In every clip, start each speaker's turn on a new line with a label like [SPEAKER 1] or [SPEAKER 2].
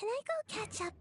[SPEAKER 1] Can I go catch up?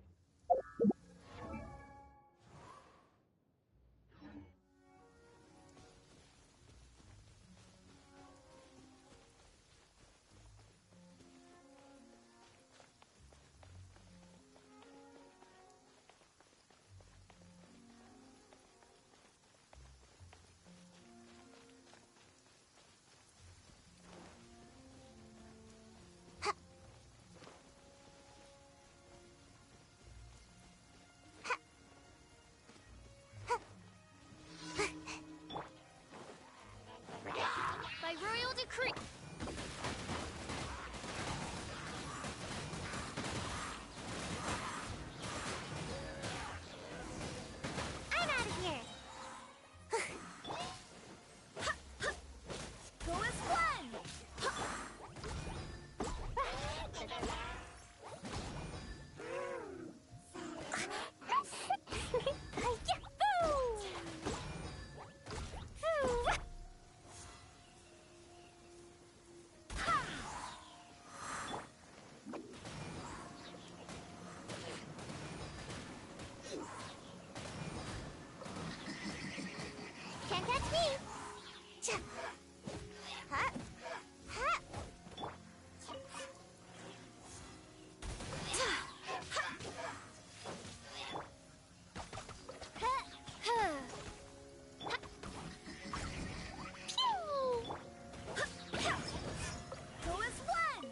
[SPEAKER 2] By royal decree.
[SPEAKER 1] I'm out of here.
[SPEAKER 2] Go as one.
[SPEAKER 1] Can't catch me. Huh? Huh?
[SPEAKER 2] Go as one.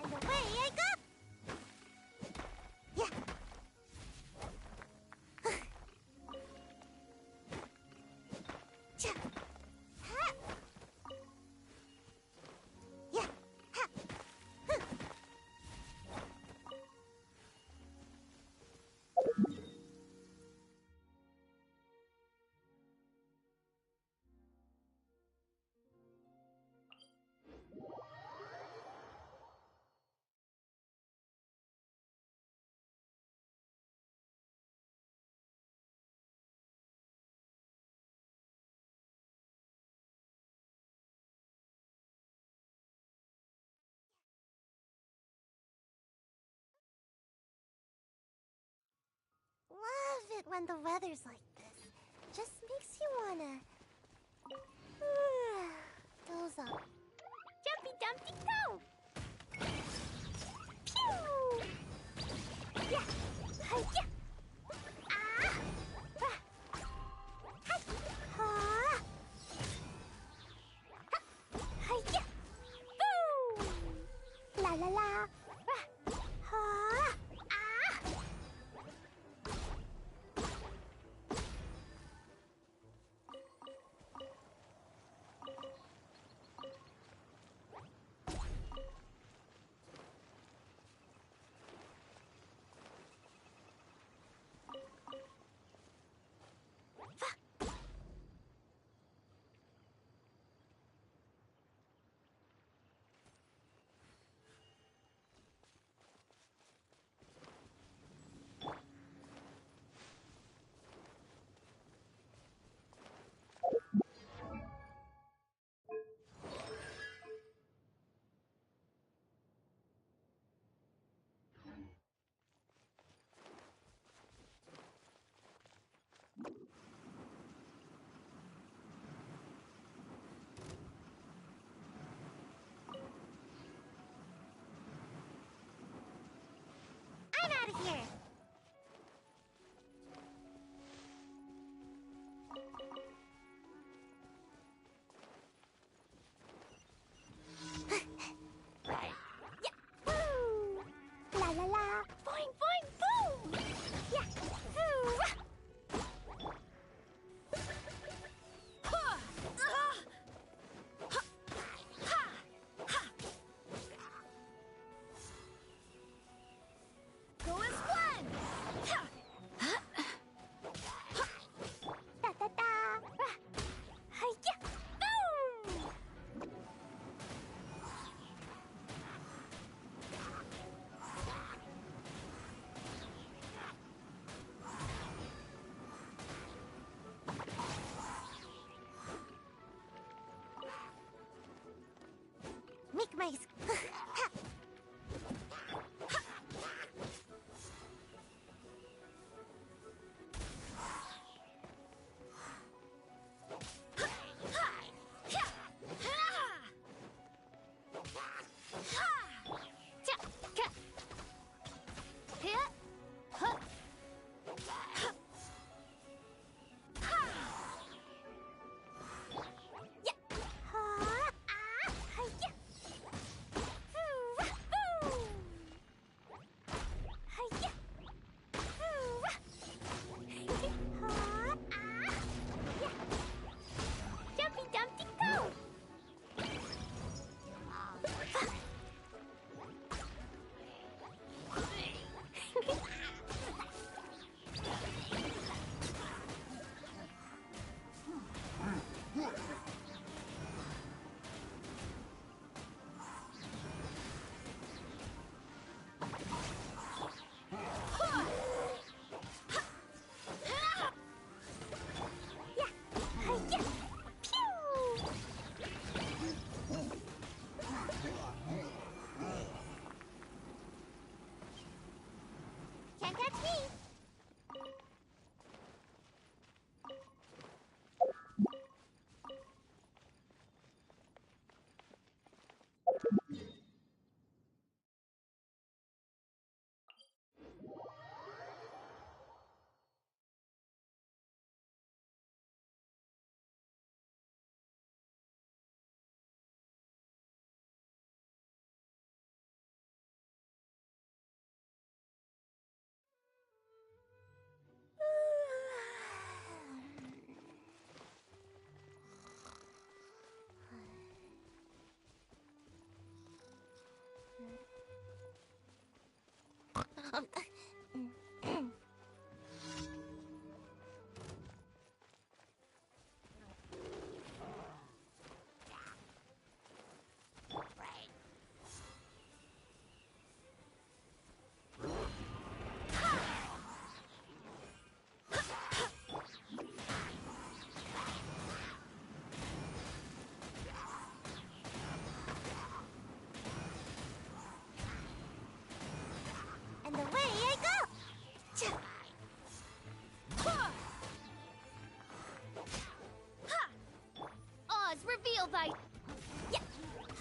[SPEAKER 1] And away I go! Yeah. Cha. Ha. Yeah. Ha. Huh. Love it when the weather's like this. Just makes you wanna doze off. Jumpy Dumpty go! Pew! Yeah! Hi-ya! Ah! Ah! Hi! Ha! Ha! Hi-ya! Boo! La la la! Ah! Ha! Ah! I'm out of here! Yeah! Woo! La la la! Boing boing boom! Yeah! Woo!
[SPEAKER 2] Ha! Go as one.
[SPEAKER 1] my... Can't catch me! And away I go!
[SPEAKER 2] Oz, reveal thy...
[SPEAKER 1] Yeah.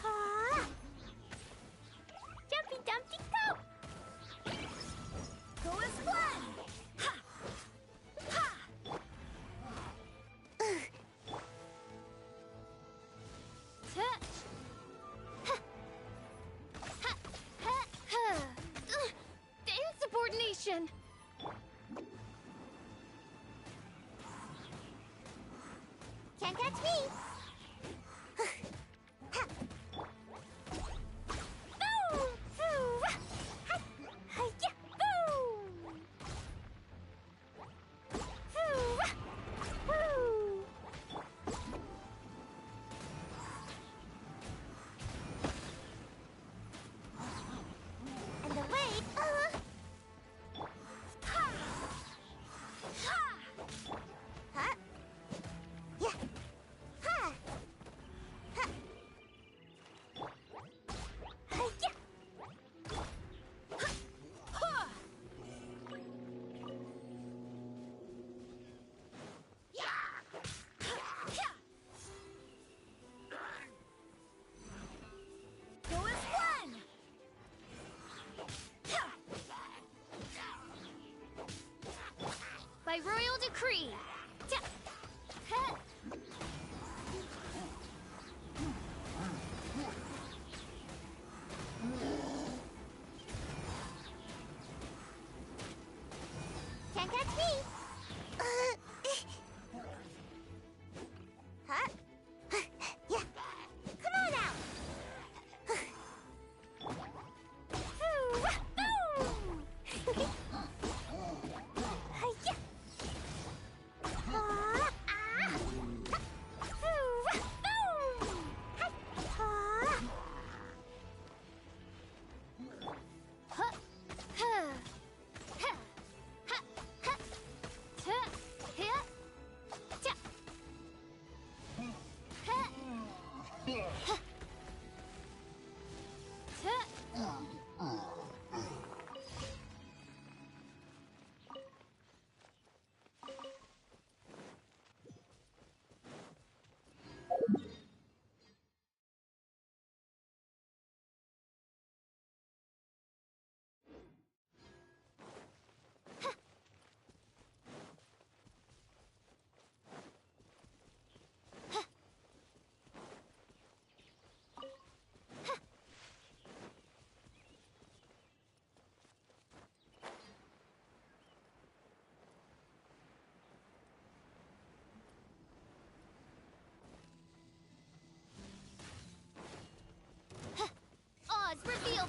[SPEAKER 1] Ha! Jumpy Dumpty go!
[SPEAKER 2] Go as one! Ha! Ha! Touch! Ha! Ha! Ha! Ha! The insubordination!
[SPEAKER 1] Can't catch me!
[SPEAKER 2] By royal decree.
[SPEAKER 1] Can't catch me! Huh? Yeah. Come on now!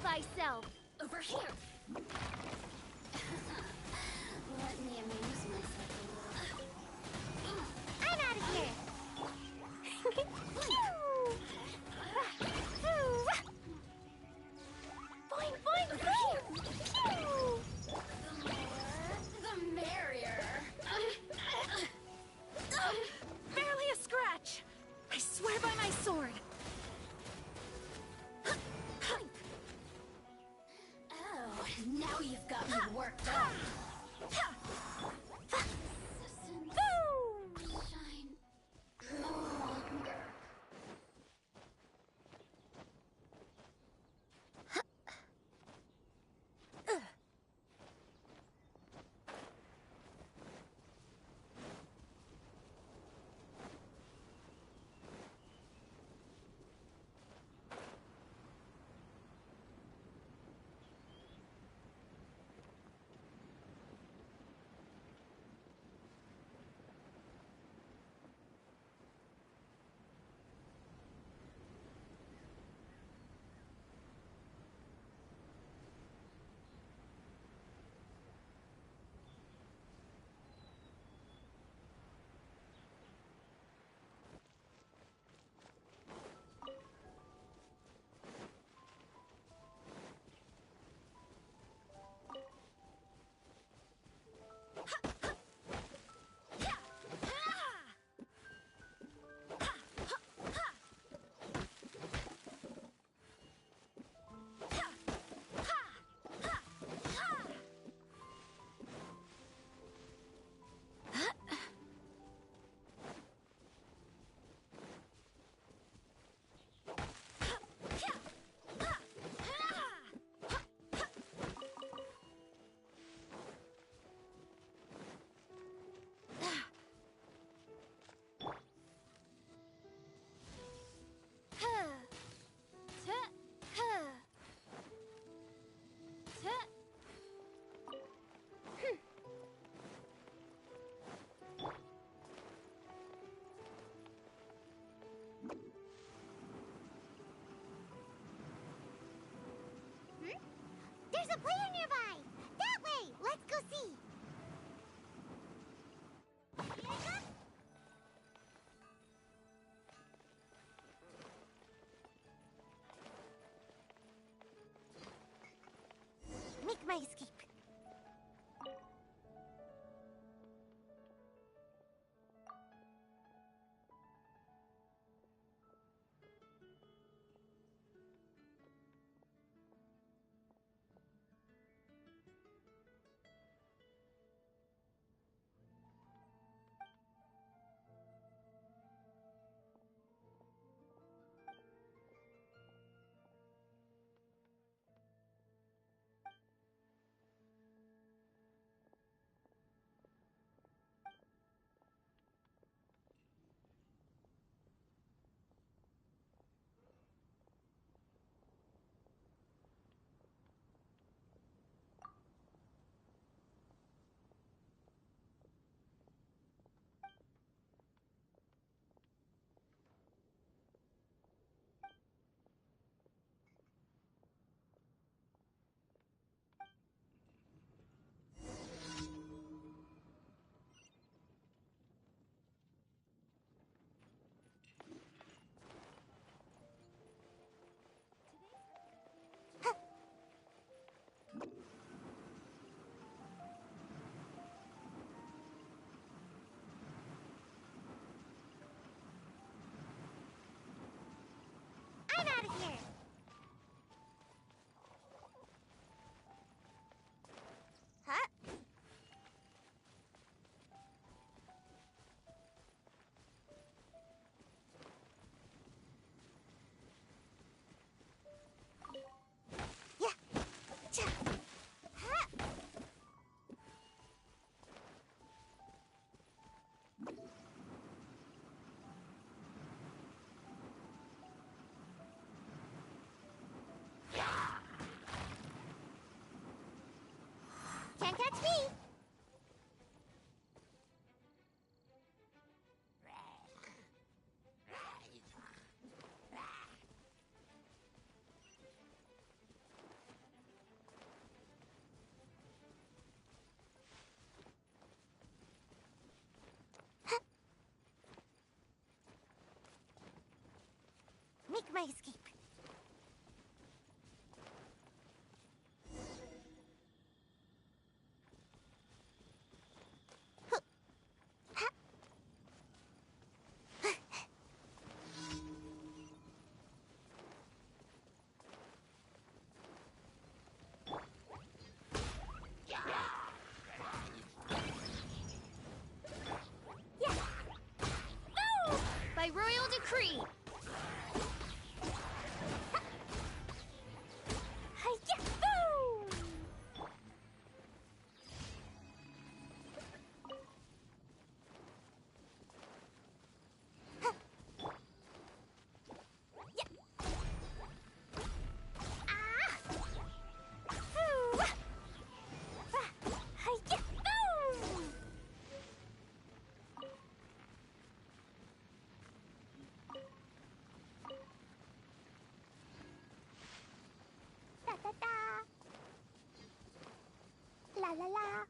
[SPEAKER 2] thyself. Over here. Let me amuse myself a little.
[SPEAKER 1] I'm out of here.
[SPEAKER 2] Boing, boing, boing. The more, the merrier. Barely a scratch. I swear by my sword. Oh, now you've got me worked up. Shine no longer.
[SPEAKER 1] There's a player nearby! That way! Let's go see! Here I come! Make my escape. I'm out of here! Huh? Yeah! Cha! Huh? Can't catch me! my escape.
[SPEAKER 2] By royal decree.
[SPEAKER 1] La la la.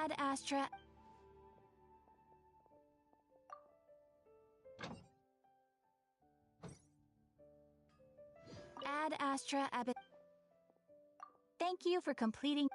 [SPEAKER 2] Ad Astra. Ad Astra Abbott. Thank you for completing.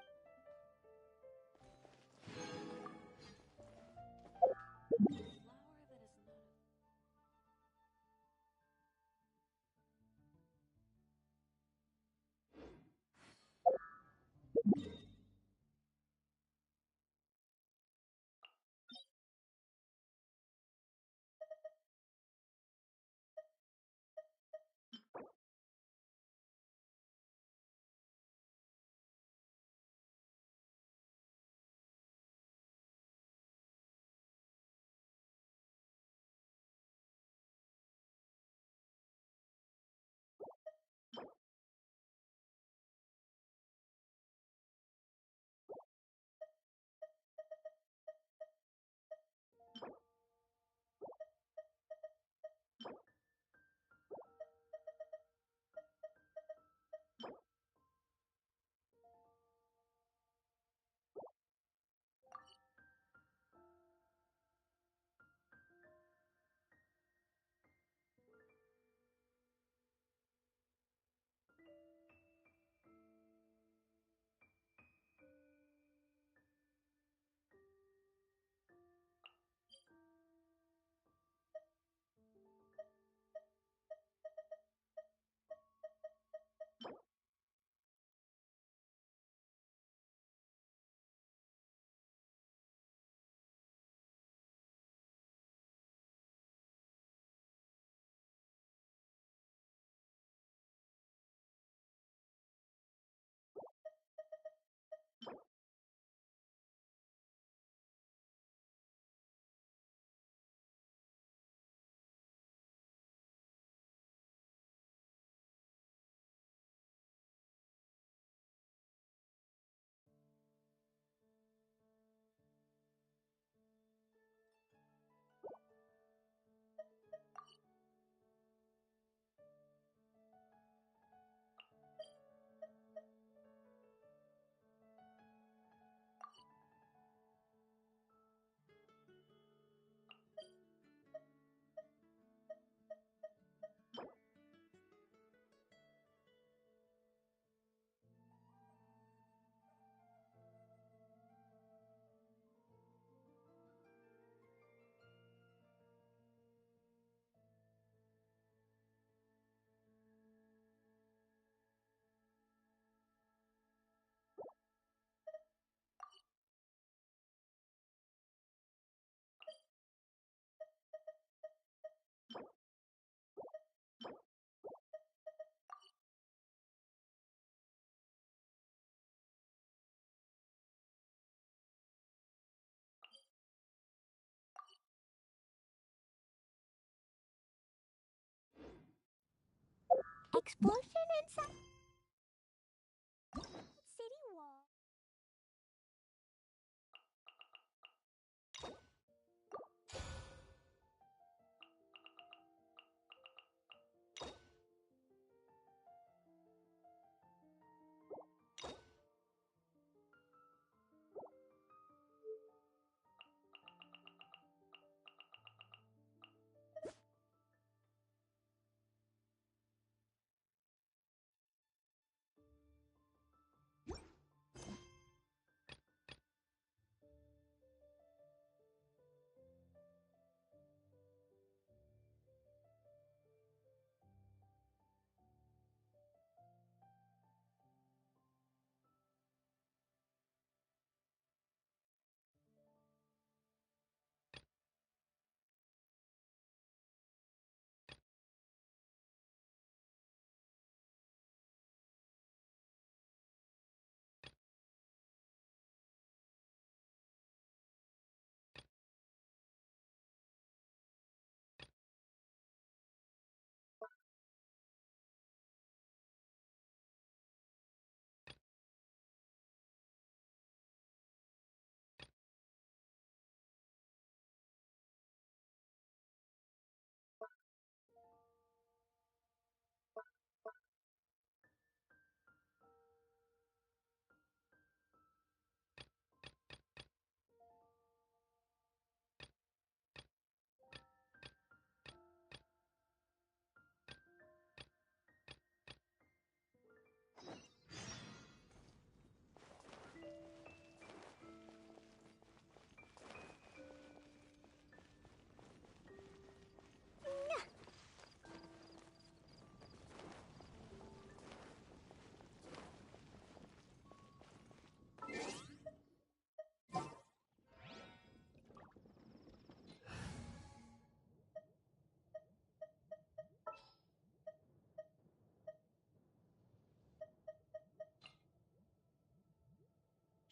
[SPEAKER 1] explosion inside city wall.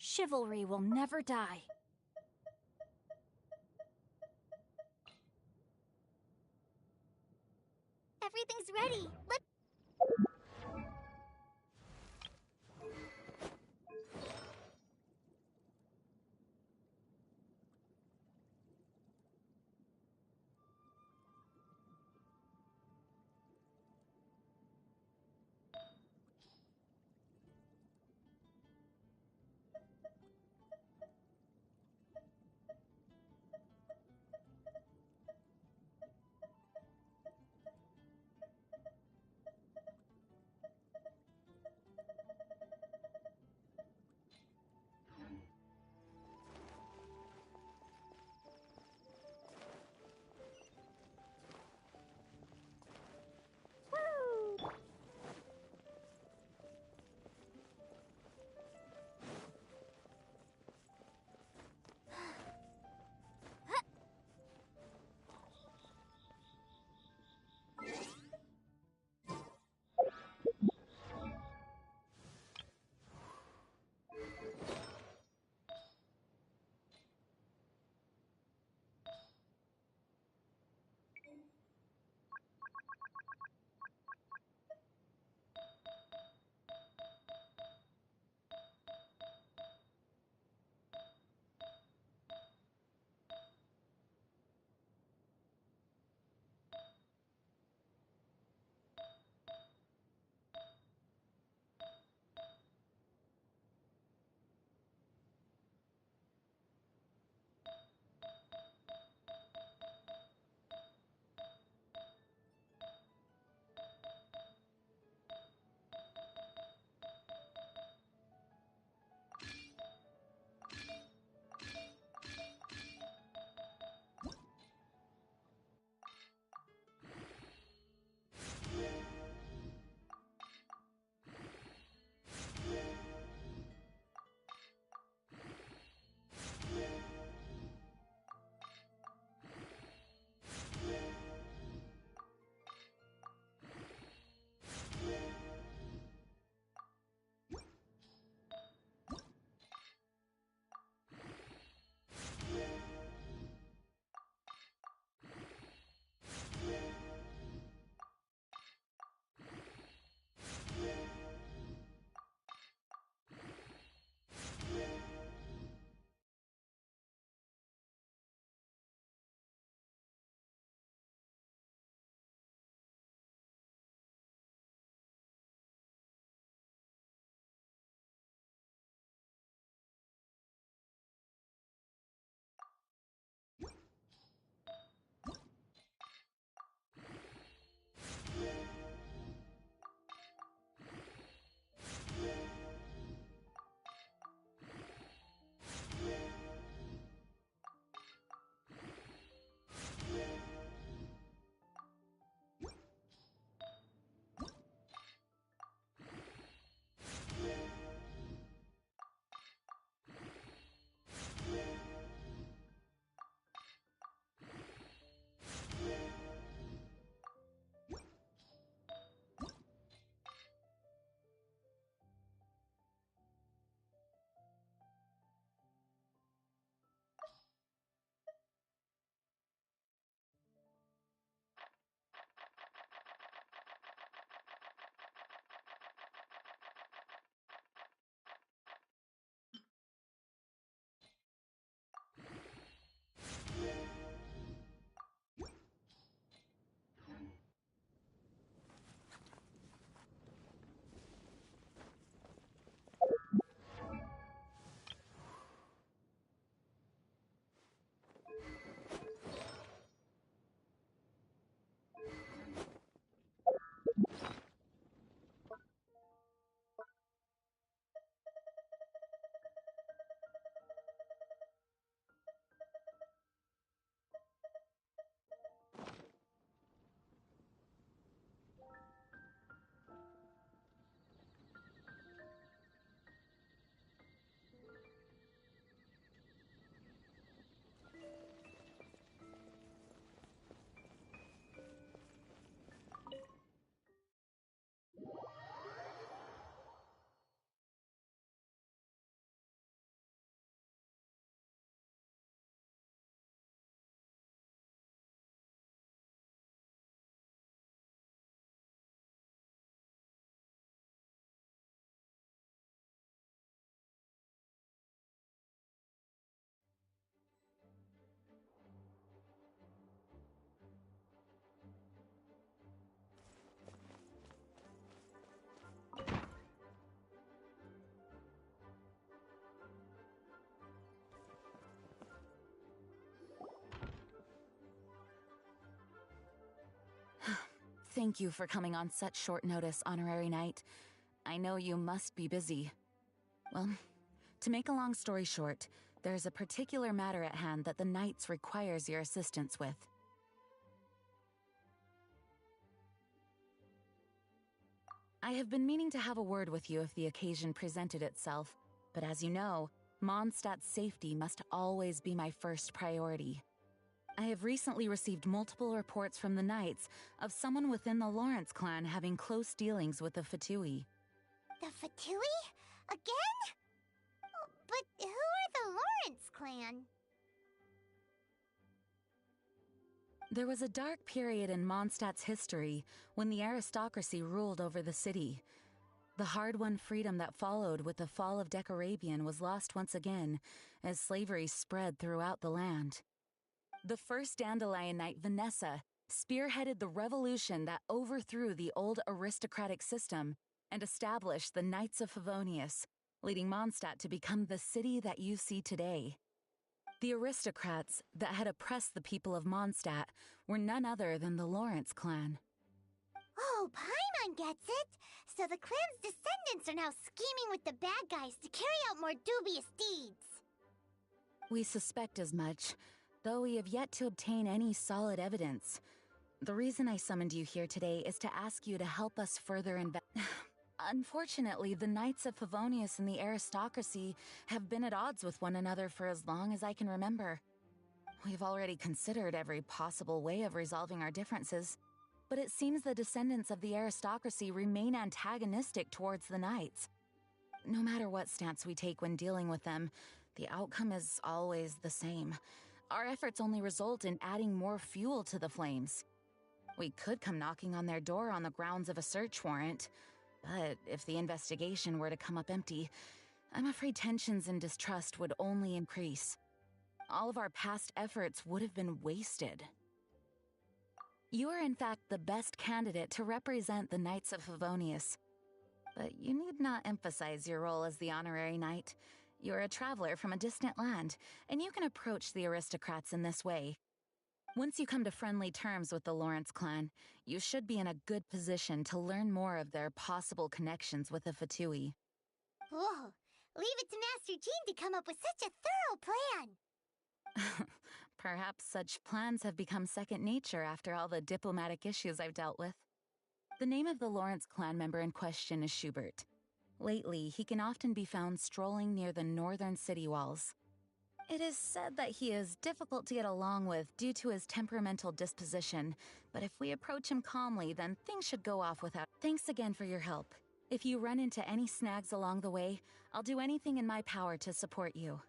[SPEAKER 2] Chivalry will never die.
[SPEAKER 1] Everything's ready. Let's
[SPEAKER 2] thank you for coming on such short notice, Honorary Knight. I know you must be busy. Well, to make a long story short, there's a particular matter at hand that the Knights requires your assistance with. I have been meaning to have a word with you if the occasion presented itself, but as you know, Mondstadt's safety must always be my first priority. I have recently received multiple reports from the Knights of someone within the Lawrence clan having close dealings with the Fatui.
[SPEAKER 1] The Fatui? Again? Oh, but who are the Lawrence clan?
[SPEAKER 2] There was a dark period in Mondstadt's history when the aristocracy ruled over the city. The hard-won freedom that followed with the fall of Decorabian was lost once again as slavery spread throughout the land. The first Dandelion Knight, Vanessa, spearheaded the revolution that overthrew the old aristocratic system and established the Knights of Favonius, leading Mondstadt to become the city that you see today. The aristocrats that had oppressed the people of Mondstadt were none other than the Lawrence clan.
[SPEAKER 1] Oh, Paimon gets it! So the clan's descendants are now scheming with the bad guys to carry out more dubious deeds.
[SPEAKER 2] We suspect as much, though we have yet to obtain any solid evidence. The reason I summoned you here today is to ask you to help us further Unfortunately, the Knights of Favonius and the aristocracy have been at odds with one another for as long as I can remember. We've already considered every possible way of resolving our differences, but it seems the descendants of the aristocracy remain antagonistic towards the Knights. No matter what stance we take when dealing with them, the outcome is always the same. Our efforts only result in adding more fuel to the flames. We could come knocking on their door on the grounds of a search warrant, but if the investigation were to come up empty, I'm afraid tensions and distrust would only increase. All of our past efforts would have been wasted. You are in fact the best candidate to represent the Knights of Favonius. But you need not emphasize your role as the honorary knight. You're a traveler from a distant land, and you can approach the aristocrats in this way. Once you come to friendly terms with the Lawrence clan, you should be in a good position to learn more of their possible connections with the Fatui.
[SPEAKER 1] Whoa! Leave it to Master Jean to come up with such a thorough plan!
[SPEAKER 2] Perhaps such plans have become second nature after all the diplomatic issues I've dealt with. The name of the Lawrence clan member in question is Schubert. Lately, he can often be found strolling near the northern city walls. It is said that he is difficult to get along with due to his temperamental disposition, but if we approach him calmly, then things should go off without... Thanks again for your help. If you run into any snags along the way, I'll do anything in my power to support you.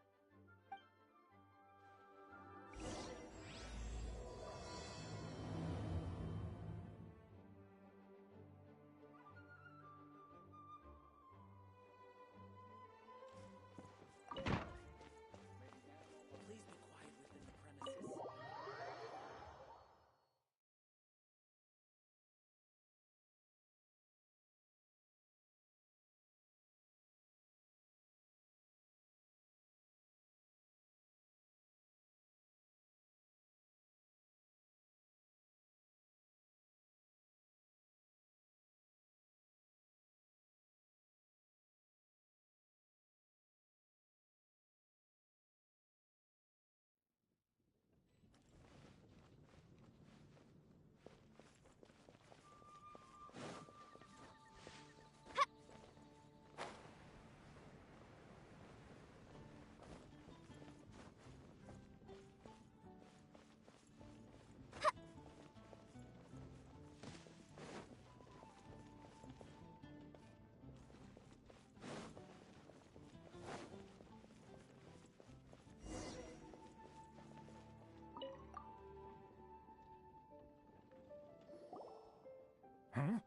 [SPEAKER 3] Huh?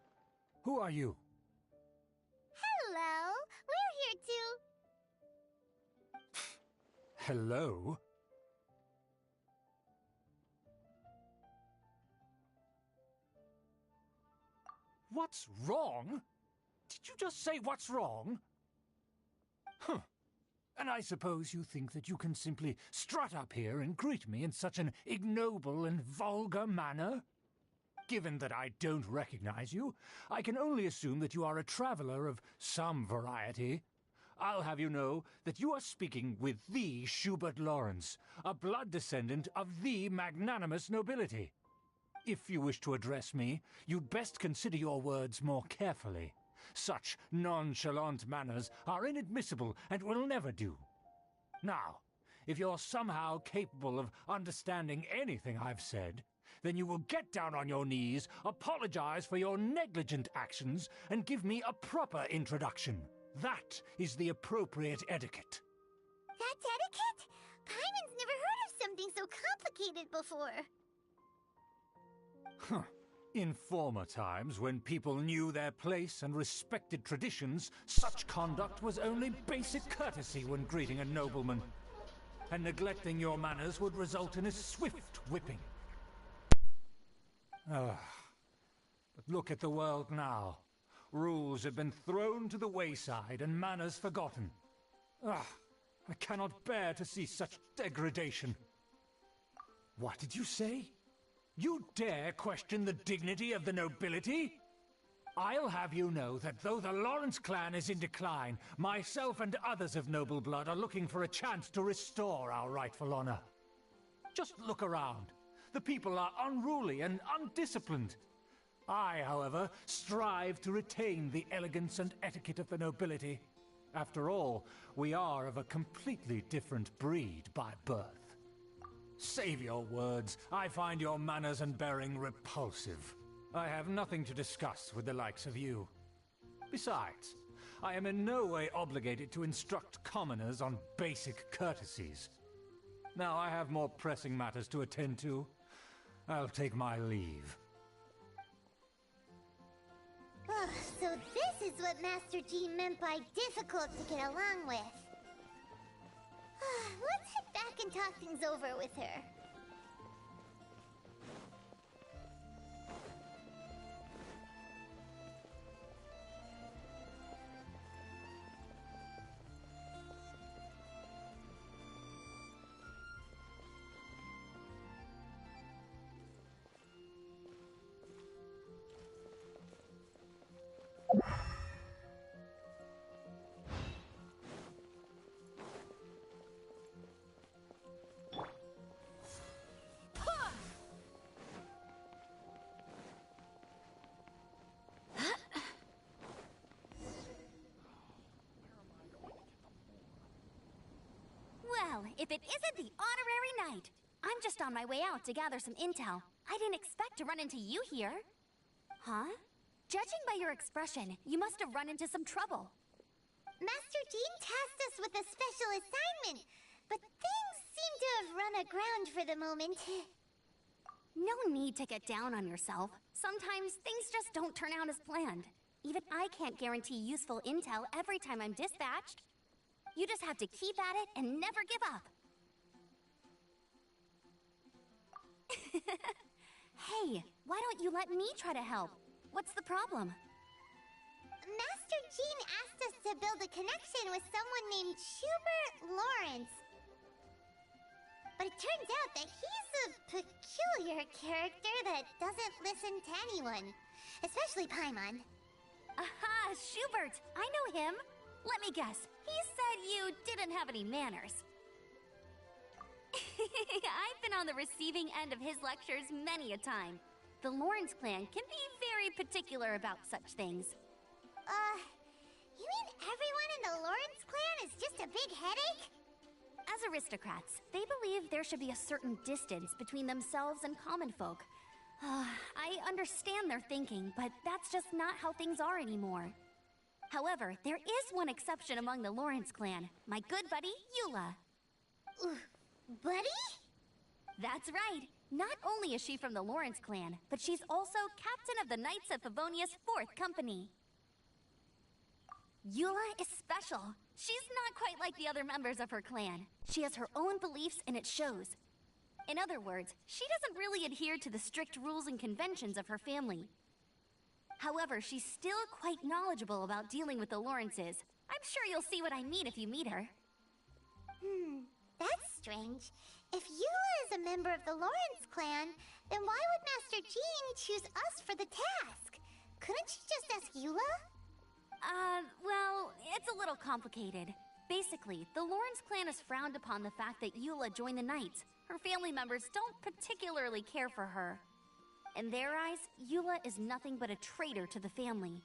[SPEAKER 3] Who are you?
[SPEAKER 1] Hello! We're here to...
[SPEAKER 3] Hello? What's wrong? Did you just say what's wrong? Huh. And I suppose you think that you can simply strut up here and greet me in such an ignoble and vulgar manner? Given that I don't recognize you, I can only assume that you are a traveler of some variety. I'll have you know that you are speaking with the Schubert Lawrence, a blood descendant of the magnanimous nobility. If you wish to address me, you'd best consider your words more carefully. Such nonchalant manners are inadmissible and will never do. Now, if you're somehow capable of understanding anything I've said, then you will get down on your knees, apologize for your negligent actions, and give me a proper introduction. That is the appropriate etiquette.
[SPEAKER 1] That's etiquette? Paimon's never heard of something so complicated before.
[SPEAKER 3] Huh. In former times, when people knew their place and respected traditions, such conduct was only basic courtesy when greeting a nobleman. And neglecting your manners would result in a swift whipping. But look at the world now. Rules have been thrown to the wayside and manners forgotten. I cannot bear to see such degradation. What did you say? You dare question the dignity of the nobility? I'll have you know that though the Lawrence clan is in decline, myself and others of noble blood are looking for a chance to restore our rightful honor. Just look around. The people are unruly and undisciplined. I, however, strive to retain the elegance and etiquette of the nobility. After all, we are of a completely different breed by birth. Save your words. I find your manners and bearing repulsive. I have nothing to discuss with the likes of you. Besides, I am in no way obligated to instruct commoners on basic courtesies. Now I have more pressing matters to attend to. I'll take my leave.
[SPEAKER 1] So this is what Master Jean meant by difficult to get along with. Let's head back and talk things over with her.
[SPEAKER 4] Well, if it isn't the honorary knight! I'm just on my way out to gather some intel. I didn't expect to run into you here. Huh? Judging by your expression, you must have run into some trouble.
[SPEAKER 1] Master Jean tasked us with a special assignment, but things seem to have run aground for the moment.
[SPEAKER 4] No need to get down on yourself. Sometimes things just don't turn out as planned. Even I can't guarantee useful intel every time I'm dispatched. You just have to keep at it and never give up. Hey, why don't you let me try to help? What's the problem?
[SPEAKER 1] Master Jean asked us to build a connection with someone named Schubert Lawrence. But it turns out that he's a peculiar character that doesn't listen to anyone, especially Paimon.
[SPEAKER 4] Aha, Schubert! I know him! Let me guess, he said you didn't have any manners. I've been on the receiving end of his lectures many a time. The Lawrence clan can be very particular about such things.
[SPEAKER 1] You mean everyone in the Lawrence clan is just a big headache?
[SPEAKER 4] As aristocrats, they believe there should be a certain distance between themselves and common folk. I understand their thinking, but that's just not how things are anymore. However, there is one exception among the Lawrence clan, my good buddy, Eula.
[SPEAKER 1] Buddy?
[SPEAKER 4] That's right. Not only is she from the Lawrence clan, but she's also captain of the Knights of Favonia's 4th Company. Eula is special. She's not quite like the other members of her clan. She has her own beliefs and it shows. In other words, she doesn't really adhere to the strict rules and conventions of her family. However, she's still quite knowledgeable about dealing with the Lawrences. I'm sure you'll see what I mean if you meet her.
[SPEAKER 1] That's strange. If Eula is a member of the Lawrence clan, then why would Master Jean choose us for the task? Couldn't she just ask Eula?
[SPEAKER 4] Well, it's a little complicated. Basically, the Lawrence clan has frowned upon the fact that Eula joined the Knights. Her family members don't particularly care for her. In their eyes, Eula is nothing but a traitor to the family.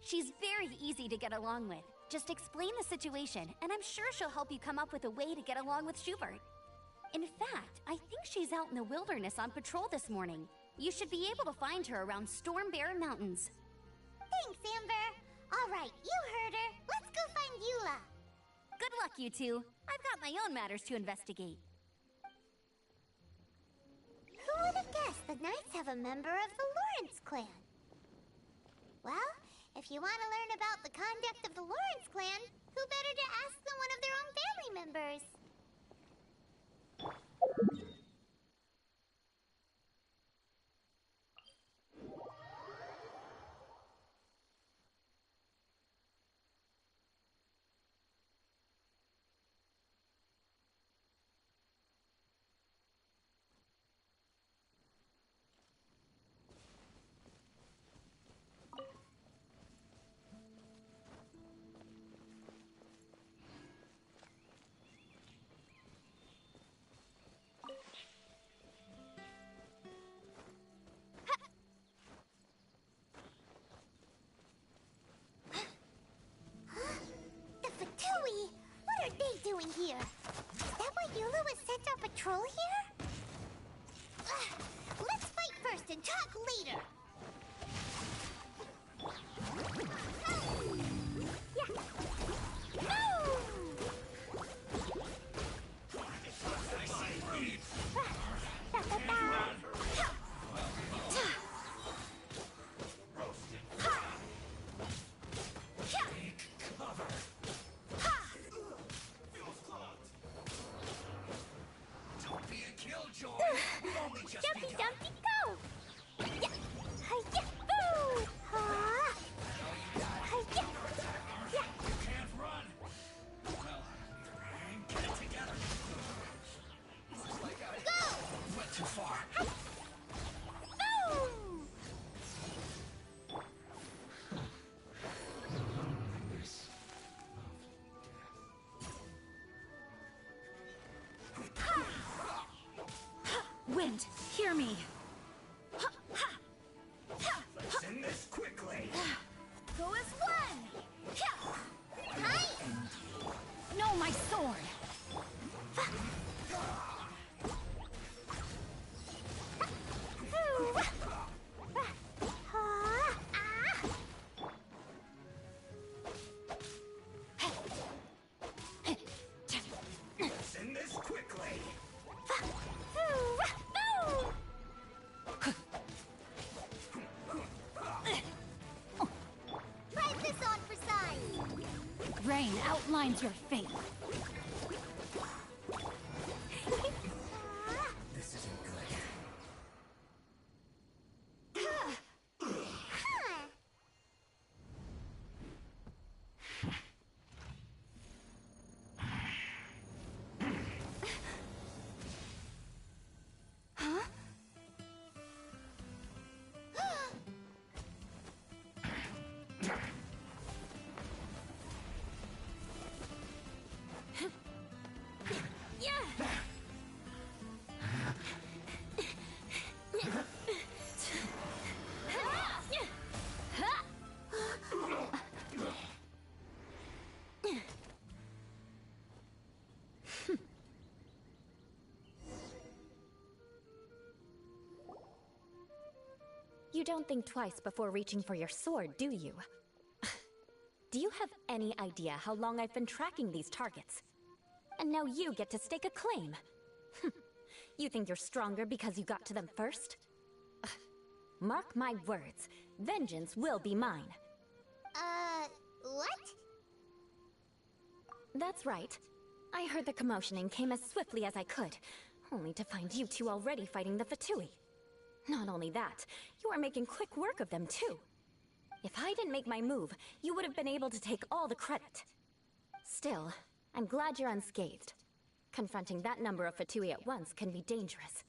[SPEAKER 4] She's very easy to get along with. Just explain the situation, and I'm sure she'll help you come up with a way to get along with Schubert. In fact, I think she's out in the wilderness on patrol this morning. You should be able to find her around Storm Barren Mountains.
[SPEAKER 1] Thanks, Amber. All right, you heard her. Let's go find Eula.
[SPEAKER 4] Good luck, you two. I've got my own matters to investigate.
[SPEAKER 1] Who would have guessed the Knights have a member of the Lawrence clan? Well, if you want to learn about the conduct of the Lawrence clan, who better to ask than one of their own family members? What are they doing here? Is that why Eula was sent on patrol here? Let's fight first and talk later.
[SPEAKER 2] Wind, hear me.
[SPEAKER 5] Send this quickly.
[SPEAKER 2] Go as one. No, my sword.
[SPEAKER 5] Send this quickly.
[SPEAKER 1] Try this on for size.
[SPEAKER 2] Rain outlines your fate.
[SPEAKER 5] This isn't good.
[SPEAKER 6] You don't think twice before reaching for your sword, do you? Do you have any idea how long I've been tracking these targets? And now you get to stake a claim. You think you're stronger because you got to them first? Mark my words, vengeance will be mine.
[SPEAKER 1] What?
[SPEAKER 6] That's right. I heard the commotion and came as swiftly as I could, only to find you two already fighting the Fatui. Not only that, you are making quick work of them too. If I didn't make my move, you would have been able to take all the credit. Still, I'm glad you're unscathed. Confronting that number of Fatui at once can be dangerous.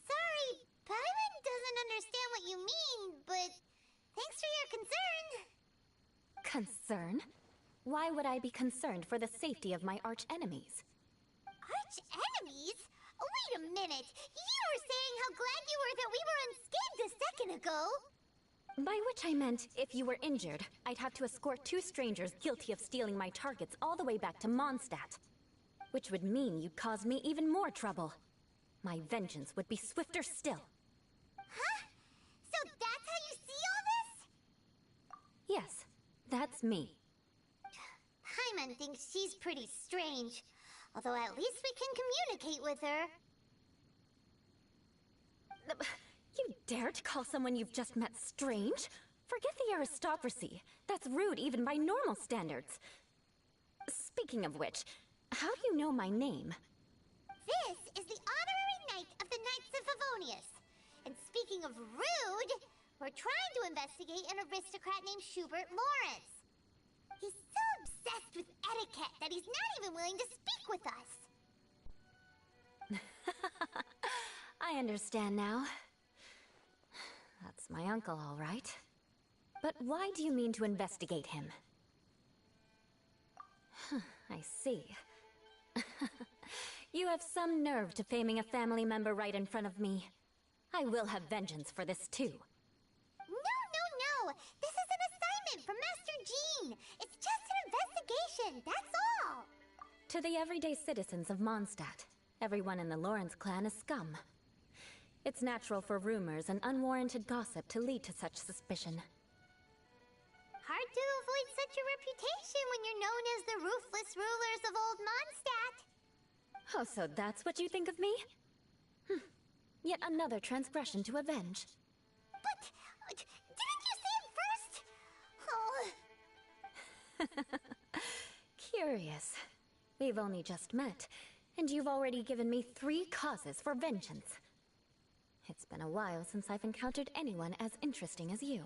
[SPEAKER 1] Sorry, Paimon doesn't understand what you mean, but thanks for your concern.
[SPEAKER 6] Concern? Why would I be concerned for the safety of my arch-enemies?
[SPEAKER 1] Arch-enemies? Wait a minute! You were saying how glad you were that we were unscathed a second ago!
[SPEAKER 6] By which I meant, if you were injured, I'd have to escort 2 strangers guilty of stealing my targets all the way back to Mondstadt. Which would mean you'd cause me even more trouble. My vengeance would be swifter still.
[SPEAKER 1] Huh? So that's how you see all this?
[SPEAKER 6] Yes, that's me.
[SPEAKER 1] Paimon thinks she's pretty strange. Although at least we can communicate with her.
[SPEAKER 6] You dare to call someone you've just met strange? Forget the aristocracy. That's rude even by normal standards. Speaking of which, how do you know my name?
[SPEAKER 1] This is the honorary knight of the Knights of Favonius. And speaking of rude, we're trying to investigate an aristocrat named Schubert Lawrence. He's so obsessed with etiquette that he's not even willing to speak with us.
[SPEAKER 6] I understand now. That's my uncle, all right. But why do you mean to investigate him? I see. You have some nerve to faming a family member right in front of me. I will have vengeance for this too.
[SPEAKER 1] No! This is an assignment from Master Jean! It's just an investigation, that's all!
[SPEAKER 6] To the everyday citizens of Mondstadt, everyone in the Lawrence clan is scum. It's natural for rumors and unwarranted gossip to lead to such suspicion.
[SPEAKER 1] Hard to avoid such a reputation when you're known as the ruthless rulers of Old Mondstadt.
[SPEAKER 6] Oh, so that's what you think of me? Yet another transgression to avenge.
[SPEAKER 1] But, didn't you say it first? Oh.
[SPEAKER 6] Curious. We've only just met, and you've already given me 3 causes for vengeance. It's been a while since I've encountered anyone as interesting as you.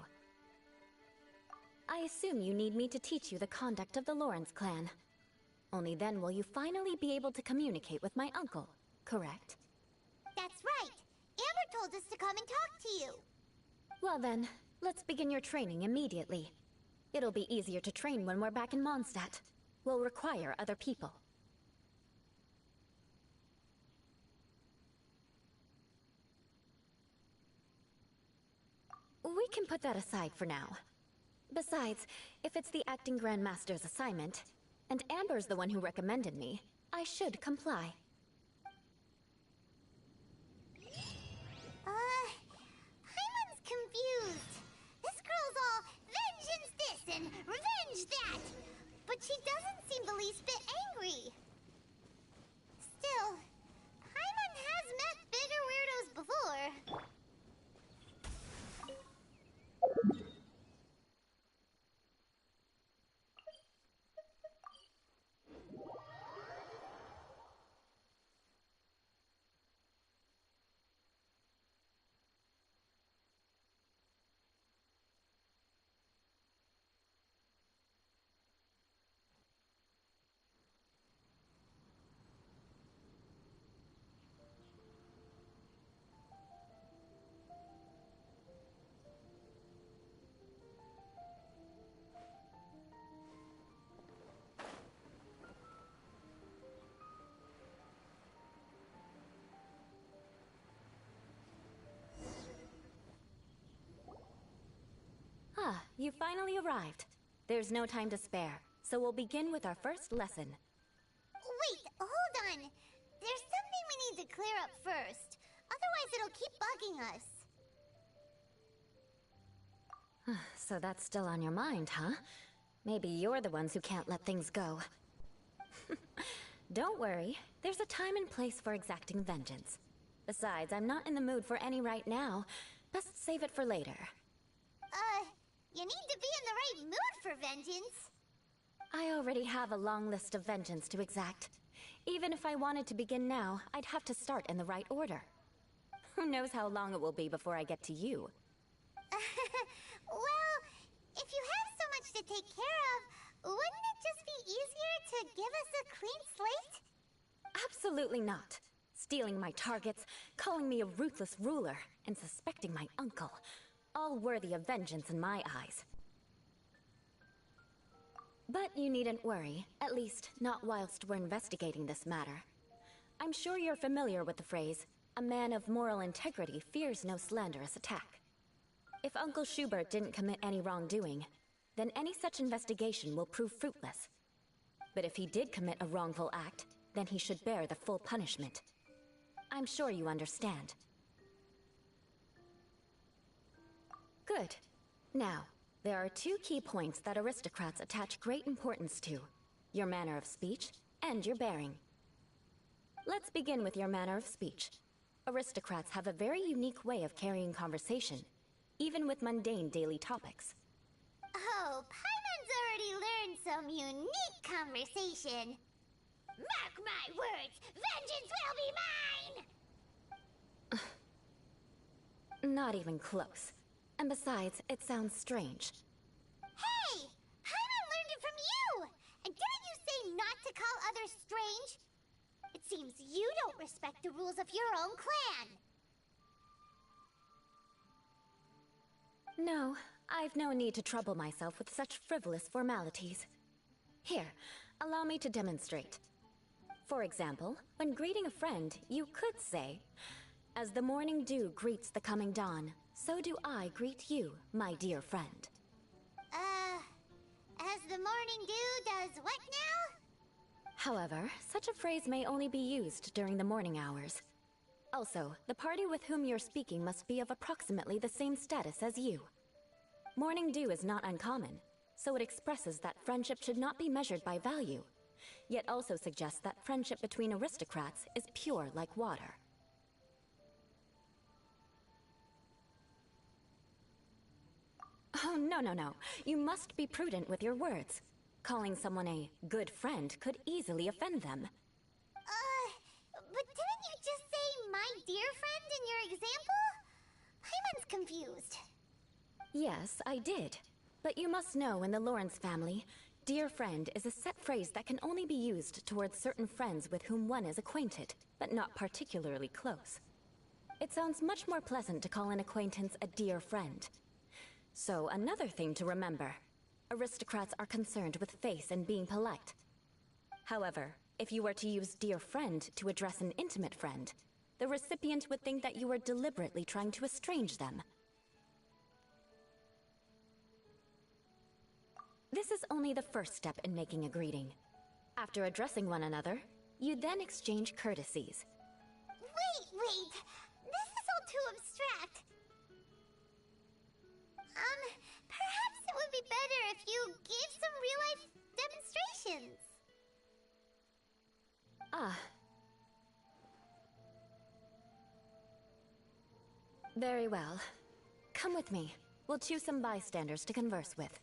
[SPEAKER 6] I assume you need me to teach you the conduct of the Lawrence clan. Only then will you finally be able to communicate with my uncle, correct?
[SPEAKER 1] That's right. Amber told us to come and talk to you.
[SPEAKER 6] Well then, let's begin your training immediately. It'll be easier to train when we're back in Mondstadt. We'll require other people. We can put that aside for now. Besides, if it's the acting Grandmaster's assignment, and Amber's the one who recommended me, I should comply.
[SPEAKER 1] Paimon's confused. This girl's all vengeance this and revenge that. But she doesn't seem the least bit angry. Still, Paimon has met bigger weirdos before.
[SPEAKER 6] Ah, you finally arrived. There's no time to spare, so we'll begin with our first lesson.
[SPEAKER 1] Wait, hold on. There's something we need to clear up first. Otherwise it'll keep bugging us.
[SPEAKER 6] So that's still on your mind, huh? Maybe you're the ones who can't let things go. Don't worry, there's a time and place for exacting vengeance. Besides, I'm not in the mood for any right now. Best save it for later.
[SPEAKER 1] You need to be in the right mood for vengeance.
[SPEAKER 6] I already have a long list of vengeance to exact. Even if I wanted to begin now, I'd have to start in the right order. Who knows how long it will be before I get to you?
[SPEAKER 1] Well, to take care of, wouldn't it just be easier to give us a clean slate?
[SPEAKER 6] Absolutely not. Stealing my targets, calling me a ruthless ruler, and suspecting my uncle. All worthy of vengeance in my eyes. But you needn't worry, at least not whilst we're investigating this matter. I'm sure you're familiar with the phrase, a man of moral integrity fears no slanderous attack. If Uncle Schubert didn't commit any wrongdoing, then any such investigation will prove fruitless. But if he did commit a wrongful act, then he should bear the full punishment. I'm sure you understand. Good. Now, there are two key points that aristocrats attach great importance to: your manner of speech and your bearing. Let's begin with your manner of speech. Aristocrats have a very unique way of carrying conversation, even with mundane daily topics.
[SPEAKER 1] Oh, Paimon's already learned some unique conversation. Mark my words, vengeance will be mine!
[SPEAKER 6] Not even close. And besides, it sounds strange.
[SPEAKER 1] Hey! Paimon learned it from you! And didn't you say not to call others strange? It seems you don't respect the rules of your own clan.
[SPEAKER 6] No, I've no need to trouble myself with such frivolous formalities. Here, allow me to demonstrate. For example, when greeting a friend, you could say, "As the morning dew greets the coming dawn, so do I greet you, my dear friend."
[SPEAKER 1] As the morning dew does what now?
[SPEAKER 6] However, such a phrase may only be used during the morning hours. Also, the party with whom you're speaking must be of approximately the same status as you. Morning dew is not uncommon, so it expresses that friendship should not be measured by value, yet also suggests that friendship between aristocrats is pure like water. Oh, no. You must be prudent with your words. Calling someone a good friend could easily offend them.
[SPEAKER 1] But didn't you just say my dear friend in your example? Paimon's confused.
[SPEAKER 6] Yes, I did. But you must know in the Lawrence family, dear friend is a set phrase that can only be used towards certain friends with whom one is acquainted, but not particularly close. It sounds much more pleasant to call an acquaintance a dear friend. So, another thing to remember. Aristocrats are concerned with face and being polite. However, if you were to use dear friend to address an intimate friend, the recipient would think that you were deliberately trying to estrange them. This is only the first step in making a greeting. After addressing one another, you then exchange courtesies.
[SPEAKER 1] Wait! This is all too abstract. Perhaps it would be better if you gave some real-life demonstrations.
[SPEAKER 6] Ah. Very well. Come with me. We'll choose some bystanders to converse with.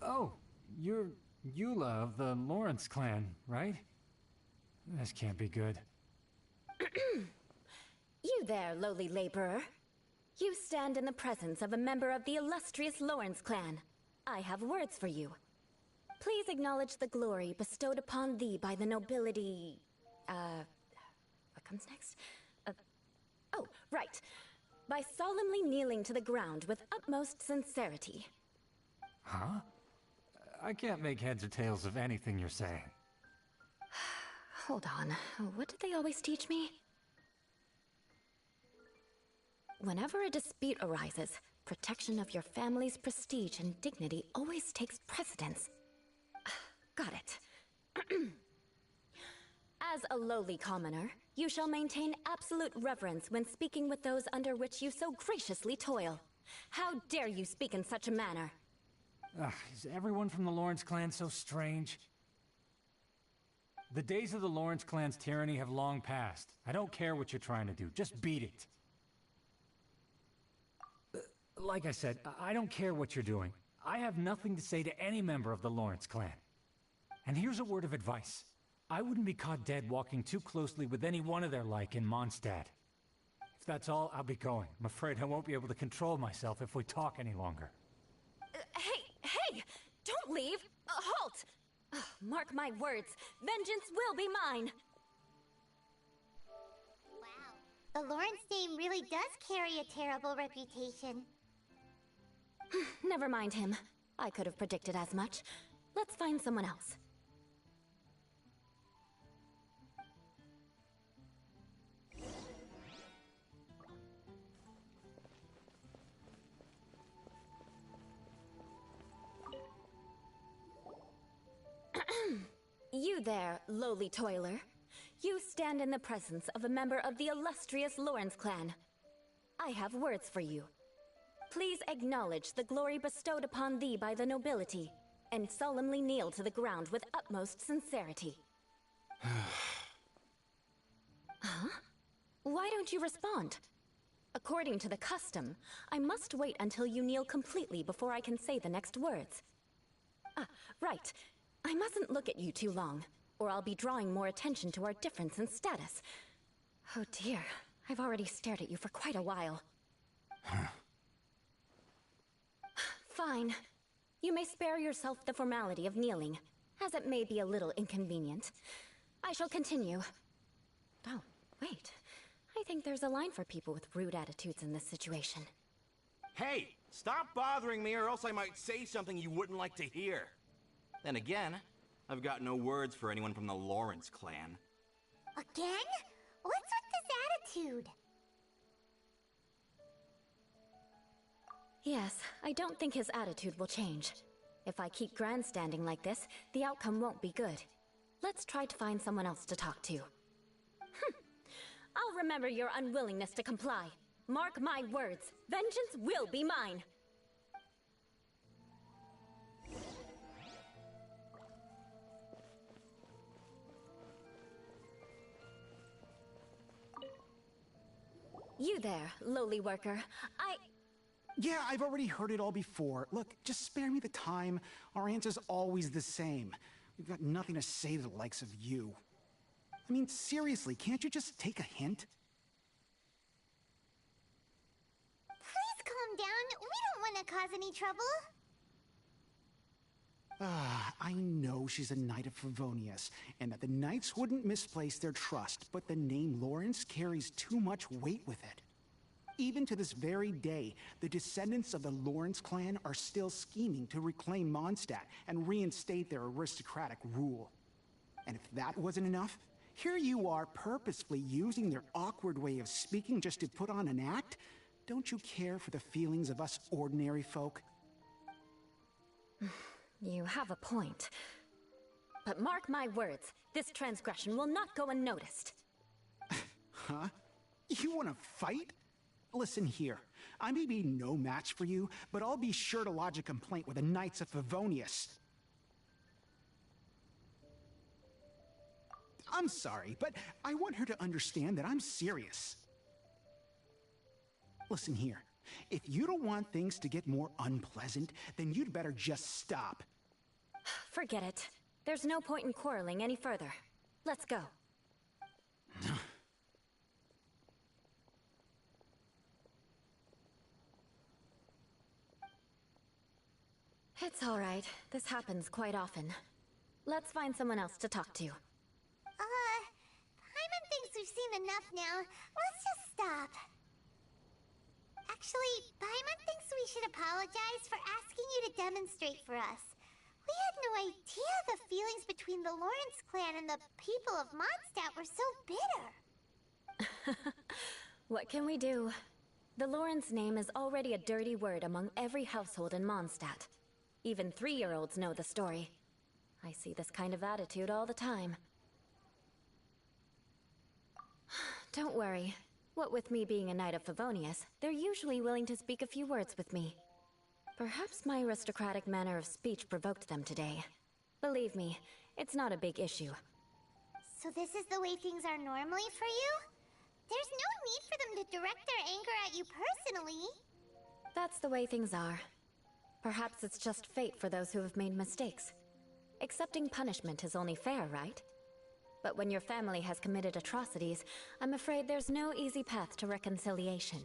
[SPEAKER 3] Oh, you're Eula of the Lawrence clan, right? This can't be good.
[SPEAKER 6] You there, lowly laborer. You stand in the presence of a member of the illustrious Lawrence clan. I have words for you. Please acknowledge the glory bestowed upon thee by the nobility... what comes next? Oh, right. By solemnly kneeling to the ground with utmost sincerity.
[SPEAKER 3] Huh? I can't make heads or tails of anything you're saying.
[SPEAKER 6] Hold on. What did they always teach me? Whenever a dispute arises, protection of your family's prestige and dignity always takes precedence. Got it. As a lowly commoner, you shall maintain absolute reverence when speaking with those under which you so graciously toil. How dare you speak in such a manner?
[SPEAKER 3] Is everyone from the Lawrence clan so strange? The days of the Lawrence clan's tyranny have long passed. I don't care what you're trying to do, just beat it. Like I said, I don't care what you're doing. I have nothing to say to any member of the Lawrence clan. And here's a word of advice. I wouldn't be caught dead walking too closely with any one of their like in Mondstadt. If that's all, I'll be going. I'm afraid I won't be able to control myself if we talk any longer.
[SPEAKER 6] Hey! Don't leave! Halt! Mark my words, vengeance will be mine!
[SPEAKER 1] Wow. The Lawrence name really does carry a terrible reputation.
[SPEAKER 6] Never mind him. I could have predicted as much. Let's find someone else. You there, lowly toiler. You stand in the presence of a member of the illustrious Lawrence clan. I have words for you. Please acknowledge the glory bestowed upon thee by the nobility, and solemnly kneel to the ground with utmost sincerity. Huh? Why don't you respond? According to the custom, I must wait until you kneel completely before I can say the next words. Ah, right. I mustn't look at you too long, or I'll be drawing more attention to our difference in status. Oh dear, I've already stared at you for quite a while. Fine. You may spare yourself the formality of kneeling, as it may be a little inconvenient. I shall continue. Oh, wait. I think there's a line for people with rude attitudes in this situation.
[SPEAKER 7] Hey, stop bothering me or else I might say something you wouldn't like to hear. Then again, I've got no words for anyone from the Lawrence clan.
[SPEAKER 1] Again? What's with this attitude?
[SPEAKER 6] Yes, I don't think his attitude will change. If I keep grandstanding like this, the outcome won't be good. Let's try to find someone else to talk to. I'll remember your unwillingness to comply. Mark my words, vengeance will be mine. You there, lowly worker.
[SPEAKER 8] Yeah, I've already heard it all before. Look, just spare me the time. Our answer's always the same. We've got nothing to say to the likes of you. I mean, seriously, can't you just take a hint?
[SPEAKER 1] Please calm down. We don't want to cause any trouble.
[SPEAKER 8] I know she's a Knight of Favonius, and that the Knights wouldn't misplace their trust, but the name Lawrence carries too much weight with it. Even to this very day, the descendants of the Lawrence clan are still scheming to reclaim Mondstadt and reinstate their aristocratic rule. And if that wasn't enough, here you are purposefully using their awkward way of speaking just to put on an act? Don't you care for the feelings of us ordinary folk?
[SPEAKER 6] You have a point. But mark my words, this transgression will not go unnoticed.
[SPEAKER 8] Huh? You want to fight? Listen here, I may be no match for you, but I'll be sure to lodge a complaint with the Knights of Favonius. I'm sorry, but I want her to understand that I'm serious. Listen here, if you don't want things to get more unpleasant, then you'd better just stop.
[SPEAKER 6] Forget it. There's no point in quarreling any further. Let's go. It's all right. This happens quite often. Let's find someone else to talk to.
[SPEAKER 1] Paimon thinks we've seen enough now. Let's just stop. Actually, Paimon thinks we should apologize for asking you to demonstrate for us. We had no idea the feelings between the Lawrence clan and the people of Mondstadt were so bitter.
[SPEAKER 6] What can we do? The Lawrence name is already a dirty word among every household in Mondstadt. Even 3-year-olds know the story. I see this kind of attitude all the time. Don't worry. What with me being a Knight of Favonius, they're usually willing to speak a few words with me. Perhaps my aristocratic manner of speech provoked them today. Believe me, it's not a big issue.
[SPEAKER 1] So this is the way things are normally for you? There's no need for them to direct their anger at you personally.
[SPEAKER 6] That's the way things are. Perhaps it's just fate for those who have made mistakes. Accepting punishment is only fair, right? But when your family has committed atrocities, I'm afraid there's no easy path to reconciliation.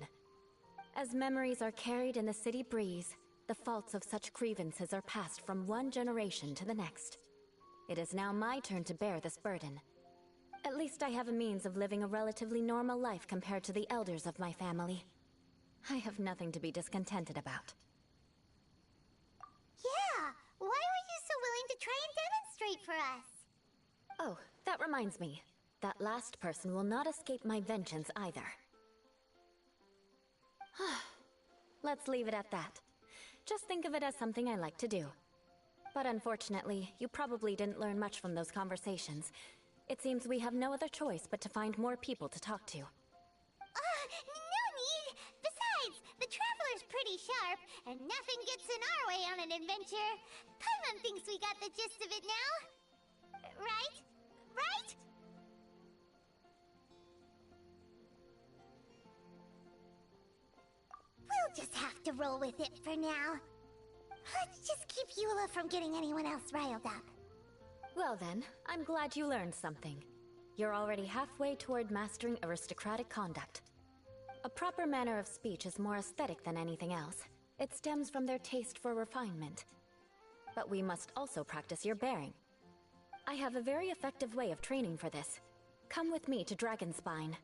[SPEAKER 6] As memories are carried in the city breeze, the faults of such grievances are passed from one generation to the next. It is now my turn to bear this burden. At least I have a means of living a relatively normal life compared to the elders of my family. I have nothing to be discontented about.
[SPEAKER 1] Yeah, why were you so willing to try and demonstrate for us?
[SPEAKER 6] Oh, that reminds me. That last person will not escape my vengeance either. Let's leave it at that. Just think of it as something I like to do. But unfortunately, you probably didn't learn much from those conversations. It seems we have no other choice but to find more people to talk to.
[SPEAKER 1] No need! Besides, the Traveler's pretty sharp, and nothing gets in our way on an adventure. Paimon thinks we got the gist of it now. Right? Right? We'll just have to roll with it for now. Let's just keep Eula from getting anyone else riled up.
[SPEAKER 6] Well then, I'm glad you learned something. You're already halfway toward mastering aristocratic conduct. A proper manner of speech is more aesthetic than anything else. It stems from their taste for refinement. But we must also practice your bearing. I have a very effective way of training for this. Come with me to Dragonspine.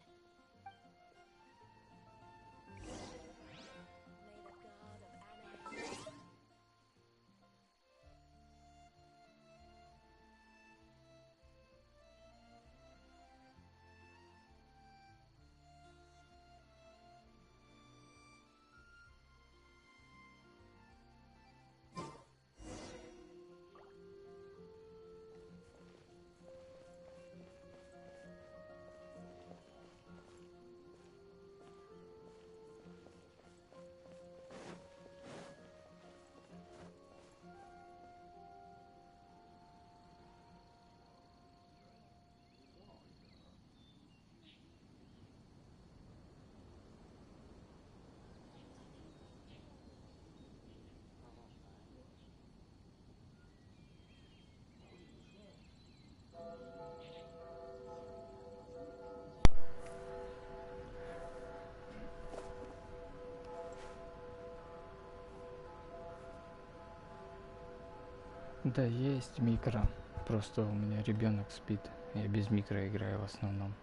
[SPEAKER 9] Да, есть микро. Просто у меня ребенок спит. Я без микро играю в основном.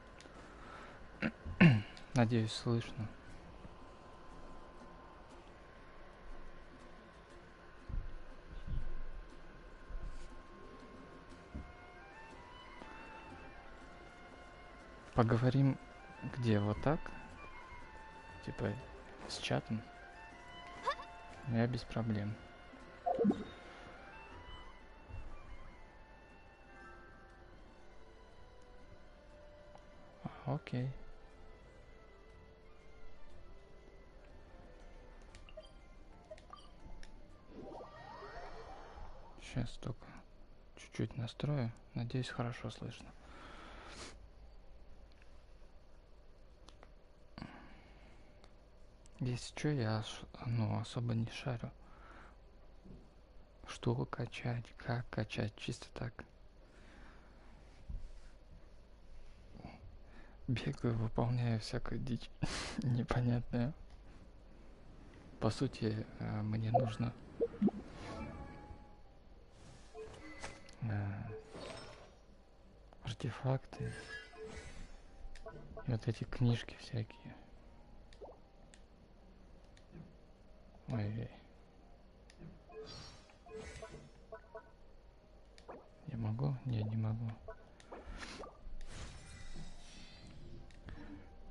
[SPEAKER 9] Надеюсь, слышно. Поговорим где? Вот так? Типа с чатом? Я без проблем. Окей. Сейчас только чуть-чуть настрою. Надеюсь, хорошо слышно. Если что, я особо не шарю. Что качать, как качать, чисто так. Бегаю, выполняю всякую дичь непонятную. По сути, мне нужно артефакты и вот эти книжки всякие. Ой. Я могу? Не, не могу.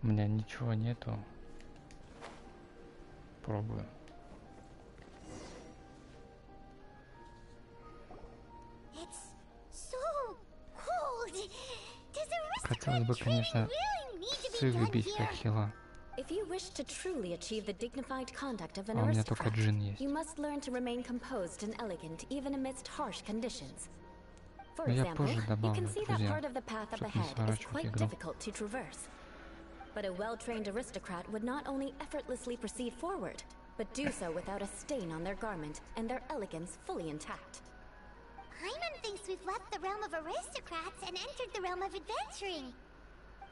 [SPEAKER 9] У меня ничего нету. Пробую. Хотелось бы, конечно, псы выбить как хила.
[SPEAKER 6] If you wish to truly achieve the dignified conduct of an
[SPEAKER 9] А у меня только
[SPEAKER 6] aristocrat,
[SPEAKER 9] джин есть.
[SPEAKER 6] you must learn to remain composed and elegant even amidst harsh conditions. For
[SPEAKER 9] Но я
[SPEAKER 6] example,
[SPEAKER 9] позже
[SPEAKER 6] you
[SPEAKER 9] добавлю,
[SPEAKER 6] can see that
[SPEAKER 9] друзья,
[SPEAKER 6] part of the path up
[SPEAKER 9] чтобы не
[SPEAKER 6] ahead is
[SPEAKER 9] сворачивать
[SPEAKER 6] quite
[SPEAKER 9] игру.
[SPEAKER 6] difficult to traverse. But a well-trained aristocrat would not only effortlessly proceed forward, but do so without a stain on their garment and their elegance fully intact.
[SPEAKER 1] Hyman thinks we've left the realm of aristocrats and entered the realm of adventuring.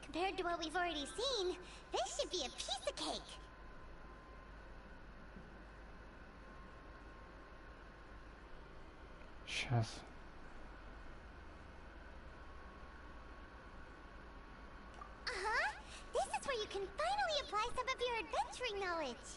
[SPEAKER 1] Compared to what we've already seen, this should be a piece of cake.
[SPEAKER 9] Сейчас.
[SPEAKER 1] This is where you can finally apply some of your adventuring knowledge.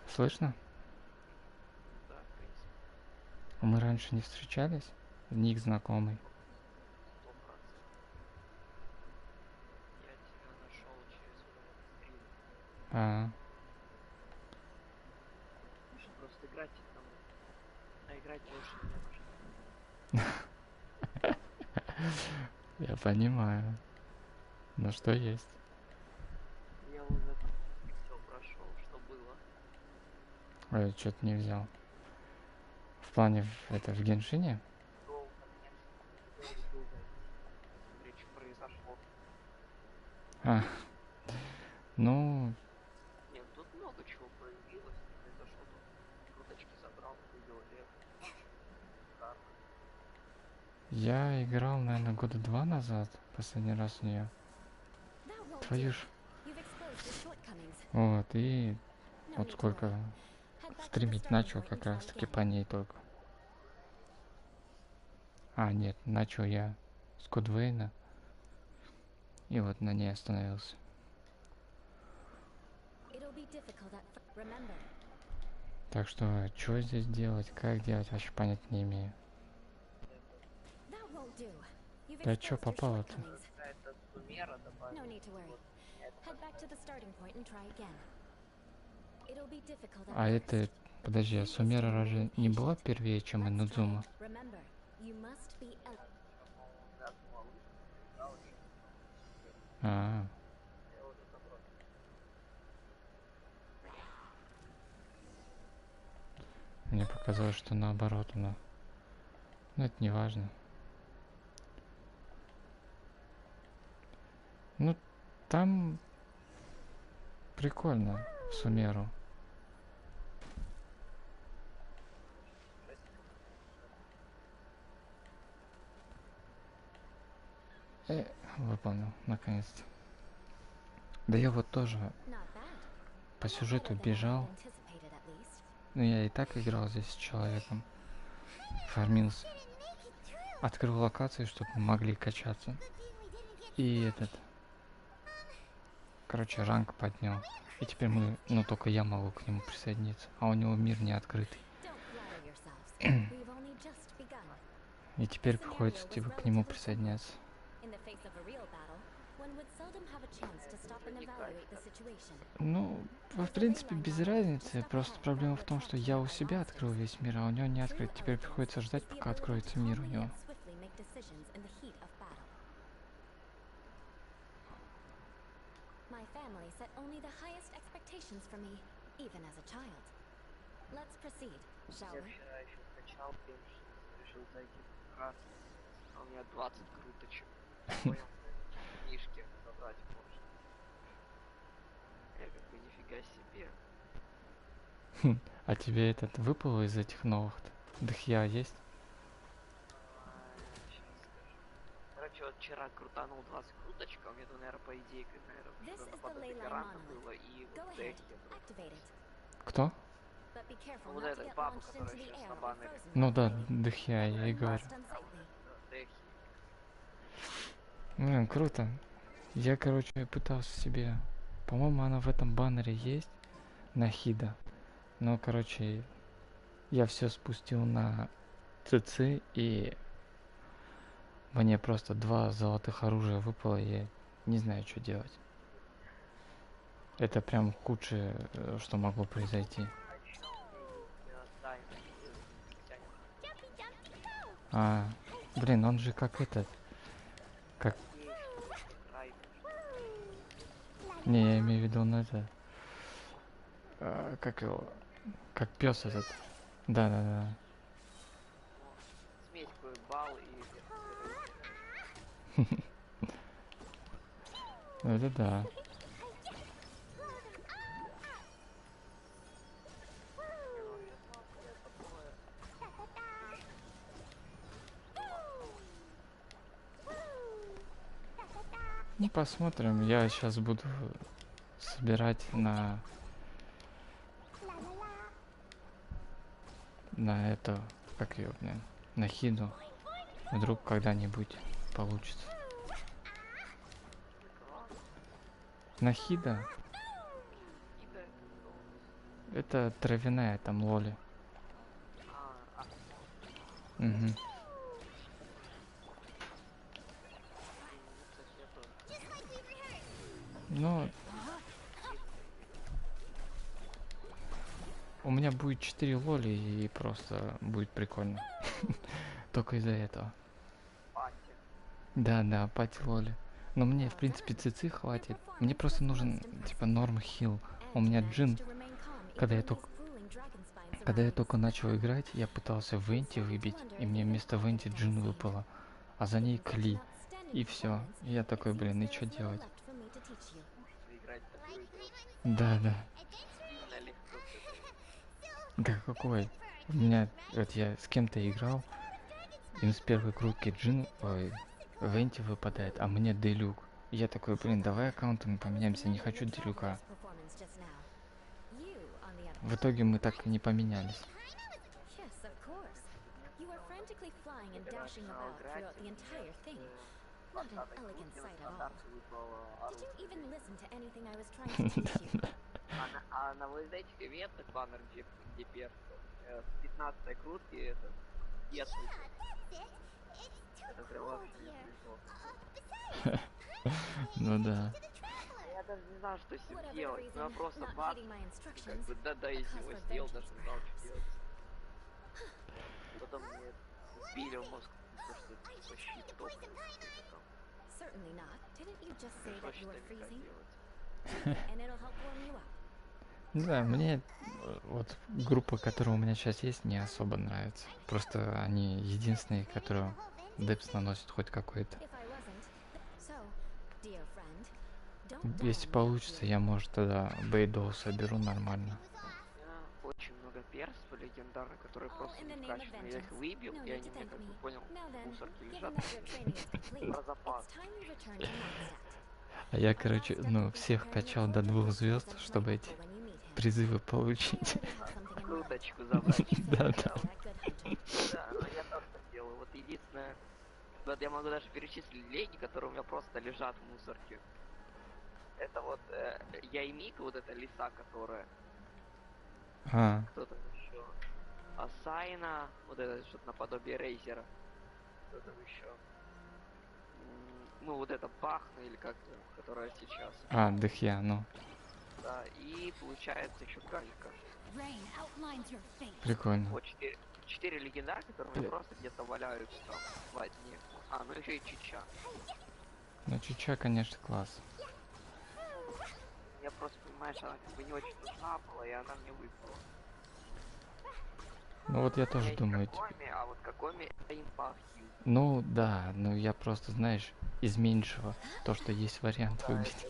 [SPEAKER 9] Слышно?
[SPEAKER 10] Да, в принципе.
[SPEAKER 9] Мы раньше не встречались? Ник знакомый.
[SPEAKER 10] 100%. Я тебя нашел через стрим.
[SPEAKER 9] А,
[SPEAKER 10] Что просто играть там. А играть больше не нужно.
[SPEAKER 9] я понимаю. Ну что есть?
[SPEAKER 10] Я уже там все прошел, что было.
[SPEAKER 9] Ой, что-то не взял. В плане, это в Геншине?
[SPEAKER 10] Долго, конечно, решил зайти. Речь произошло.
[SPEAKER 9] А, ну,
[SPEAKER 10] Нет, тут много чего появилось. Произошло тут. Круточки забрал, увидел лев. Шикарно.
[SPEAKER 9] я играл, наверное, года 2 назад. Последний раз в нее. Твою ж.
[SPEAKER 6] You've exposed your shortcomings.
[SPEAKER 9] Вот, и
[SPEAKER 6] No
[SPEAKER 9] вот
[SPEAKER 6] need to
[SPEAKER 9] сколько
[SPEAKER 6] worry. Head back to the
[SPEAKER 9] стримить
[SPEAKER 6] starting
[SPEAKER 9] начал
[SPEAKER 6] point
[SPEAKER 9] как
[SPEAKER 6] and try
[SPEAKER 9] раз таки
[SPEAKER 6] again.
[SPEAKER 9] по ней только. А, нет, начал я с Кодвейна. И вот на ней остановился.
[SPEAKER 6] It'll be difficult at first. Remember,
[SPEAKER 9] Так что, что здесь делать, как делать, вообще понять не имею.
[SPEAKER 6] that won't do. You've
[SPEAKER 9] Да чё
[SPEAKER 6] exposed your
[SPEAKER 9] попало-то?
[SPEAKER 6] shortcomings.
[SPEAKER 10] Какая-то суммера
[SPEAKER 6] No
[SPEAKER 10] добавила.
[SPEAKER 6] need to worry. Head back to the starting point and try again. It'll be difficult at
[SPEAKER 9] А
[SPEAKER 6] first.
[SPEAKER 9] это, подожди, а Сумера разве не была первее, чем
[SPEAKER 6] Let's try
[SPEAKER 9] Инудзума?
[SPEAKER 6] it. Remember, you must be
[SPEAKER 9] А, мне показалось, что наоборот она. Но это не важно. Ну, там прикольно в Сумеру. Выполнил, наконец-то. Да я вот тоже
[SPEAKER 6] not bad.
[SPEAKER 9] по сюжету бежал.
[SPEAKER 6] Anticipated at least.
[SPEAKER 9] Ну, я и так играл здесь с человеком. Фармился. Открыл локации, чтобы могли качаться. И этот... Короче, ранг поднял. И теперь мы... Ну, только я могу к нему присоединиться. А у него мир не открытый.
[SPEAKER 6] Don't flatter yourselves. We've only just begun.
[SPEAKER 9] И теперь приходится, типа, к нему присоединяться.
[SPEAKER 6] In the face of a real battle, one would seldom have a chance to stop and evaluate the situation.
[SPEAKER 9] Ну, в принципе, без разницы. Просто проблема в том, что я у себя открыл весь мир, а у него не открыт. Теперь приходится ждать, пока откроется мир у него.
[SPEAKER 6] Swiftly make decisions in the heat of battle. My family set only the highest expectations for me, even as a child. Let's proceed, shall
[SPEAKER 10] Я
[SPEAKER 6] we?
[SPEAKER 10] вчера еще скачал Геншин, решил зайти раз. А у меня 20 круточек. Понял, книжки забрать можно. Я как бы нифига себе.
[SPEAKER 9] А тебе этот выпало из этих новых-то? Дхья есть?
[SPEAKER 10] Сейчас скажу. Короче, вот вчера крутанул 20 круточек, а у меня, наверное, по идее, как,
[SPEAKER 6] This
[SPEAKER 10] наверное,
[SPEAKER 6] is
[SPEAKER 10] что
[SPEAKER 6] the
[SPEAKER 10] нападать
[SPEAKER 6] ley line
[SPEAKER 10] гаранта
[SPEAKER 6] monolith.
[SPEAKER 10] было и
[SPEAKER 6] Go
[SPEAKER 10] вот
[SPEAKER 6] ahead,
[SPEAKER 10] Дехи.
[SPEAKER 6] activate it.
[SPEAKER 9] Кто?
[SPEAKER 6] But be careful
[SPEAKER 10] Ну, вот
[SPEAKER 6] not to
[SPEAKER 10] этот
[SPEAKER 6] get
[SPEAKER 10] баба,
[SPEAKER 6] launched
[SPEAKER 10] которая
[SPEAKER 6] into the
[SPEAKER 10] сейчас
[SPEAKER 6] air
[SPEAKER 10] на
[SPEAKER 6] or
[SPEAKER 10] баннере.
[SPEAKER 6] frozen.
[SPEAKER 9] Ну да, Дхья, я и говорю.
[SPEAKER 6] Most unsightly.
[SPEAKER 10] Дехи.
[SPEAKER 9] Блин, круто. Я, короче, пытался себе... По-моему, она в этом баннере есть. На Хида. Но, короче, я все спустил на ЦЦ, и мне просто 2 золотых оружия выпало, и я не знаю, что делать. Это прям худшее, что могло произойти. А, блин, он же как этот... Как... Не, я имею в виду, ну это... как его... Как пес этот. Да-да-да.
[SPEAKER 10] Смесь какой бал и...
[SPEAKER 9] Ну это да. Ну посмотрим. Я сейчас буду собирать на это, как ее, блин, на хиду. Вдруг когда-нибудь получится. На хида? Это травяная там лоли. Угу. Ну, у меня будет 4 лоли и просто будет прикольно. Только из-за этого. Да, пати лоли. Но мне, в принципе, ЦЦ хватит. Мне просто нужен, типа, норм хил. У меня джин, когда я только начал играть, я пытался Венти выбить, и мне вместо Венти джин выпало. А за ней Кли. И все. И я такой, блин, и что делать? Да. Да какой? У меня, вот я с кем-то играл, им с первой крутки джин, Венти выпадает, а мне Делюк. Я такой, блин, давай аккаунтами поменяемся, не хочу Делюка. В итоге мы так и не поменялись.
[SPEAKER 10] А на ВСЯКОЕ ивентах баннер, где перс, с 15-й крутки это если это прям вообще не смешно.
[SPEAKER 9] Ну да.
[SPEAKER 10] Я даже не знал, что с ним делать. Ну я просто бац, как бы да, из него сделал, даже не знал, что делать. Потом мне вбили в мозг, что это типа щит топливо.
[SPEAKER 9] Не знаю, мне вот группа, которая у меня сейчас есть, не особо нравится. Просто они единственные, которые депс наносят хоть какой-то. Если получится, я, может, тогда Бейдоу соберу нормально.
[SPEAKER 10] Очень много персов легендарных, которые просто не вкачаны. Я их выбил, и они мне, как бы, понял, мусорки лежат про запас.
[SPEAKER 9] А я, короче, всех качал до 2 звезд, чтобы эти призывы получить.
[SPEAKER 10] Круточку забрать.
[SPEAKER 9] Да.
[SPEAKER 10] Да, но я тоже так делаю. Вот единственное, вот я могу даже перечислить леги, которые у меня просто лежат в мусорке. Это вот Яймика, вот эта лиса, которая. Кто там еще? Асайна, вот это что-то наподобие Рейзера. Кто там еще? Ну вот это Бахна или как-то, которая сейчас.
[SPEAKER 9] Дыхья, ну.
[SPEAKER 10] Да, и получается еще Калька.
[SPEAKER 9] Прикольно.
[SPEAKER 10] Вот 4 легендар, которые просто где-то валяются там в одни. Ну еще и Чича.
[SPEAKER 9] Ну Чича, конечно, класс.
[SPEAKER 10] Я просто, понимаешь, она как бы не очень нужна была, и она мне выпала.
[SPEAKER 9] Ну вот я тоже думаю,
[SPEAKER 10] типа... А вот Какоми это импа.
[SPEAKER 9] Ну да, я просто, знаешь, из меньшего, то, что есть вариант выбить.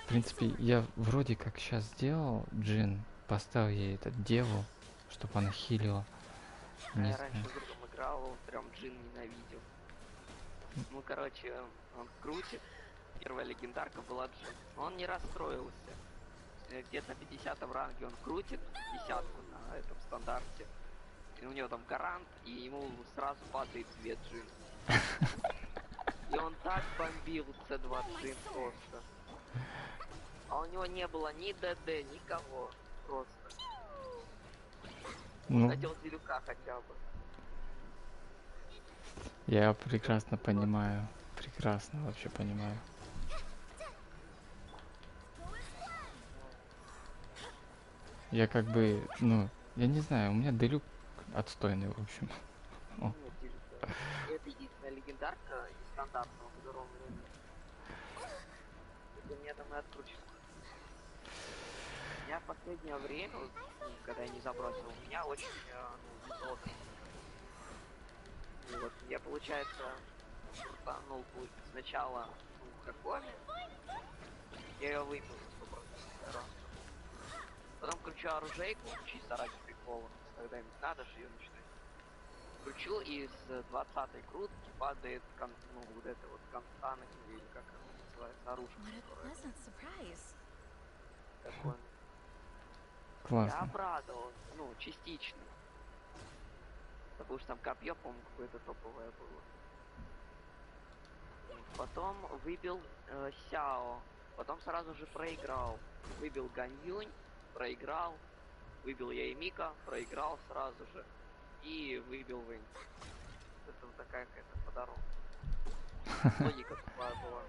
[SPEAKER 9] В принципе, я вроде как сейчас сделал джин, поставил ей этот деву, чтобы она хилила.
[SPEAKER 10] Я раньше с другом играл, он прям джин ненавидел. Ну, короче, он крутит. Первая легендарка была джин. Но он не расстроился. Где-то на 50-м ранге он крутит десятку на этом стандарте. И у него там гарант, и ему сразу падает 2 джин. И он так бомбил C2 джин просто. А у него не было ни ДД, никого. Просто. Он хотел Делюка хотя бы.
[SPEAKER 9] Я прекрасно понимаю. Прекрасно вообще понимаю. Я как бы, я не знаю, у меня Делюк отстойный, в общем.
[SPEAKER 10] Это единственная легендарка из стандартного уровня. Это меня там и откручивает. Я в последнее время, когда я не забросил, у меня очень много. Вот, я, получается, крутанул сначала какой-то, я ее выпил за 100% раз. Потом кручу оружейку, чисто ради прикола, когда им надо же ее начинать. Кручу, и с 20-й крутки падает, вот это вот констант, или как это называется, оружие. Такое.
[SPEAKER 9] Классно.
[SPEAKER 10] Я обрадовался, частично. Потому что там копье, по-моему, какое-то топовое было. Потом выбил Сяо. Потом сразу же проиграл. Выбил Ганьюнь, проиграл. Выбил Яймика, проиграл сразу же. И выбил Вэнь. Это вот такая какая-то подарок. Логика такая была.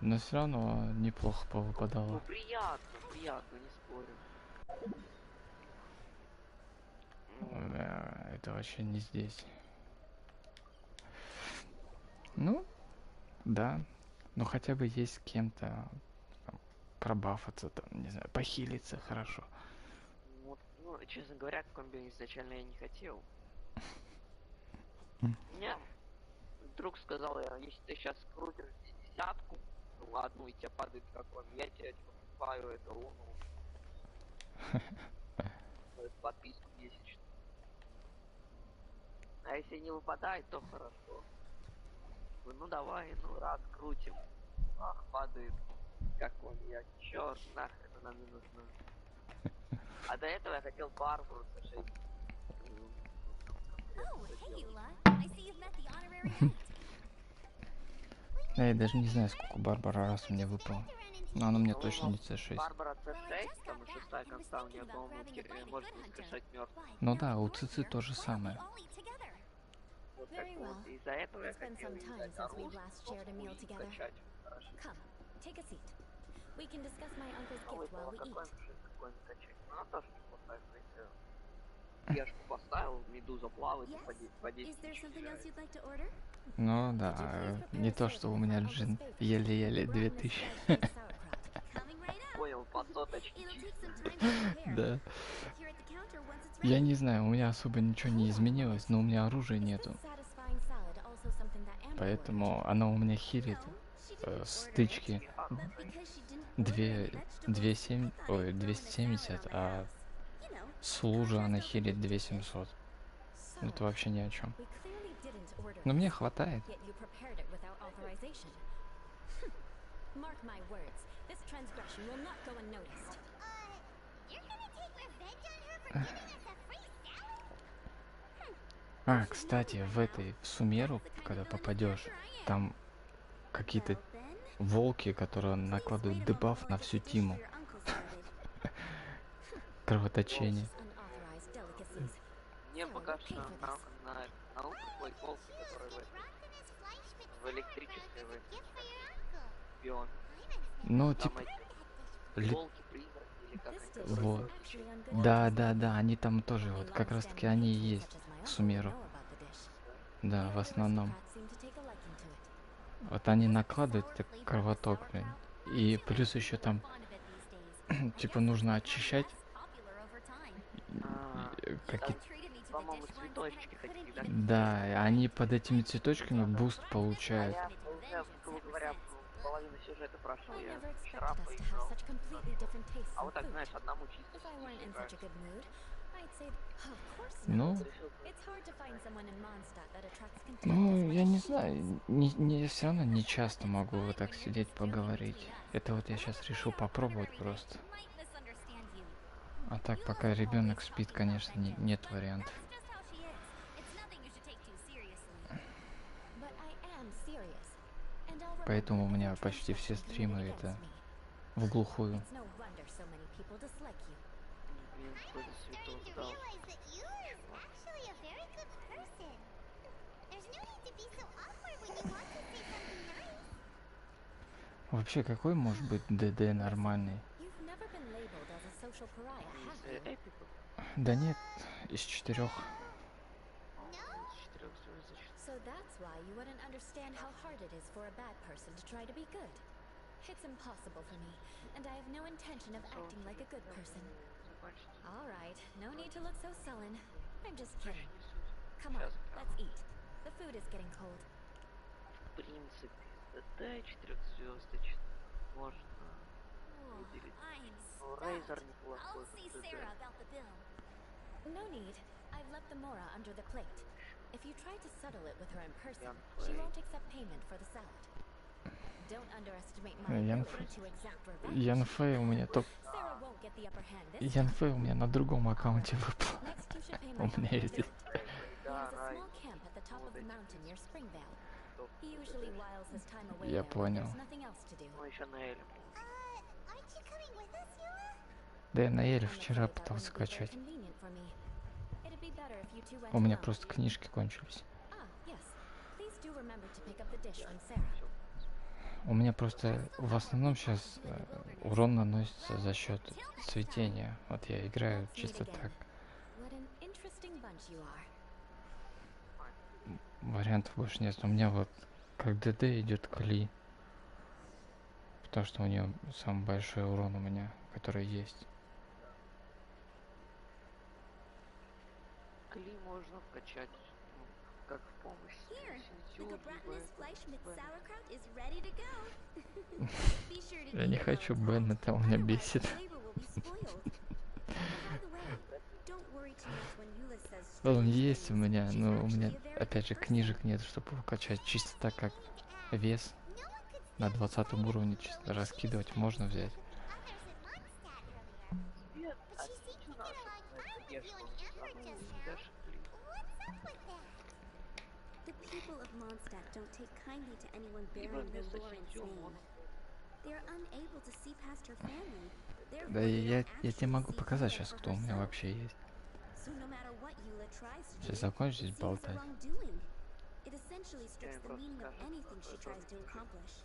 [SPEAKER 9] Но все равно неплохо повыпадало.
[SPEAKER 10] Приятно, не спорю.
[SPEAKER 9] Это вообще не здесь. Ну, да. Но хотя бы есть с кем-то там, пробафаться, там, не знаю, похилиться хорошо.
[SPEAKER 10] Вот, честно говоря, комби изначально я не хотел. Мне друг сказал, если ты сейчас крутишь десятку, одну и тебе падает какой, я тебе покупаю эту луну. Подписку месячную. А если не выпадает, то хорошо. Ну давай, раз крутим. Ах, падает. Как он, я черт, нахрен она мне нужна. А до этого я хотел Барбару зашить.
[SPEAKER 9] Я даже не знаю, сколько Барбара раз мне выпало. Но она мне точно не C6.
[SPEAKER 10] Барбара C6, там шестая конста у нее, по-моему, может воскрешать мертвых.
[SPEAKER 9] Ну да, у Цицы то же самое.
[SPEAKER 10] Вот так вот. Из-за этого я хотел издать оружие, и качать. Хорошо. Какой-нибудь качать. Ну, она тоже неплохая, кстати. Ешку поставил, медуза плавает, по 10 тысяч.
[SPEAKER 9] Ну да, не то, что у меня джин еле-еле 2000.
[SPEAKER 10] Понял, по соточке чисто.
[SPEAKER 9] Да. Я не знаю, у меня особо ничего не изменилось, но у меня оружия нету. Поэтому оно у меня хилит стычки 270, а с лужи она хилит 2700. Это вообще ни о чем. Но мне хватает. А, кстати, в Сумеру, когда попадешь, там какие-то волки, которые накладывают дебаф на всю тиму. Кровоточение.
[SPEAKER 10] Мне пока что на такой волк, который в электрической биоме.
[SPEAKER 9] Ну, типа...
[SPEAKER 10] Волки-призраки или как они.
[SPEAKER 9] Вот. Да, они там тоже, вот как раз таки они и есть в Сумеру. Да, в основном. Вот они накладывают так кровоток, блин. И плюс еще там, типа, нужно очищать.
[SPEAKER 10] По-моему, цветочки такие, да?
[SPEAKER 9] Да, они под этими цветочками буст получают.
[SPEAKER 10] Я уже, грубо говоря, половину сюжета прошел, я вчера поиграл. А вот так, знаешь, одному чисто.
[SPEAKER 9] Ну, я не знаю, не все равно не часто могу вот так сидеть поговорить. Это вот я сейчас решил попробовать просто. А так, пока ребенок спит, конечно, нет вариантов. Поэтому у меня почти все стримы это в глухую. Вообще, какой может быть ДД нормальный? Да нет, из 4.
[SPEAKER 6] So that's why you wouldn't understand how hard it is for a bad person to try to be good. It's impossible for me, and I have no intention of acting like a good person. All right, no need to look so sullen. I'm just kidding. Come on, let's eat. The food is getting cold.
[SPEAKER 10] В принципе, ДТ 4-звездочный можно выделить. Но Рейзер неплохой в ДТ.
[SPEAKER 6] No need. I've left the Mora under the plate. If you try to settle it with her in person, she won't accept payment for the salad. Don't underestimate my ability to exact revenge.
[SPEAKER 9] Янфэй у меня только...
[SPEAKER 6] Sarah won't get the upper hand this time.
[SPEAKER 9] Янфэй у меня на другом аккаунте выпал.
[SPEAKER 6] Next, you should pay
[SPEAKER 9] У
[SPEAKER 6] my
[SPEAKER 9] меня есть...
[SPEAKER 6] He has a small camp at the top of the mountain near Springvale. He usually whiles his time away
[SPEAKER 9] Я
[SPEAKER 6] there when
[SPEAKER 9] понял.
[SPEAKER 6] there's nothing else to do.
[SPEAKER 10] Ну еще на Эльм.
[SPEAKER 1] Aren't you coming with us, Yula?
[SPEAKER 9] Да я на Эле вчера пытался скачать.
[SPEAKER 6] Convenient for me. It'd be better if you two went
[SPEAKER 9] У меня
[SPEAKER 6] alone.
[SPEAKER 9] просто книжки кончились.
[SPEAKER 6] Ah, yes. Please do remember to pick up the dish from Sarah.
[SPEAKER 9] У меня просто в основном сейчас урон наносится за счет цветения. Вот я играю чисто так.
[SPEAKER 6] What an interesting bunch you are.
[SPEAKER 9] Вариантов больше нет. У меня вот как ДД идет Кли. Потому что у нее самый большой урон у меня, который есть.
[SPEAKER 10] Кли можно вкачать, ну, как в помощь.
[SPEAKER 9] Я не хочу Бен, это меня бесит. Он есть у меня, но у меня опять же книжек нет, чтобы его качать. Чисто так как вес на 20 уровне чисто раскидывать можно взять.
[SPEAKER 4] The people of Mondstadt don't take kindly to anyone bearing the Lawrence name. They are unable to see past her family.
[SPEAKER 9] Да я тебе могу показать сейчас, кто у меня вообще есть.
[SPEAKER 4] So no matter what Eula tries to
[SPEAKER 9] Сейчас
[SPEAKER 4] do,
[SPEAKER 9] закончу
[SPEAKER 4] it
[SPEAKER 9] здесь
[SPEAKER 4] seems the
[SPEAKER 9] болтать.
[SPEAKER 4] wrongdoing. It essentially strips the meaning of anything she tries to accomplish.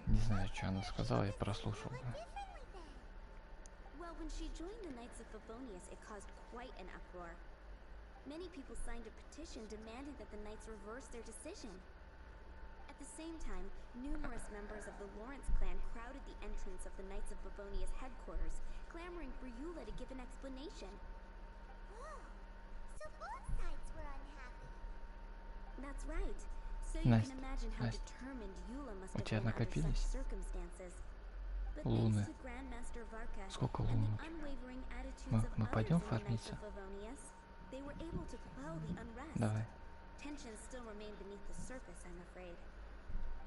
[SPEAKER 9] Не знаю, что она сказала, я прослушал.
[SPEAKER 4] Well, when she joined the Knights of Favonius, it caused quite an uproar. Many people signed a petition demanding that the Knights reverse their decision. At the same time, numerous members of the Lawrence clan crowded the entrance of the Knights of Favonius headquarters, clamoring for Eula to give an explanation.
[SPEAKER 1] Whoa. So both sides were unhappy.
[SPEAKER 4] That's right. So you
[SPEAKER 9] Настя,
[SPEAKER 4] can imagine how
[SPEAKER 9] Настя,
[SPEAKER 4] determined Eula must
[SPEAKER 9] у
[SPEAKER 4] have
[SPEAKER 9] тебя
[SPEAKER 4] been under
[SPEAKER 9] накопились
[SPEAKER 4] such circumstances. But
[SPEAKER 9] луны?
[SPEAKER 4] thanks to Grandmaster Varka
[SPEAKER 9] Сколько
[SPEAKER 4] and
[SPEAKER 9] лун?
[SPEAKER 4] the unwavering attitudes of
[SPEAKER 9] Мы
[SPEAKER 4] others
[SPEAKER 9] пойдем
[SPEAKER 4] in the Knights
[SPEAKER 9] фармиться?
[SPEAKER 4] of Favonius, they were able to quell the unrest.
[SPEAKER 9] Давай.
[SPEAKER 4] Tensions still remain beneath the surface, I'm afraid.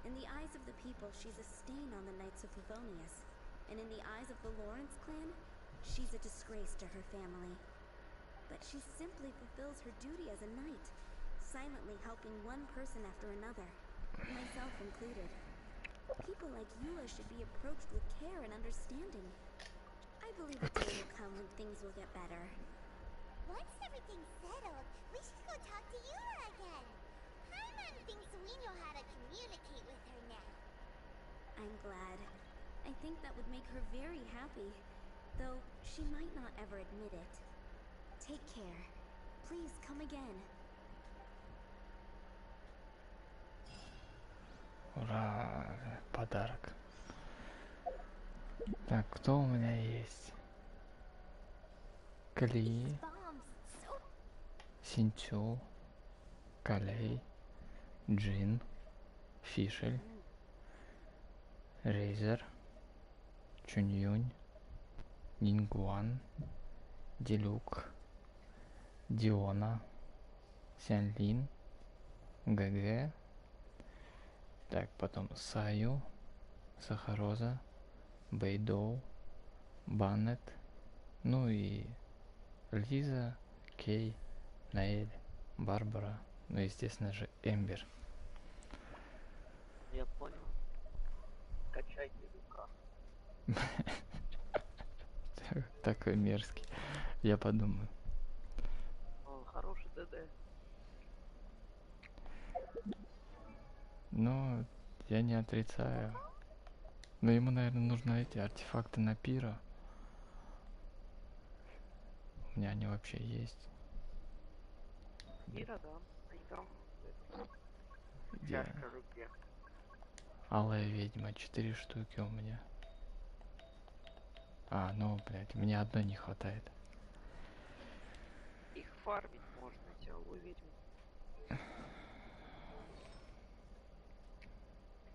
[SPEAKER 4] In the eyes of the people, she's a stain on the Knights of Favonius. And in the eyes of the Lawrence clan, she's a disgrace to her family. But she simply fulfills her duty as a knight, silently helping one person after another, myself included. People like Eula should be approached with care and understanding. I believe a day will come when things will get better.
[SPEAKER 1] Once everything's settled, we should go talk to Yula again. Hyman thinks we know how to communicate with her now.
[SPEAKER 4] I'm glad. I think that would make her very happy, though she might not ever admit it. Take care. Please come again.
[SPEAKER 9] Ура! Подарок. Так, кто у меня есть? Кли, Синтю, Калей, Джин, Фишель, Рейзер, Чуньюнь, Нингуан, Дилюк, Диона, Сянлин, ГГ. Так, потом Саю, Сахароза, Бэйдоу, Баннет, ну и Лиза, Кей, Наэль, Барбара, ну и, естественно же, Эмбер.
[SPEAKER 10] Я понял. Качайте Люка.
[SPEAKER 9] Такой мерзкий. Я подумаю.
[SPEAKER 10] Он хороший ДД.
[SPEAKER 9] Ну, я не отрицаю. Но ему, наверное, нужны эти артефакты на пиро. У меня они вообще есть.
[SPEAKER 10] Ира, да. Они там...
[SPEAKER 9] Где?
[SPEAKER 10] Сейчас скажу где.
[SPEAKER 9] Алая ведьма, 4 штуки у меня. А, ну, блядь, мне одной не хватает.
[SPEAKER 10] Их фармить можно, тяжелую ведьму.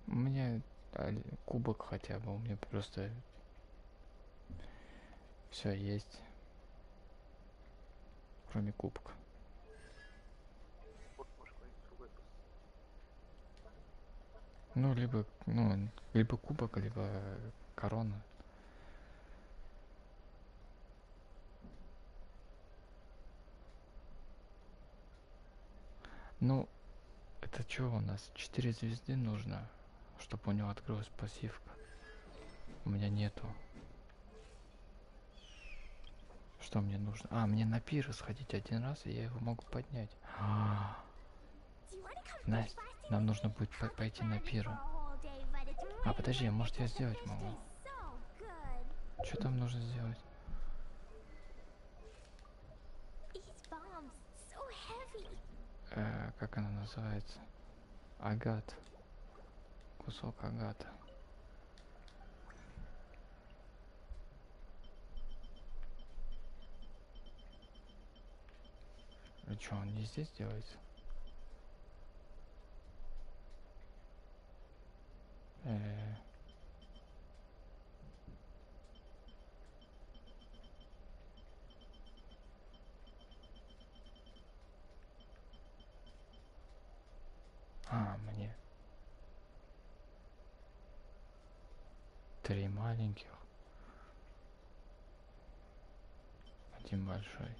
[SPEAKER 9] У меня кубок хотя бы, у меня просто все есть. Кроме кубка.
[SPEAKER 10] Вот, может, какой-нибудь другой просто.
[SPEAKER 9] Ну, либо кубок, либо корона. Ну, это что у нас? 4 звезды нужно, чтобы у него открылась пассивка. У меня нету. Что мне нужно? А, мне на пир сходить один раз, и я его могу поднять. Настя, нам нужно будет пойти на пир. А, подожди, может я сделать могу? Что там нужно сделать? Как она называется? Агат. Кусок агата. И что, он не здесь делается? А, мне 3 маленьких. 1 большой.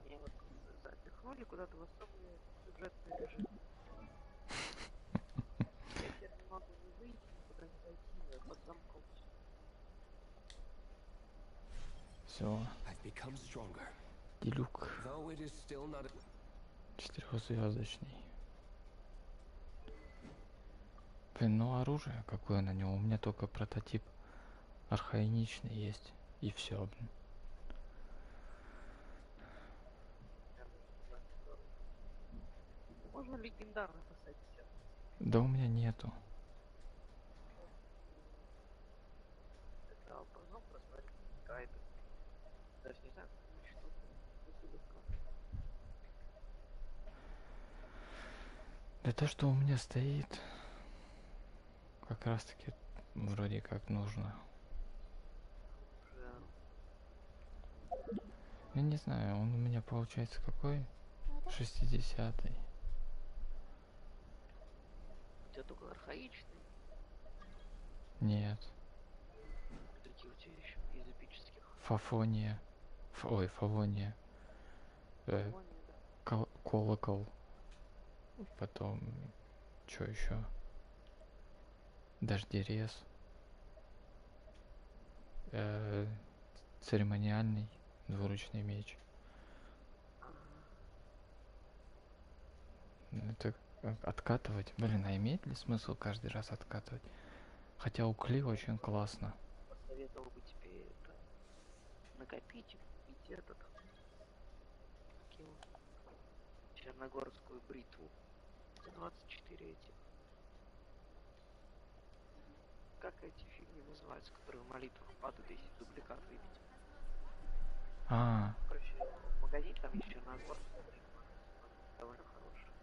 [SPEAKER 10] Мне вот запихнули куда-то в особый сюжетный режим. Я теперь не могу ни выйти, никуда не зайти, я под замком.
[SPEAKER 9] Все. Делюк. 4-звездочный. Блин, ну оружие какое на него? У меня только прототип архаиничный есть. И все, блин.
[SPEAKER 10] Можно легендарно поставить все.
[SPEAKER 9] Да у меня нету.
[SPEAKER 10] Это потом посмотреть гайды. Даже не знаю, что там.
[SPEAKER 9] Да то, что у меня стоит, как раз таки вроде как нужно. Я не знаю, он у меня получается какой? 60-й.
[SPEAKER 10] У тебя только архаичный.
[SPEAKER 9] Нет.
[SPEAKER 10] Какие у тебя еще из эпических?
[SPEAKER 9] Фафония. Ой, Фавония.
[SPEAKER 10] Фавония, да.
[SPEAKER 9] Колокол. Потом, что еще? Дождерез. Церемониальный двуручный меч. Это откатывать. Блин, а имеет ли смысл каждый раз откатывать? Хотя у Кли очень классно.
[SPEAKER 10] Посоветовал бы тебе это накопить и купить этот черногорскую бритву. 24 этих. Как эти фигни называются, которые в молитвах падают, если дубликат выбить? Короче, в магазине там есть черногорская бритва. Довольно хорошая.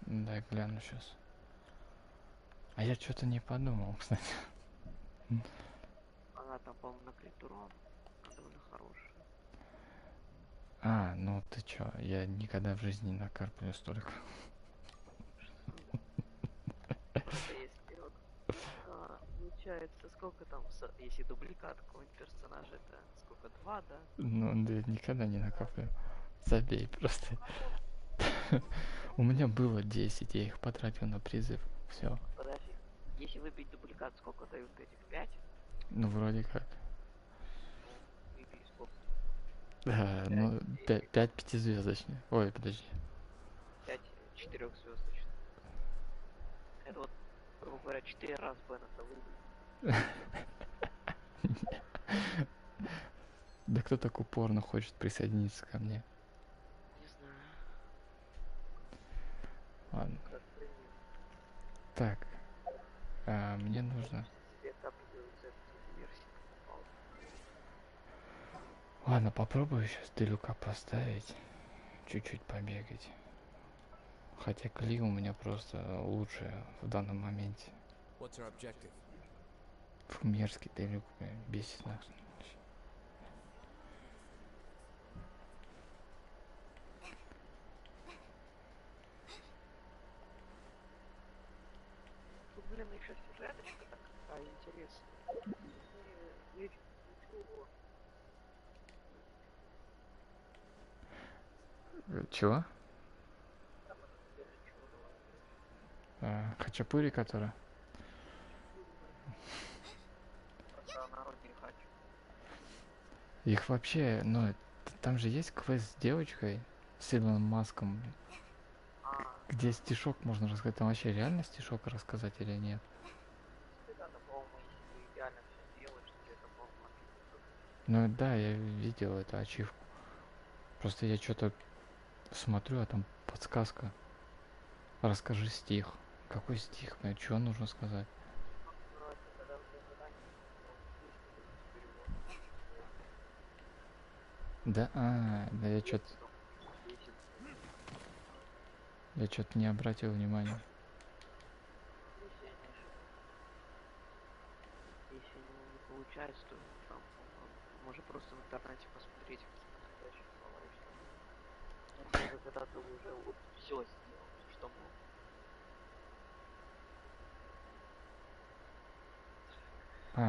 [SPEAKER 9] Да, гляну сейчас. А я что-то не подумал, кстати.
[SPEAKER 10] Она там, по-моему, на критурон. Она довольно хорошая.
[SPEAKER 9] Ну ты чё, я никогда в жизни не накарплю столько.
[SPEAKER 10] Просто если вот получается, сколько там, если дубликат какого-нибудь персонажа, это сколько, 2, да?
[SPEAKER 9] Ну, да я никогда не накоплю. Забей просто. У меня было 10, я их потратил на призыв. Все.
[SPEAKER 10] Подожди, если выбить дубликат, сколько дают этих? 5?
[SPEAKER 9] Ну, вроде как.
[SPEAKER 10] Выбей сколько?
[SPEAKER 9] Ну, 5 пятизвездочных. Ой, подожди.
[SPEAKER 10] 5 четырехзвездочных. Это вот, грубо говоря, 4 раза Беннета выиграл.
[SPEAKER 9] Да кто так упорно хочет присоединиться ко мне?
[SPEAKER 10] Не знаю.
[SPEAKER 9] Ладно.
[SPEAKER 10] Как пример.
[SPEAKER 9] Так. Мне нужно...
[SPEAKER 10] Света определится, это версия попала.
[SPEAKER 9] Ладно, попробую сейчас Делюка поставить. Чуть-чуть побегать. Хотя Кли у меня просто лучше в данном моменте. Фу, мерзкий Делюк, бесит нахрен.
[SPEAKER 10] Тут, блин, еще сюжеточка такая интересная. Ничего.
[SPEAKER 9] Чего? Хачапури, которая? Их вообще, ну, там же есть квест с девочкой, с Илоном Маском, где стишок можно рассказать. Там вообще реально стишок рассказать или нет? Ну да, я видел эту ачивку. Просто я что-то смотрю, а там подсказка. Расскажи стих. Какой стих? Что нужно сказать? Да, да я что-то не обратил внимания.
[SPEAKER 10] Если не получается, то там можно просто в интернете посмотреть какие-то слова и все. Когда ты уже вот все сделал, что мог.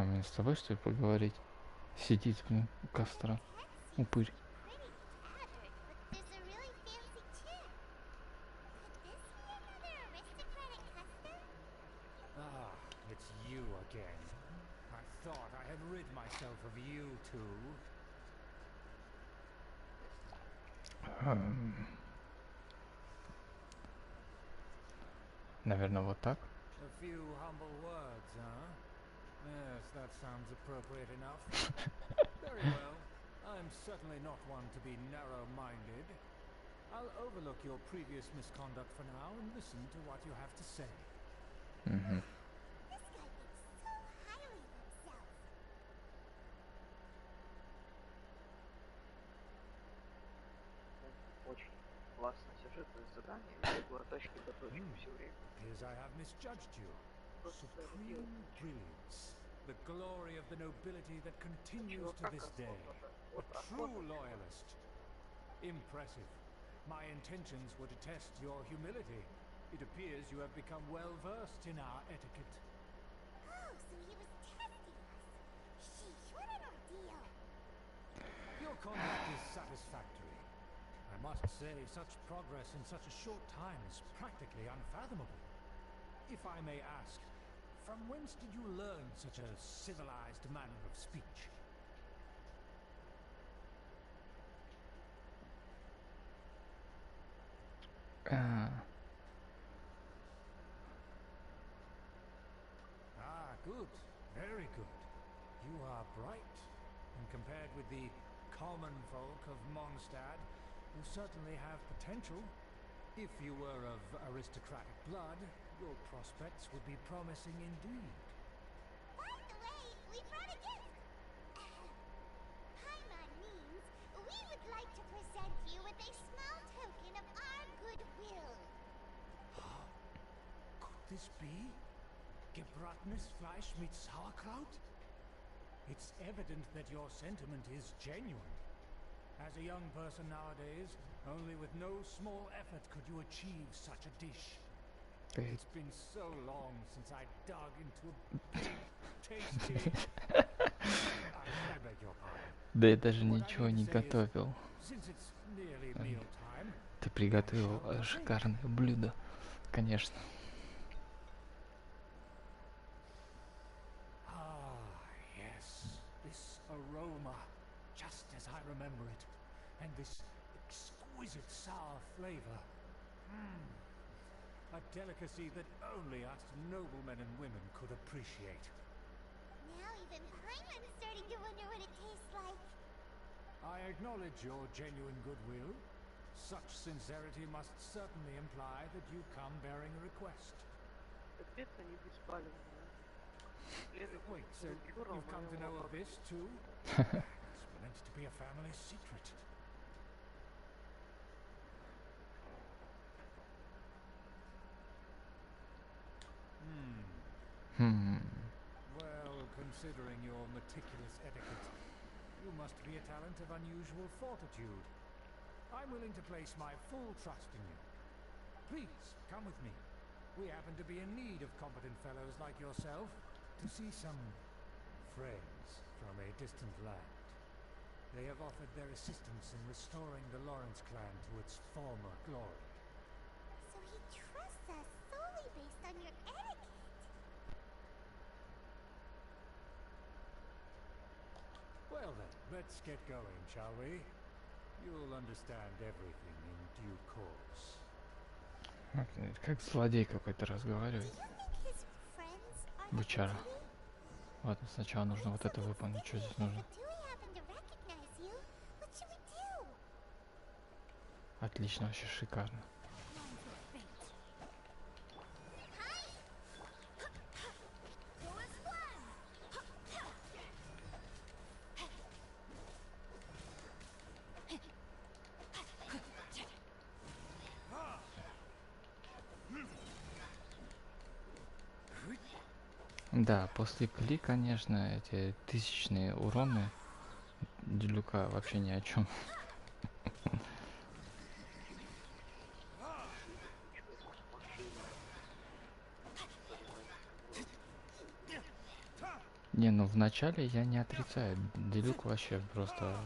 [SPEAKER 9] Мне с тобой что ли поговорить? Сидеть, блин, у костра. Упырь.
[SPEAKER 3] It's you again. I thought I had rid myself of you two.
[SPEAKER 9] Наверное, вот так.
[SPEAKER 3] A few humble words, huh? Yes, that sounds appropriate enough. Very well. I'm certainly not one to be narrow-minded. I'll overlook your previous misconduct for now and listen to what you have to say.
[SPEAKER 9] Угу.
[SPEAKER 10] Очень классное сюжетное задание, и городочки до точки все время.
[SPEAKER 3] Appears I have misjudged you. Supreme brilliance. The glory of the nobility that continues to this day. A true loyalist. Impressive. My intentions were to test your humility. It appears you have become well versed in our etiquette.
[SPEAKER 1] Oh, so he was testing us. Sheesh, what an ordeal.
[SPEAKER 3] Your conduct is satisfactory. I must say, such progress in such a short time is practically unfathomable. If I may ask, from whence did you learn such a civilized manner of speech? Good. Very good. You are bright, and compared with the common folk of Mondstadt, you certainly have potential. If you were of aristocratic blood, your prospects would be promising indeed.
[SPEAKER 1] By the way, we brought a gift. Paimon means we would like to present you with a small token of our goodwill.
[SPEAKER 3] Could this be? Gebratnes Fleisch mit Sauerkraut? It's evident that your sentiment is genuine. As a young person nowadays, only with no small effort could you achieve such a dish. It's been so long since I dug into a big, tasty... I beg your pardon.
[SPEAKER 9] Да я даже ничего не готовил.
[SPEAKER 3] Since it's nearly meal time,
[SPEAKER 9] Ты приготовил шикарное блюдо, конечно.
[SPEAKER 3] Yes, this aroma, just as I remember it. this exquisite sour flavor. A delicacy that only us noblemen and women could appreciate.
[SPEAKER 1] Now even Paimon's starting to wonder what it tastes like.
[SPEAKER 3] I acknowledge your genuine goodwill. Such sincerity must certainly imply that you come bearing a request. Wait, so you've come to know of this too? It's meant to be a family secret. Well, considering your meticulous etiquette, you must be a talent of unusual fortitude. I'm willing to place my full trust in you. Please, come with me. We happen to be in need of competent fellows like yourself to see some friends from a distant land. They have offered their assistance in restoring the Lawrence clan to its former glory.
[SPEAKER 1] So he trusts us solely based on your etiquette.
[SPEAKER 3] Well then, let's get going, shall we? You'll understand everything in due course.
[SPEAKER 9] Как злодей какой-то разговаривает.
[SPEAKER 1] Do you think his friends are the
[SPEAKER 9] Бычара.
[SPEAKER 1] Dewey?
[SPEAKER 9] Ладно, сначала нужно вот это выполнить. Что здесь нужно?
[SPEAKER 1] If the Dewey happen to recognize you, what should we do?
[SPEAKER 9] Отлично, вообще шикарно. Да, после Кли, конечно, эти тысячные уроны Делюка вообще ни о чем. Не, ну вначале я не отрицаю. Делюк вообще просто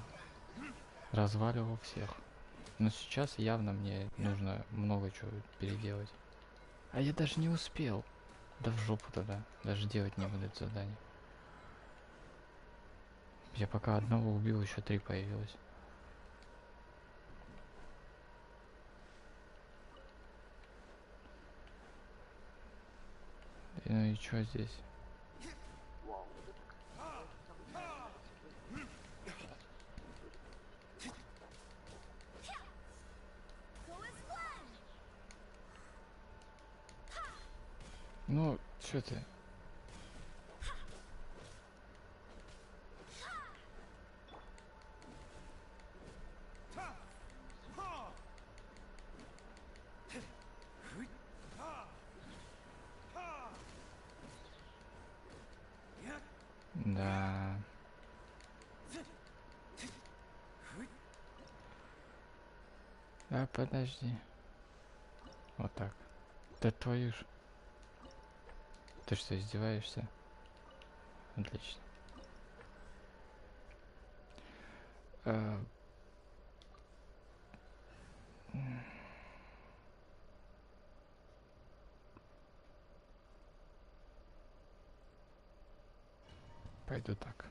[SPEAKER 9] разваливал всех. Но сейчас явно мне нужно много чего переделать. А я даже не успел. Да в жопу тогда. Даже делать не буду это задание. Я пока одного убил, еще 3 появилось. Ну и что здесь? Ну, что ты? Да. А, подожди. Вот так. Да твою ж. Ты что, издеваешься? Отлично. Пойду так.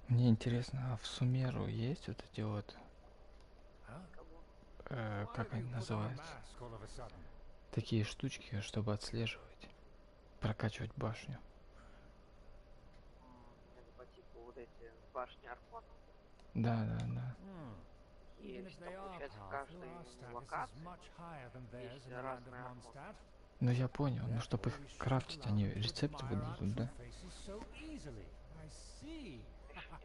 [SPEAKER 9] Мне интересно, а в Сумеру есть вот эти вот, как они называются? Такие штучки, чтобы отслеживать, прокачивать башню.
[SPEAKER 10] Это по типу вот эти башни Архона.
[SPEAKER 9] Да, да, да.
[SPEAKER 10] Есть, там, получается, в каждой локации есть разные Архоны.
[SPEAKER 9] Ну я понял, но чтобы их крафтить, они рецепты выдадут, да?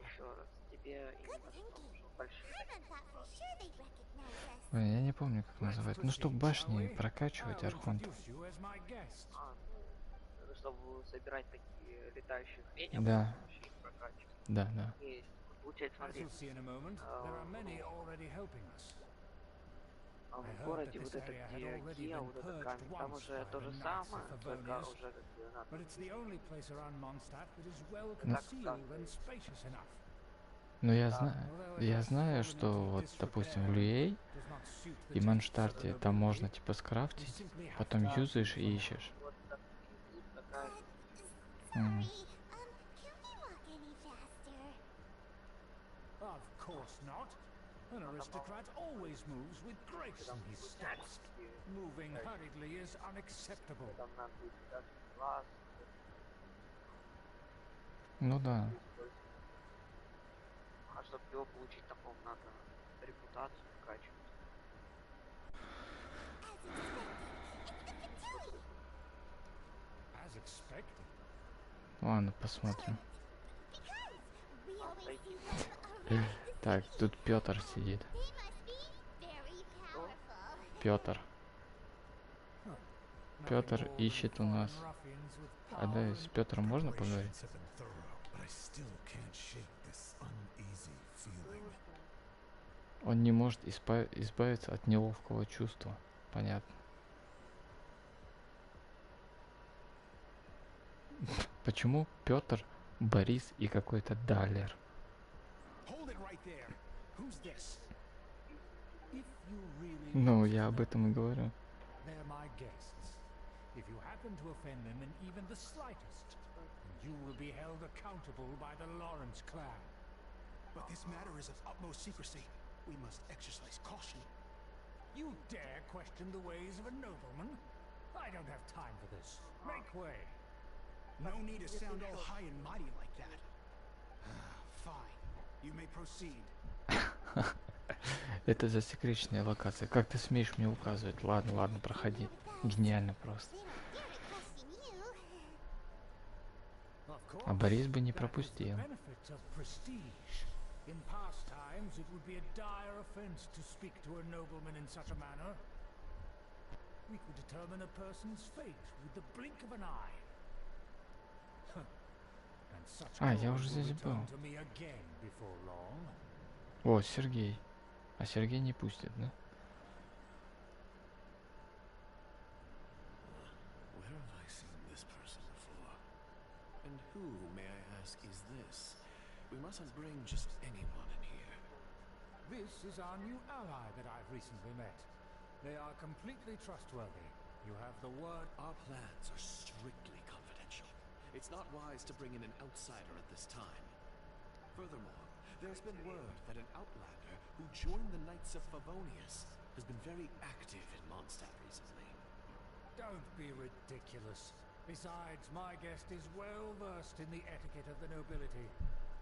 [SPEAKER 10] Еще раз, тебе именно что нужно большие.
[SPEAKER 1] Paimon thought for sure they'd recognize us.
[SPEAKER 9] Ой, я не помню, как называется. Ну, чтобы башни прокачивать архонтов.
[SPEAKER 10] Чтобы собирать такие летающие хрени,
[SPEAKER 9] Да.
[SPEAKER 10] их прокачивать.
[SPEAKER 9] Да, да.
[SPEAKER 10] Есть. Получается, смотри, в городе вот это где Гия, вот этот камень, там уже то же самое, только уже как бы надо. Так,
[SPEAKER 9] Но я знаю, что вот, допустим, в Люэй и Манштарте там можно типа скрафтить, потом юзаешь и ищешь.
[SPEAKER 10] Вот так, тут такая же.
[SPEAKER 1] Sorry, can we walk any faster?
[SPEAKER 3] Of course not. An aristocrat always moves with grace in his steps. Moving hurriedly is unacceptable.
[SPEAKER 10] Там надо будет даже класс.
[SPEAKER 9] Ну да.
[SPEAKER 10] А чтобы его получить, там, по-моему, надо репутацию вкачивать.
[SPEAKER 3] As expected.
[SPEAKER 9] Ладно, посмотрим.
[SPEAKER 1] We always see them around.
[SPEAKER 9] Так, тут Петр сидит.
[SPEAKER 1] They must be very powerful.
[SPEAKER 9] Петр. Петр ищет у нас. А да, с Петром можно поговорить?
[SPEAKER 5] Have been thorough, but I still can't shake this uneasy feeling.
[SPEAKER 9] Он не может избавиться от неловкого чувства. Понятно. Почему Петр, Борис и какой-то Далер?
[SPEAKER 8] Hold it right there. Who's this?
[SPEAKER 3] If you really
[SPEAKER 9] Ну, я об этом и говорю.
[SPEAKER 3] they're my guests. If you happen to offend them in even the slightest, you will be held accountable by the Lawrence clan.
[SPEAKER 8] But this matter is of utmost secrecy. We must exercise caution.
[SPEAKER 3] You dare question the ways of a nobleman? I don't have time for this. Make way.
[SPEAKER 8] No need to sound all high and mighty like that. Fine. You may proceed.
[SPEAKER 9] Это засекреченная локация. Как ты смеешь мне указывать? Ладно, ладно, проходи. Гениально просто.
[SPEAKER 3] Of
[SPEAKER 9] А
[SPEAKER 3] course,
[SPEAKER 9] Борис бы не
[SPEAKER 3] that is the
[SPEAKER 9] пропустил.
[SPEAKER 3] benefit of prestige. In past times, it would be a dire offense to speak to a nobleman in such a manner. We could determine a person's fate with the blink of an eye. And such
[SPEAKER 9] А, я
[SPEAKER 3] gold
[SPEAKER 9] уже
[SPEAKER 3] will
[SPEAKER 9] здесь
[SPEAKER 3] return
[SPEAKER 9] был.
[SPEAKER 3] to me again before long.
[SPEAKER 9] О, Сергей. А Сергей не пустит, да?
[SPEAKER 5] Where have I seen this person before? And who, may I ask, is this? We mustn't bring just anyone in here.
[SPEAKER 3] This is our new ally that I've recently met. They are completely trustworthy. You have the word.
[SPEAKER 5] Our plans are strictly confidential. It's not wise to bring in an outsider at this time. Furthermore, there's been word that an outlander who joined the Knights of Favonius has been very active in Mondstadt recently.
[SPEAKER 3] Don't be ridiculous. Besides, my guest is well versed in the etiquette of the nobility.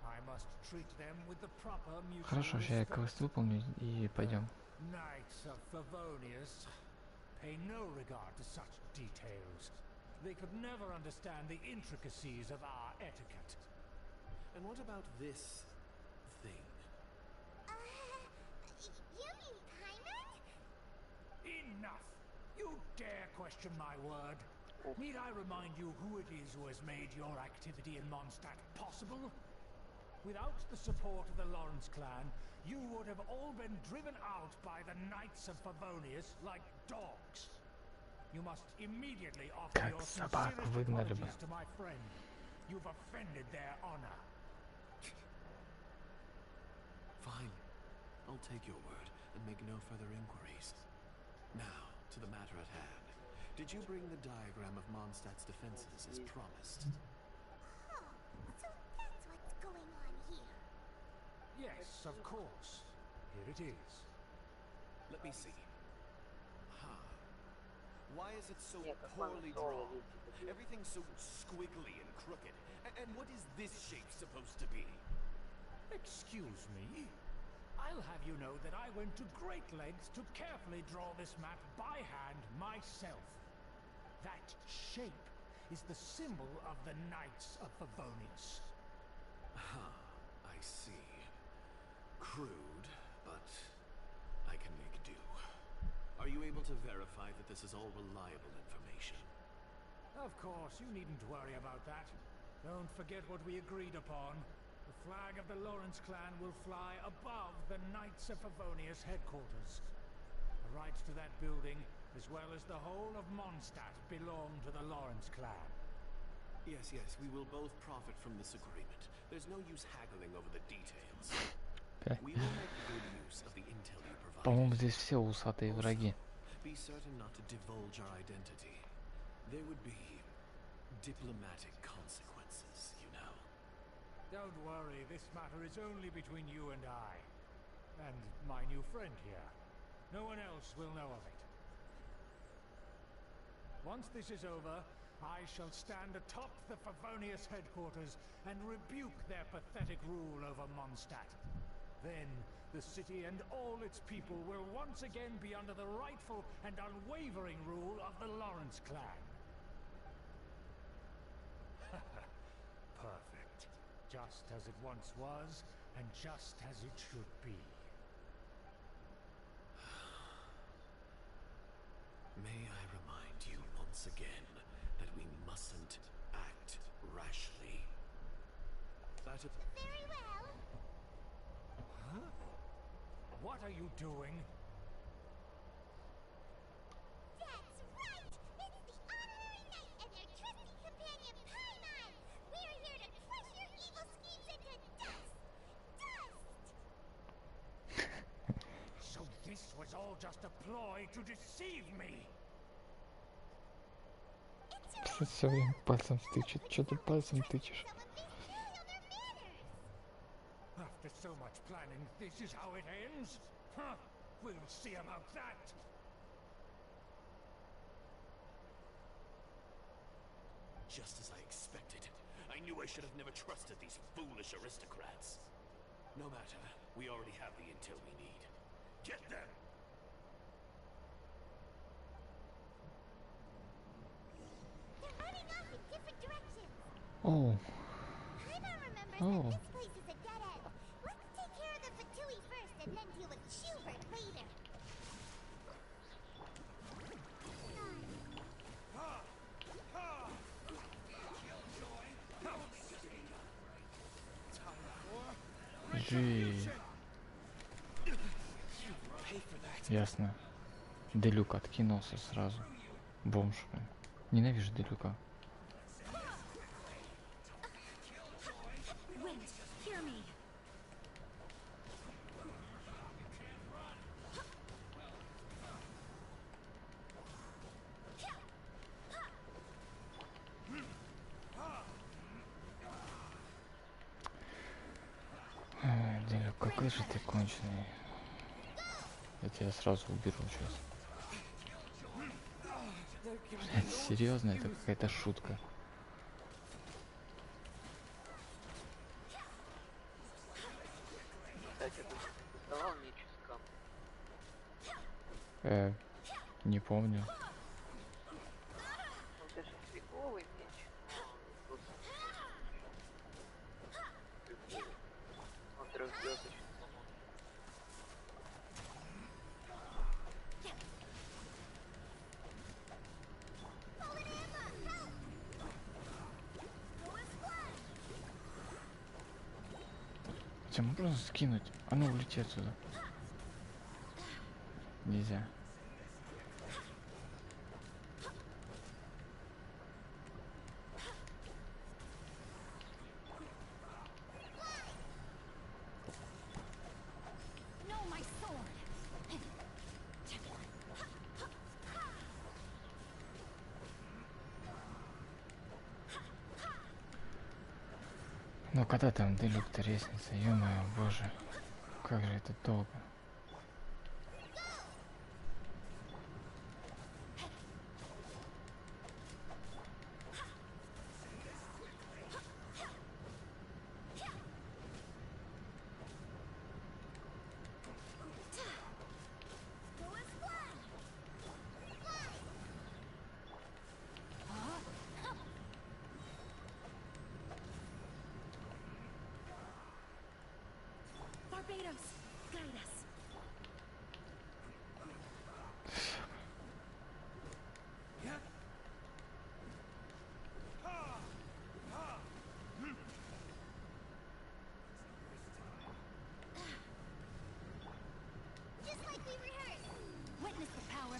[SPEAKER 3] I must treat them with the proper mutual
[SPEAKER 9] Хорошо, сейчас я
[SPEAKER 3] respect.
[SPEAKER 9] квест выполню и пойдем.
[SPEAKER 3] Knights of Favonius pay no regard to such details. They could never understand the intricacies of our etiquette.
[SPEAKER 5] And what about this thing?
[SPEAKER 1] You mean Paimon?
[SPEAKER 3] Enough! You dare question my word? Need I remind you who it is who has made your activity in Mondstadt possible? Without the support of the Lawrence clan, you would have all been driven out by the Knights of Favonius like dogs. You must immediately offer
[SPEAKER 9] Как
[SPEAKER 3] your
[SPEAKER 9] собаку
[SPEAKER 3] sincerest
[SPEAKER 9] выгнали бы.
[SPEAKER 3] apologies to my friend. You've offended their honor.
[SPEAKER 5] Fine. I'll take your word and make no further inquiries. Now, to the matter at hand. Did you bring the diagram of Mondstadt's defenses as promised?
[SPEAKER 1] Oh, so that's what's going on here.
[SPEAKER 3] Yes, of course. Here it is.
[SPEAKER 5] Let me see. Huh. Why is it so
[SPEAKER 10] Не, как
[SPEAKER 5] poorly
[SPEAKER 10] Соло
[SPEAKER 5] drawn?
[SPEAKER 10] видите,
[SPEAKER 5] Everything's so squiggly and crooked. And what is this shape supposed to be?
[SPEAKER 3] Excuse me. I'll have you know that I went to great lengths to carefully draw this map by hand myself. That shape is the symbol of the Knights of Favonius.
[SPEAKER 5] I see. Crude, but I can make do. Are you able to verify that this is all reliable information?
[SPEAKER 3] Of course, you needn't worry about that. Don't forget what we agreed upon. The flag of the Lawrence clan will fly above the Knights of Favonius headquarters. The rights to that building, as well as the whole of Mondstadt, belong to the Lawrence clan.
[SPEAKER 5] Yes, we will both profit from this agreement. There's no use haggling over the details. We will make good use of the intel you provide.
[SPEAKER 9] По-моему, здесь все усатые враги.
[SPEAKER 5] Be certain not to divulge our identity. There would be diplomatic consequences, you know.
[SPEAKER 3] Don't worry, this matter is only between you and I. And my new friend here. No one else will know of it. Once this is over, I shall stand atop the Favonius headquarters and rebuke their pathetic rule over Mondstadt. Then, the city and all its people will once again be under the rightful and unwavering rule of the Lawrence clan. Perfect. Just as it once was, and just as it should be.
[SPEAKER 5] May I remind you once again that we mustn't act rashly.
[SPEAKER 1] Very well.
[SPEAKER 3] Huh? What are you doing?
[SPEAKER 1] That's right! It's the honorary knight and their trusty companion Paimon! We are here to crush your evil schemes into dust! Dust!
[SPEAKER 3] So this was all just a ploy to deceive me!
[SPEAKER 9] Все время пальцем тычет. Что ты пальцем тычешь?
[SPEAKER 3] After so much planning, this is how it ends? Huh? We'll see about that!
[SPEAKER 5] Just as I expected. I knew I should have never trusted these foolish aristocrats. No matter, we already have the intel we need. Get them!
[SPEAKER 1] They're running off in different directions.
[SPEAKER 9] Oh.
[SPEAKER 1] Paimon remembers
[SPEAKER 9] Oh.
[SPEAKER 1] that this place is a dead end. Let's take care of the Fatui first and then deal with Schubert later.
[SPEAKER 9] Жи. Ясно. Делюк откинулся сразу. Бомж. Ненавижу Делюка. Делюк, какой же ты конченый. Я тебя сразу уберу сейчас. Блядь, серьезно, это какая-то шутка.
[SPEAKER 10] Кстати, ты доставал меч из камня?
[SPEAKER 9] Не помню.
[SPEAKER 10] Ну, это же фиговый меч. Тут... Он трехзвездочный.
[SPEAKER 9] Тебя можно скинуть? А ну, улети отсюда. Нельзя. Ну когда там Делюк-то лестница, ё-моё, боже, как же это долго.
[SPEAKER 1] Just like we rehearsed. Witness the power.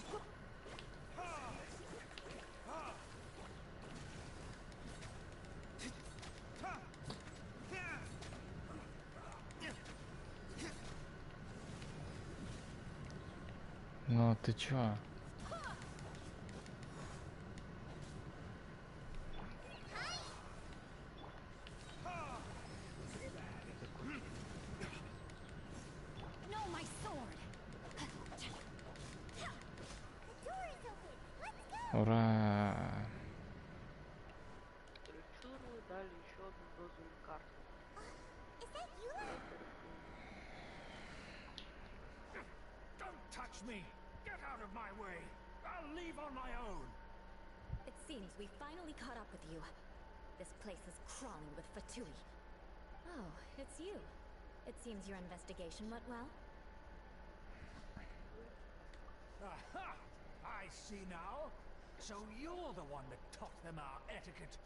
[SPEAKER 9] Ну ты чё?
[SPEAKER 1] No, my sword. The door is open. Let's go.
[SPEAKER 9] Ура!
[SPEAKER 10] Трюцуру дали еще одну дозу инкарта.
[SPEAKER 1] Is that you?
[SPEAKER 3] Don't touch me! Get out of my way! I'll leave on my own!
[SPEAKER 6] It seems we finally caught up with you. This place is crawling with Fatui. Oh, it's you. It seems your investigation went well.
[SPEAKER 3] Aha! I see now. So you're the one that taught them our etiquette.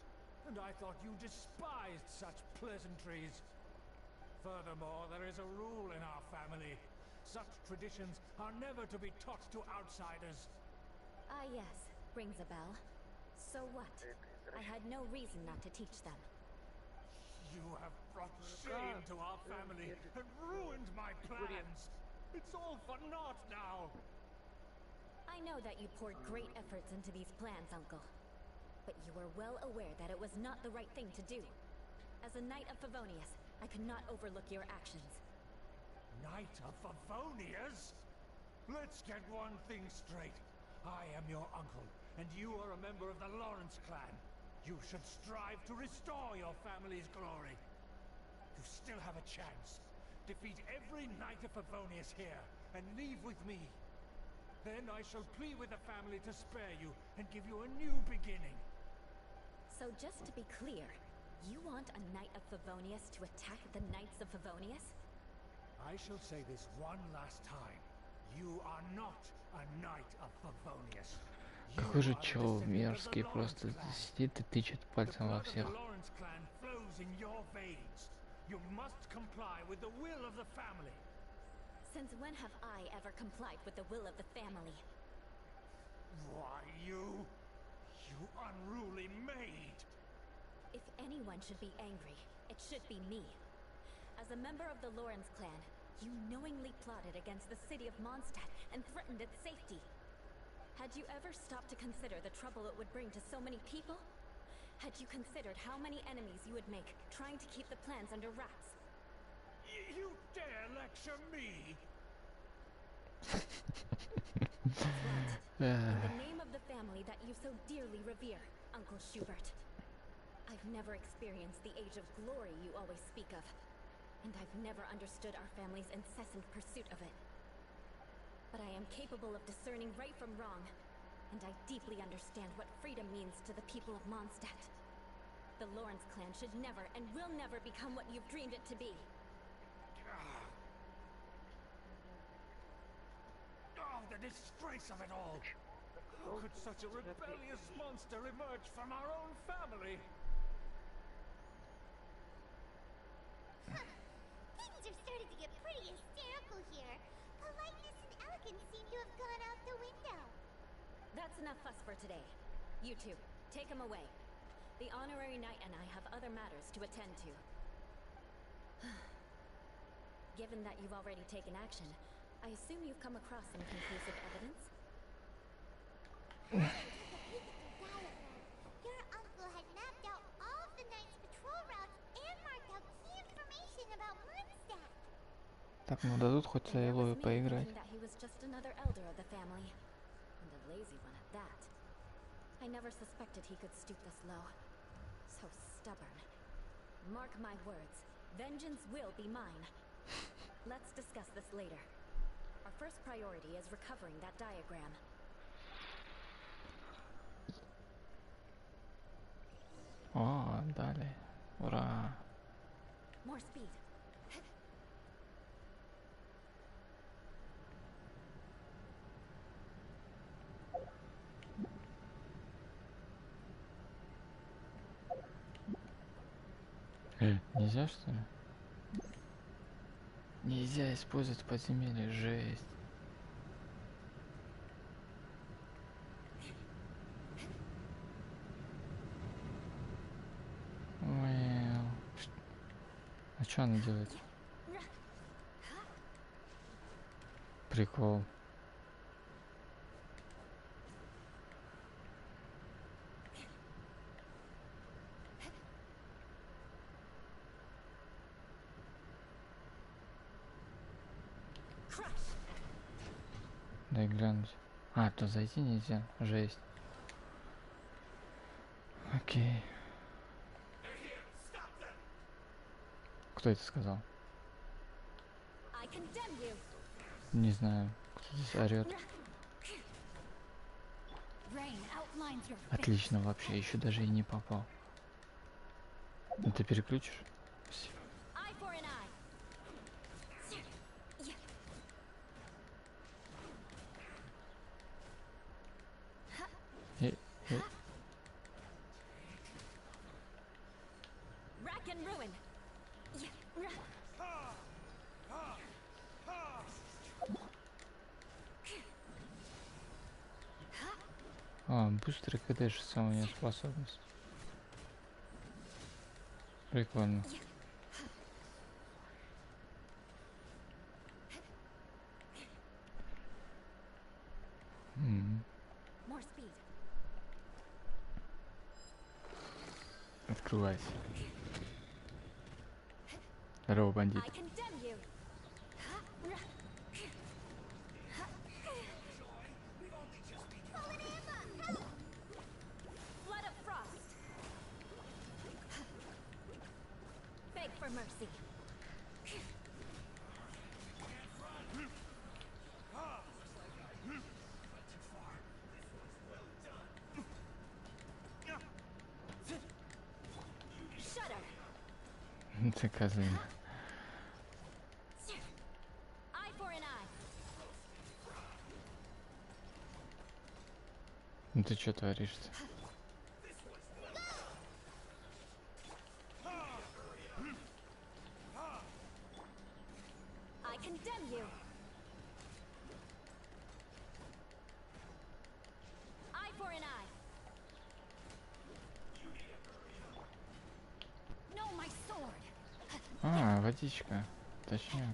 [SPEAKER 3] And I thought you despised such pleasantries. Furthermore, there is a rule in our family. Such traditions are never to be taught to outsiders.
[SPEAKER 6] Ah, yes. Rings a bell. So what? I had no reason not to teach them.
[SPEAKER 3] You have brought shame to our family and ruined my plans. It's all for naught now.
[SPEAKER 6] I know that you poured great efforts into these plans, Uncle. But you were well aware that it was not the right thing to do. As a Knight of Favonius, I could not overlook your actions.
[SPEAKER 3] Knight of Favonius? Let's get one thing straight. I am your uncle, and you are a member of the Lawrence clan. You should strive to restore your family's glory. You still have a chance. Defeat every Knight of Favonius here, and leave with me. Then I shall plead with the family to spare you, and give you a new beginning.
[SPEAKER 6] So just to be clear, you want a Knight of Favonius to attack the Knights of Favonius?
[SPEAKER 3] I shall say this one last time. You are not a Knight of Favonius.
[SPEAKER 9] Какой же чел мерзкий, просто сидит и тычет пальцем во всех.
[SPEAKER 3] You must comply with the will of the family.
[SPEAKER 6] Since when have I ever complied with the will of the family?
[SPEAKER 3] Why, you unruly maid!
[SPEAKER 6] If anyone should be angry, it should be me. As a member of the Lawrence clan, you knowingly plotted against the city of Mondstadt and threatened its safety. Had you ever stopped to consider the trouble it would bring to so many people? Had you considered how many enemies you would make trying to keep the plans under wraps?
[SPEAKER 3] You dare lecture me?
[SPEAKER 6] In the name of the family that you so dearly revere, Uncle Schubert. I've never experienced the age of glory you always speak of, and I've never understood our family's incessant pursuit of it. But I am capable of discerning right from wrong, and I deeply understand what freedom means to the people of Mondstadt. The Lawrence clan should never and will never become what you've dreamed it to be.
[SPEAKER 3] Oh, the disgrace of it all! How could such a rebellious monster emerge from our own family?
[SPEAKER 1] Things are starting to get pretty hysterical here. Politeness and elegance seem to have gone out the window.
[SPEAKER 6] That's enough fuss for today. You two, take him away. The honorary knight and I have other matters to attend to. Given that you've already taken action, I assume you've come across some conclusive evidence?
[SPEAKER 1] Took a peek at the diagram. Your uncle had mapped out all of the Knight's patrol routes and marked out key information about Mondstadt.
[SPEAKER 9] Так, ну дадут хоть Айлою поиграть.
[SPEAKER 6] That he was just another elder of the family, and a lazy one at that. I never suspected he could stoop this low. So stubborn. Mark my words, vengeance will be mine. Let's discuss this later. Our first priority is recovering that diagram.
[SPEAKER 9] О, дали. Ура.
[SPEAKER 6] More speed.
[SPEAKER 9] Нельзя, что ли? Нельзя использовать подземелье, жесть. Ой, а что она делает? Прикол. Дай глянуть. А, то зайти нельзя. Жесть. Окей. Кто это сказал? Не знаю. Кто здесь орёт. Отлично вообще. Еще даже и не попал. Ну, ты переключишь? Спасибо. А, быстрый КД, самая у меня способность. Прикольно. Открывайся. Здорово, бандит. Ты козлина. Ну ты чё творишь-то? А, водичка. Точнее.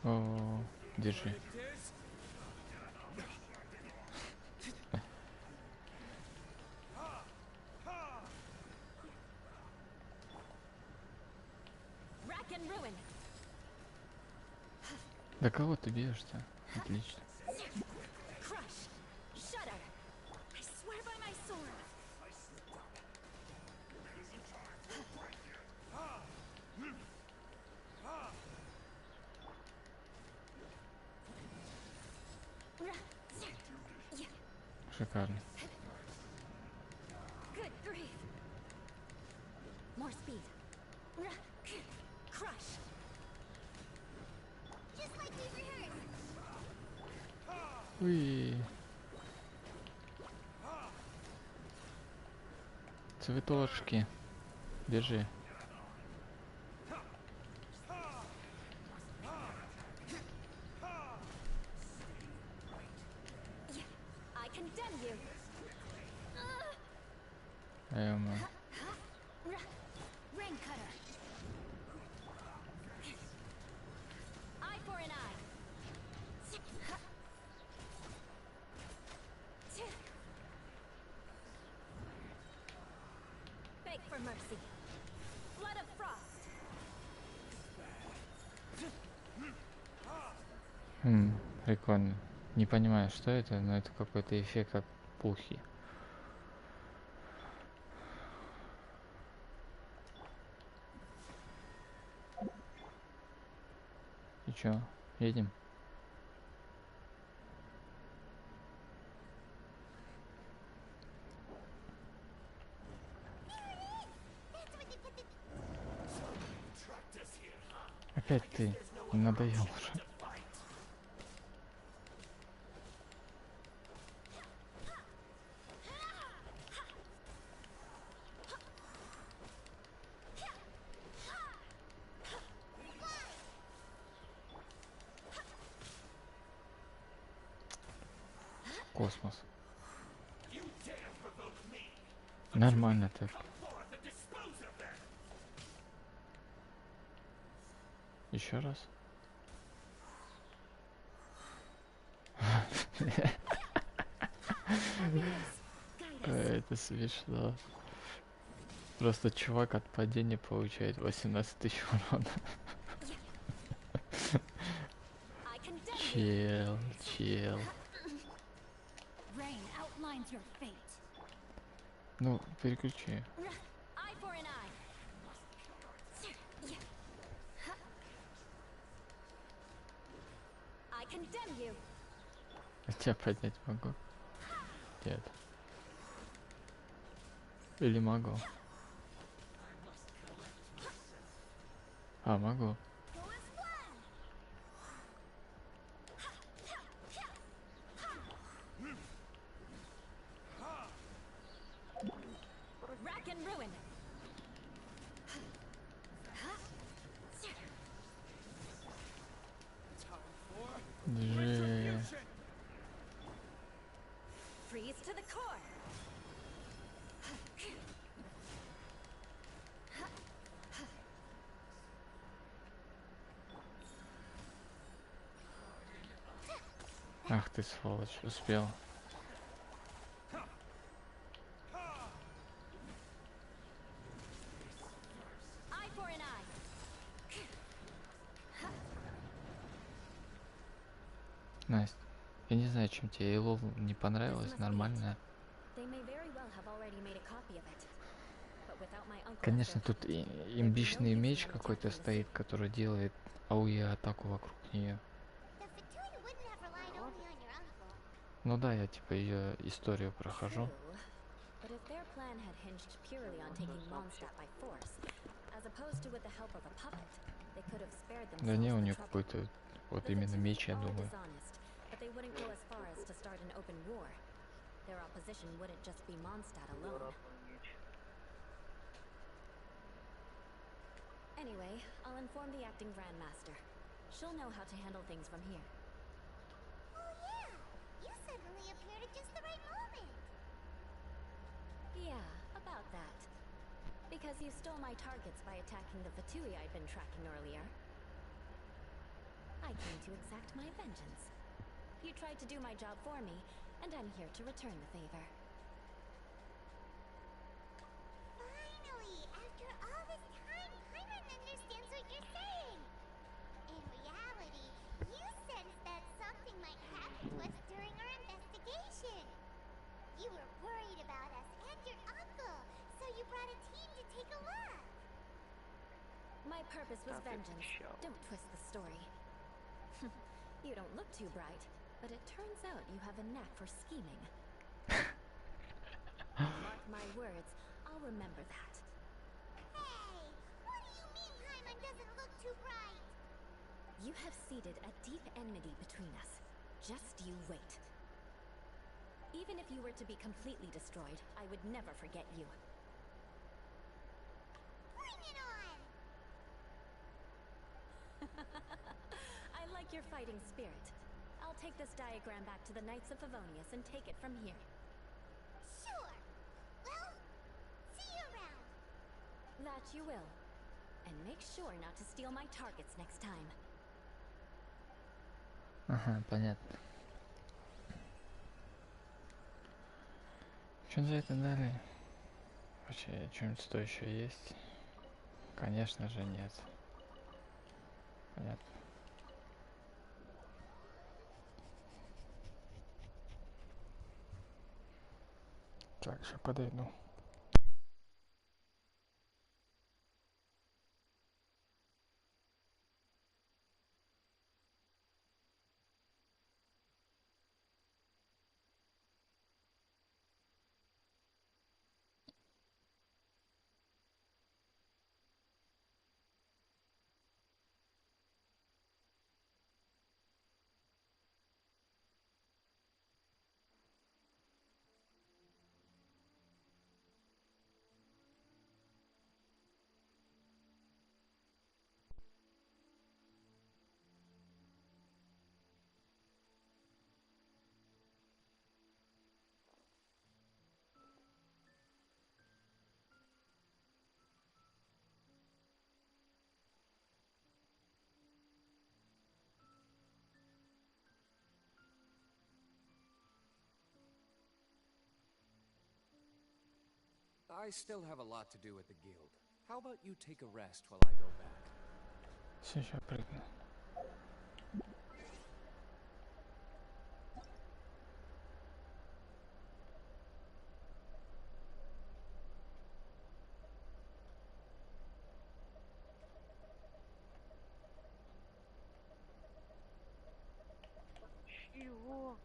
[SPEAKER 9] О, держи. Да кого ты бьешь-то? Отлично. Шикарно. Уи. Цветочки. Держи. Прикольно. Не понимаю, что это, но это какой-то эффект от пухи. И чё, едем? Опять ты. Надоел уже. Космос. Нормально так. Еще раз. Это смешно. Просто чувак от падения получает 18 тысяч урона. Чел. Ну, переключи. Я тебя поднять могу? Нет. Или могу? А, могу. Держи. Ах ты сволочь, успел. Настя, я не знаю, чем тебе Илов не понравилось, нормально. Конечно, тут имбичный меч какой-то стоит, который делает АУЕ атаку вокруг нее. Ну да, я типа ее историю прохожу. Да не, у нее какой-то вот именно меч, я думаю.
[SPEAKER 6] Anyway, I'll inform the acting Grandmaster. She'll know how to handle things from here.
[SPEAKER 1] Oh yeah, you suddenly appeared at just the right moment.
[SPEAKER 6] Yeah, about that. Because you stole my targets by attacking the Fatui I'd been tracking earlier. I came to exact my vengeance. You tried to do my job for me, and I'm here to return the favor.
[SPEAKER 1] Finally, after all this time, Paimon understands what you're saying. In reality, you sensed that something might happen to us during our investigation. You were worried about us and your uncle, so you brought a team to take a look.
[SPEAKER 6] My purpose was vengeance. Don't twist the story. You don't look too bright, but it turns out you have a knack for scheming. Mark my words, I'll remember that.
[SPEAKER 1] Hey, what do you mean Paimon doesn't look too bright?
[SPEAKER 6] You have seeded a deep enmity between us. Just you wait. Even if you were to be completely destroyed, I would never forget you.
[SPEAKER 1] Bring it on!
[SPEAKER 6] I like your fighting spirit. I'll take this diagram back to the Knights of Favonius and take it from here.
[SPEAKER 1] Sure. Well, see you around.
[SPEAKER 6] That you will. And make sure not to steal my targets next time.
[SPEAKER 9] Ага, понятно. Что за это дали? Вообще, что-нибудь стоящее есть? Конечно же нет. Понятно. Так, сейчас подойду.
[SPEAKER 5] I still have a lot to do at the guild. How about you take a rest while I go back?
[SPEAKER 9] Сейчас прыгну.
[SPEAKER 10] Чего?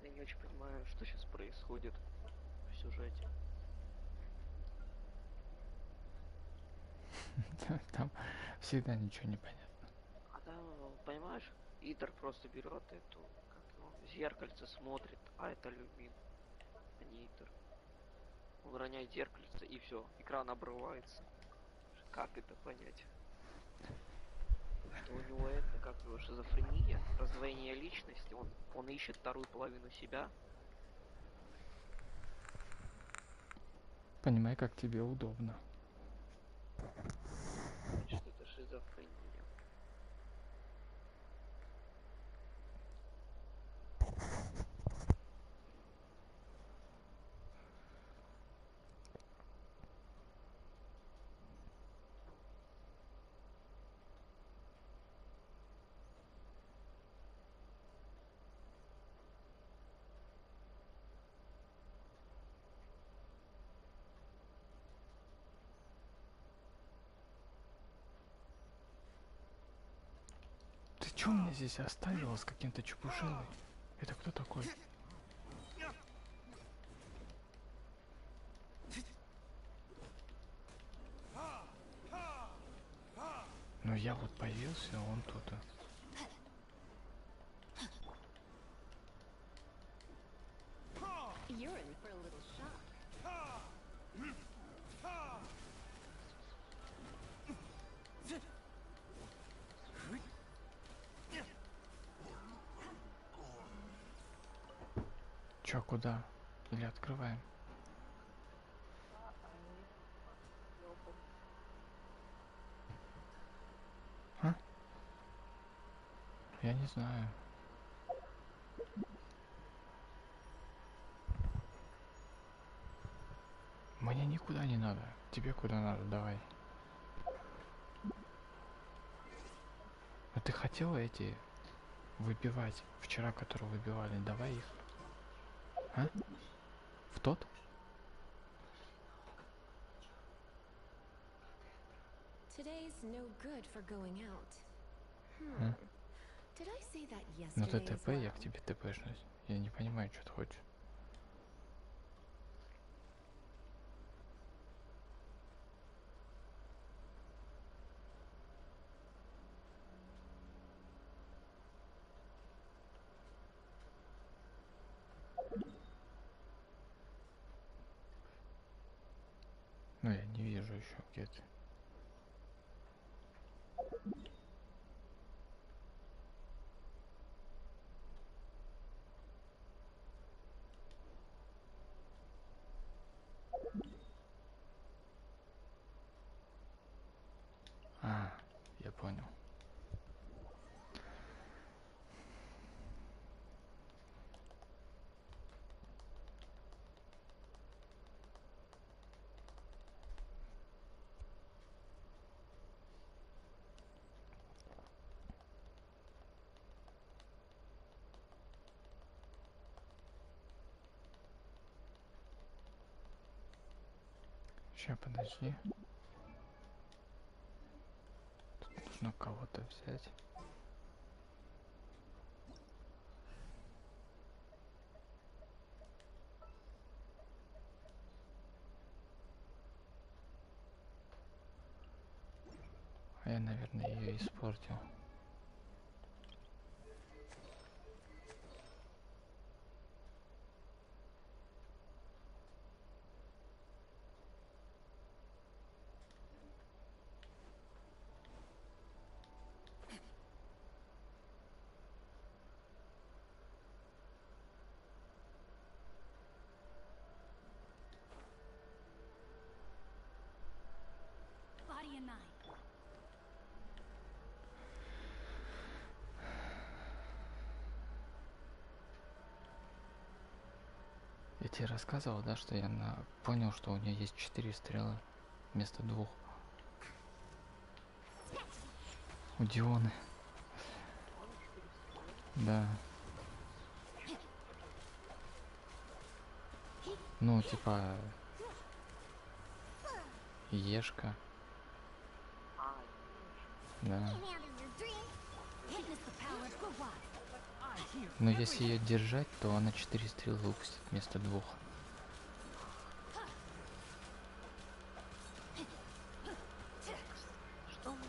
[SPEAKER 10] Я не очень понимаю, что сейчас происходит в сюжете.
[SPEAKER 9] Там всегда ничего не понятно.
[SPEAKER 10] А там, понимаешь, Итер просто берет эту, как его, зеркальце смотрит, а это Люмин, а не Итер. Он роняет зеркальце и все, экран обрывается. Как это понять? Что у него это, как его, шизофрения, раздвоение личности, он ищет вторую половину себя.
[SPEAKER 9] Понимай, как тебе удобно.
[SPEAKER 10] Что это шизофрения.
[SPEAKER 9] Ты чё меня здесь оставила с каким-то чепушилой? Это кто такой? Ну я вот появился, а он тут.
[SPEAKER 11] You're in for a little shock.
[SPEAKER 9] Чё, куда? Или открываем? А? Я не знаю. Мне никуда не надо. Тебе куда надо, давай. А ты хотела эти выбивать? Вчера, которые выбивали, давай их. А? В тот?
[SPEAKER 11] Today's no good for going out.
[SPEAKER 9] А?
[SPEAKER 11] Did I say that
[SPEAKER 9] Ну ты
[SPEAKER 11] yesterday as
[SPEAKER 9] ТП, я
[SPEAKER 11] well?
[SPEAKER 9] к тебе ТПшнусь. Я не понимаю, что ты хочешь. Ну я не вижу еще где ты. А, я понял. Сейчас, подожди. Тут нужно кого-то взять. А я, наверное, ее испортил.
[SPEAKER 4] Body and mind.
[SPEAKER 9] тебе рассказывал, да, что я понял, что у нее есть 4 стрелы вместо 2. У Дионы. Да. Ну, типа... Ешка. Да. Но если ее держать, то она 4 стрелы выпустит вместо 2.
[SPEAKER 10] Что мы?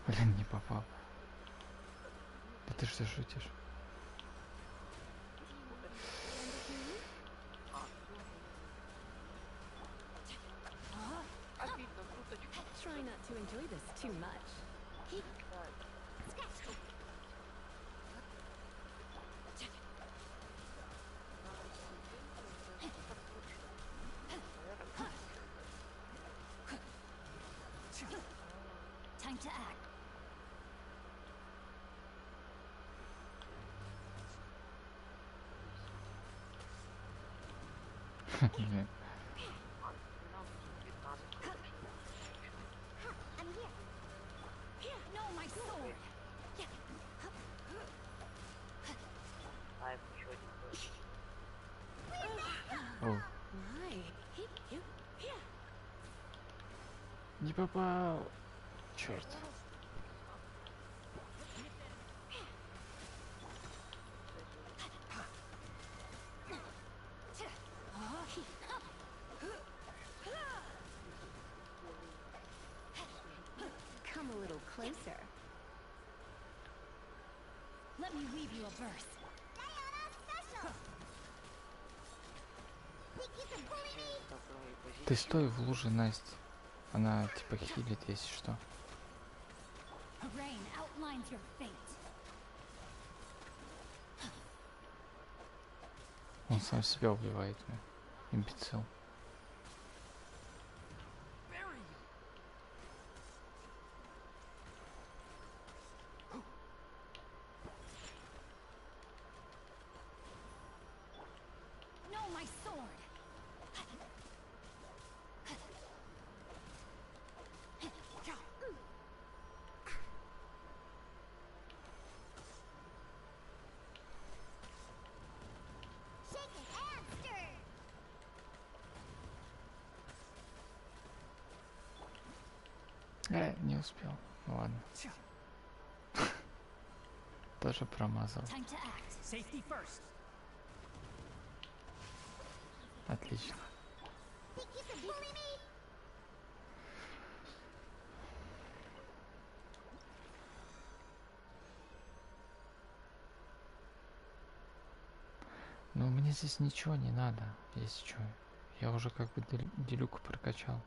[SPEAKER 9] Блин, не попал. Да ты что, шутишь?
[SPEAKER 11] Try not to enjoy this too much.
[SPEAKER 4] Time to act.
[SPEAKER 9] Блин.
[SPEAKER 4] I'm here. No, my sword.
[SPEAKER 10] Ай, еще один.
[SPEAKER 9] О,
[SPEAKER 11] My.
[SPEAKER 9] не попал. Черт.
[SPEAKER 11] Come a little closer.
[SPEAKER 4] Let me weave you a verse.
[SPEAKER 9] Ты стой в луже, Настя. Она типа хилит, если что.
[SPEAKER 4] Rain outlines your fate.
[SPEAKER 9] Он сам себя убивает, имбецил.
[SPEAKER 4] No, my sword.
[SPEAKER 9] Не успел. Ну ладно. Тоже промазал.
[SPEAKER 4] Time to act.
[SPEAKER 3] Safety first.
[SPEAKER 9] Отлично. Ну, мне здесь ничего не надо, если что. Я уже как бы делюку прокачал.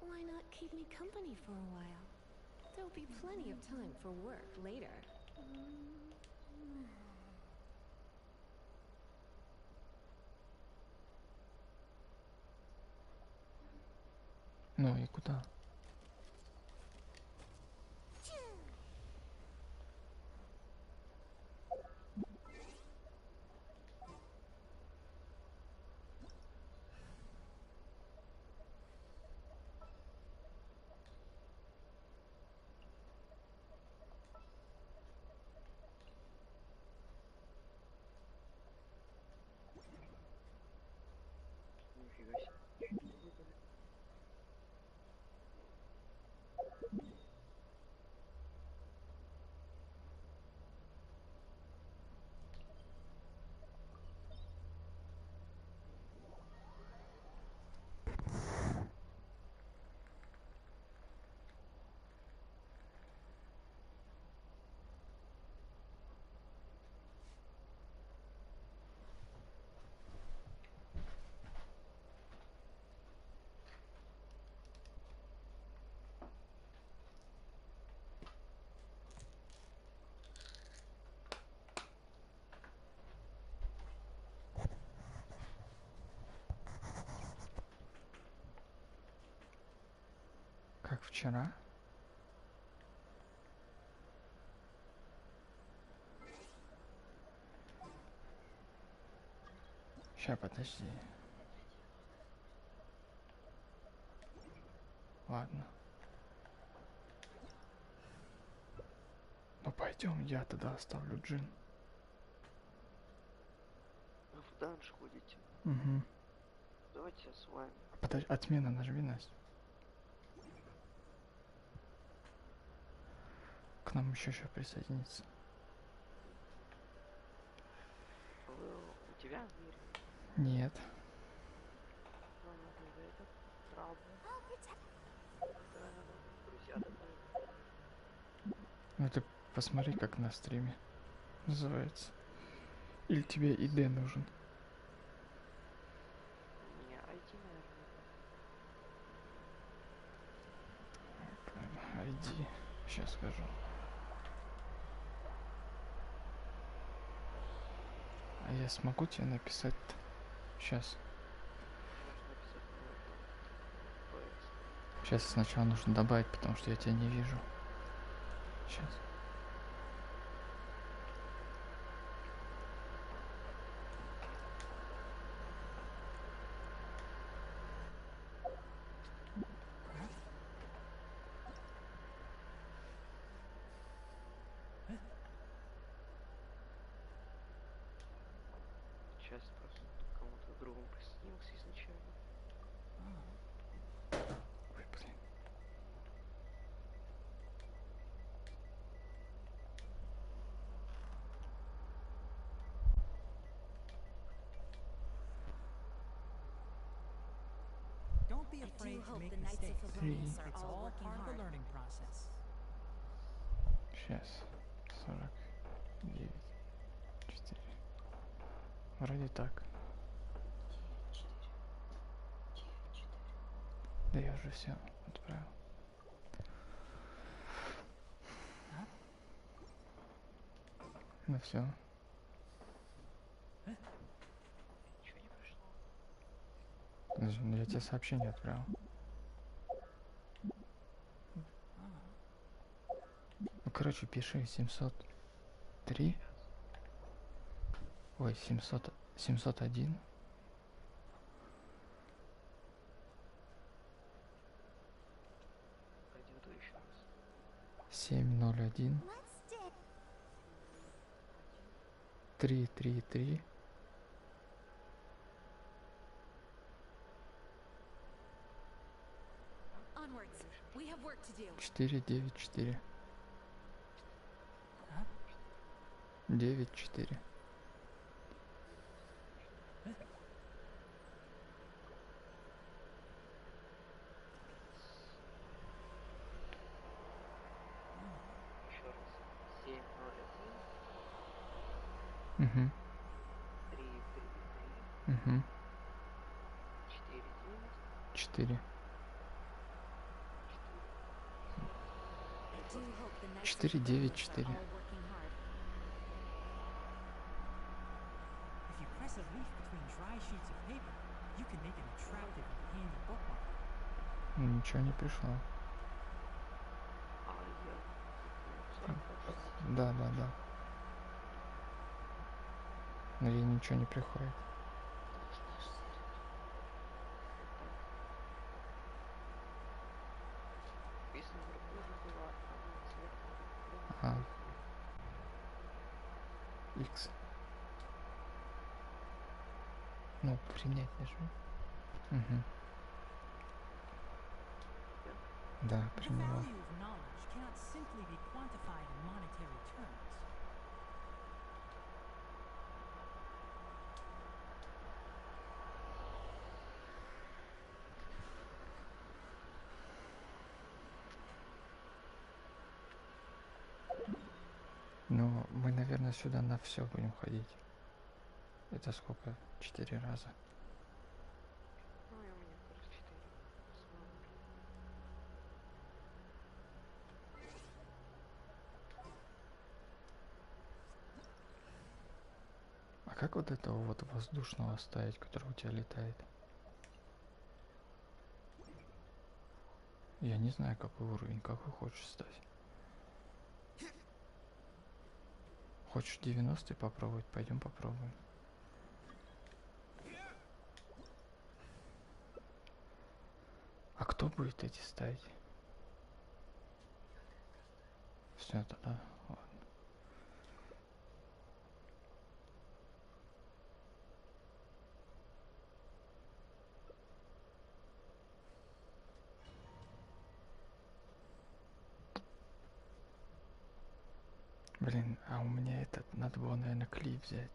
[SPEAKER 11] Why not keep me company for a while? There'll be plenty of time for work later.
[SPEAKER 9] Ну и куда? Вчера? Ща, подожди. Ладно. Ну пойдем, я тогда оставлю джин.
[SPEAKER 10] Вы в данж ходите?
[SPEAKER 9] Угу.
[SPEAKER 10] Давайте я с вами.
[SPEAKER 9] Подожди, отмена нажми, Настя. К нам еще присоединиться.
[SPEAKER 10] У тебя мир?
[SPEAKER 9] Нет.
[SPEAKER 10] Ладно, тогда это правда. Друзья добавить.
[SPEAKER 9] Ну ты посмотри, как на стриме называется. Или тебе ID нужен?
[SPEAKER 10] Мне ID, наверное.
[SPEAKER 9] ID. Сейчас скажу. А я смогу тебе написать? Сейчас.
[SPEAKER 10] Можно написать на этом.
[SPEAKER 9] Сейчас сначала нужно добавить, потому что я тебя не вижу. Сейчас.
[SPEAKER 10] Сейчас просто кому-то другому присоединился изначально.
[SPEAKER 9] Ой, блин.
[SPEAKER 12] Don't be afraid to make mistakes. It's all part of the learning process.
[SPEAKER 9] Сейчас. 49. 4. Вроде так. Да я уже все отправил. Ну все.
[SPEAKER 10] Ничего не пришло.
[SPEAKER 9] Подожди, ну я тебе сообщение отправил. Ну короче, пиши 703. Ой, 701.
[SPEAKER 10] Пойдем то еще раз.
[SPEAKER 9] 701. 333.
[SPEAKER 11] Onwards. We have work to do.
[SPEAKER 9] 494. 94.
[SPEAKER 10] Еще раз. 701
[SPEAKER 9] Угу.
[SPEAKER 10] 333
[SPEAKER 9] Угу.
[SPEAKER 10] 49
[SPEAKER 9] 4.
[SPEAKER 11] I do hope the Knights of
[SPEAKER 9] 494.
[SPEAKER 11] Favonius are all working hard.
[SPEAKER 12] If you press a leaf between dry sheets of paper, you can make an attractive and handy bookmark.
[SPEAKER 9] Ничего не пришло.
[SPEAKER 10] А я...
[SPEAKER 9] Да. Но ей ничего не приходит.
[SPEAKER 10] Если вроде была цвет.
[SPEAKER 9] А. X. Ну, принять нажми. Угу. Да,
[SPEAKER 12] The
[SPEAKER 9] приняла.
[SPEAKER 12] value of knowledge cannot simply be quantified in monetary terms.
[SPEAKER 9] Ну, мы, наверное, сюда на все будем ходить. Это сколько? 4 раза.
[SPEAKER 10] Ну и у меня тоже 4.
[SPEAKER 9] А как вот этого вот воздушного ставить, который у тебя летает? Я не знаю, какой уровень, какой хочешь стать. Хочешь 90 попробовать? Пойдем попробуем. А кто будет эти ставить? Все, тогда ладно. Блин, а у меня этот, надо было, наверное, клип взять.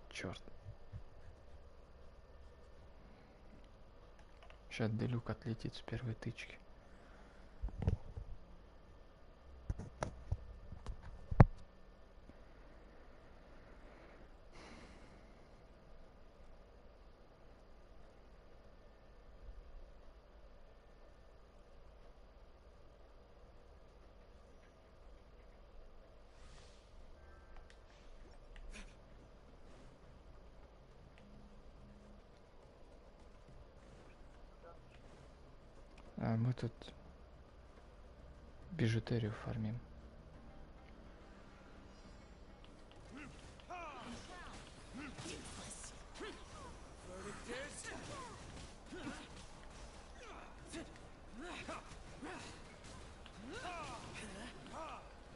[SPEAKER 9] Черт. Сейчас Делюк отлетит с первой тычки. А мы тут бижутерию фармим.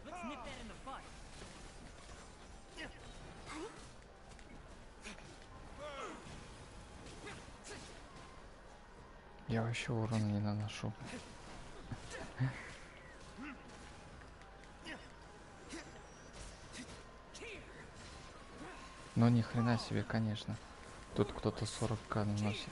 [SPEAKER 12] Let's nip that in the bud.
[SPEAKER 9] Я вообще урона не наношу. Но ни хрена себе, конечно. Тут кто-то 40к наносит.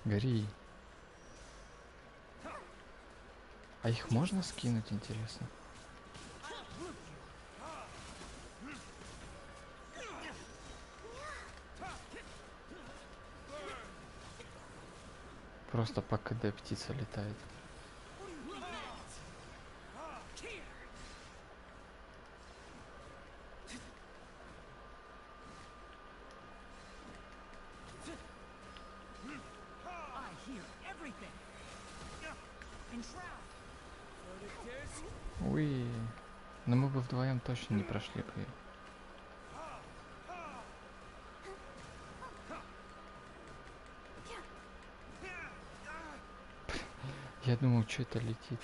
[SPEAKER 9] Гори. А их можно скинуть, интересно? Просто по КД птица летает. Уи. Но мы бы вдвоем точно не прошли бы. Я думал, что это летит.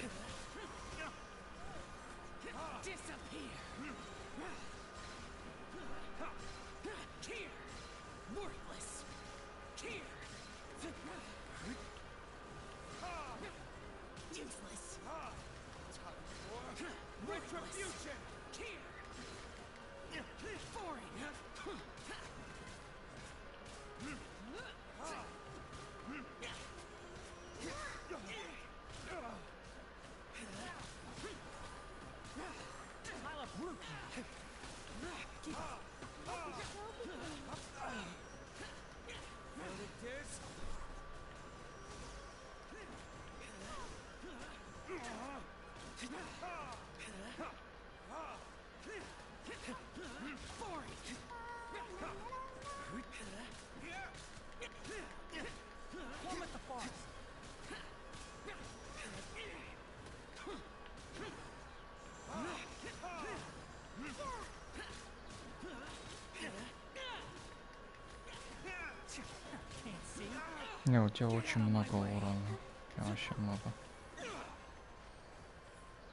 [SPEAKER 9] Не, у тебя очень много урона. Прям вообще много.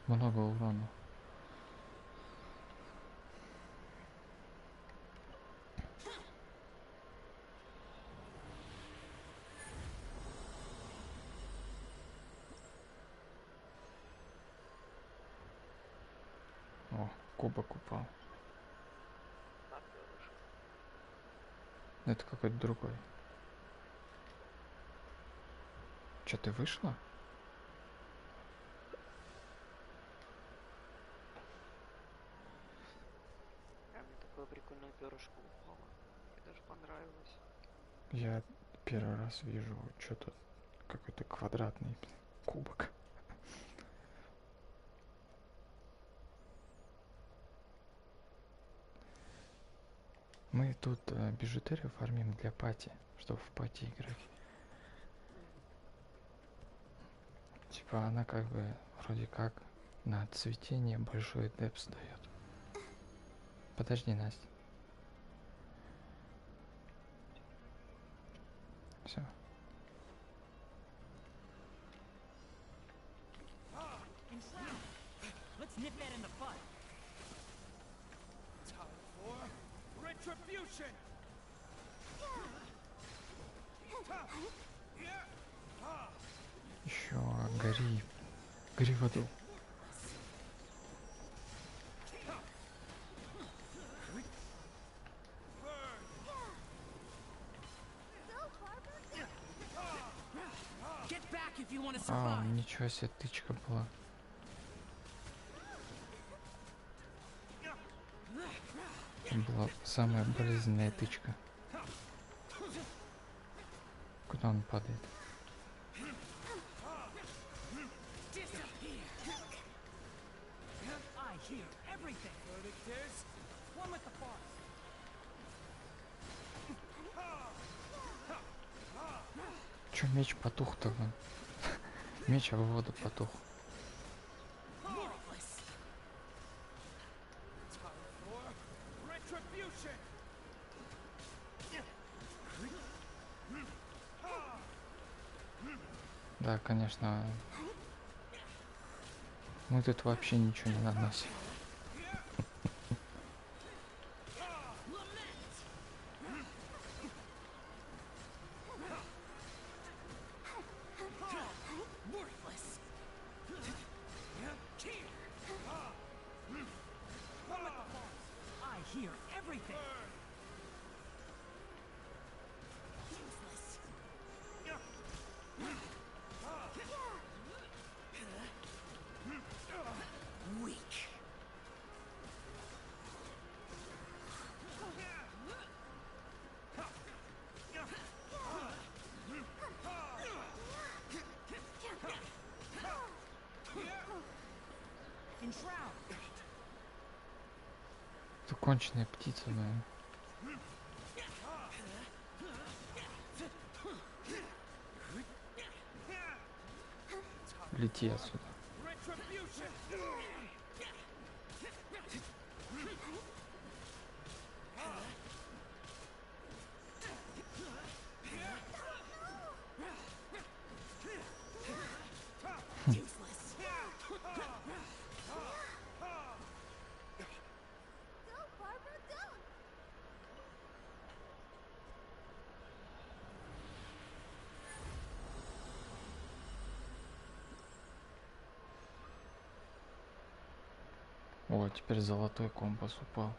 [SPEAKER 9] Много урона. О, кубок упал. Это какой-то другой. Че, ты вышла?
[SPEAKER 10] Мне такое прикольное перышко упало. Мне даже понравилось.
[SPEAKER 9] Я первый раз вижу что-то какой-то квадратный кубок. Мы тут бижутерию фармим для пати, чтобы в пати играть. Типа она как бы вроде как на цветение большой депс дает. Подожди, Настя. Все.
[SPEAKER 12] Let's nip that in the bud.
[SPEAKER 5] Time for retribution.
[SPEAKER 9] Еще гори. Гори в аду. А, ничего себе, тычка была. Была самая болезненная тычка. Куда он падает? Чё меч потух-то, вон? Меч в воду потух. Да, конечно. Мы тут вообще ничего не наносим. Это конченая птица, наверное. Лети отсюда. О, теперь золотой компас упал.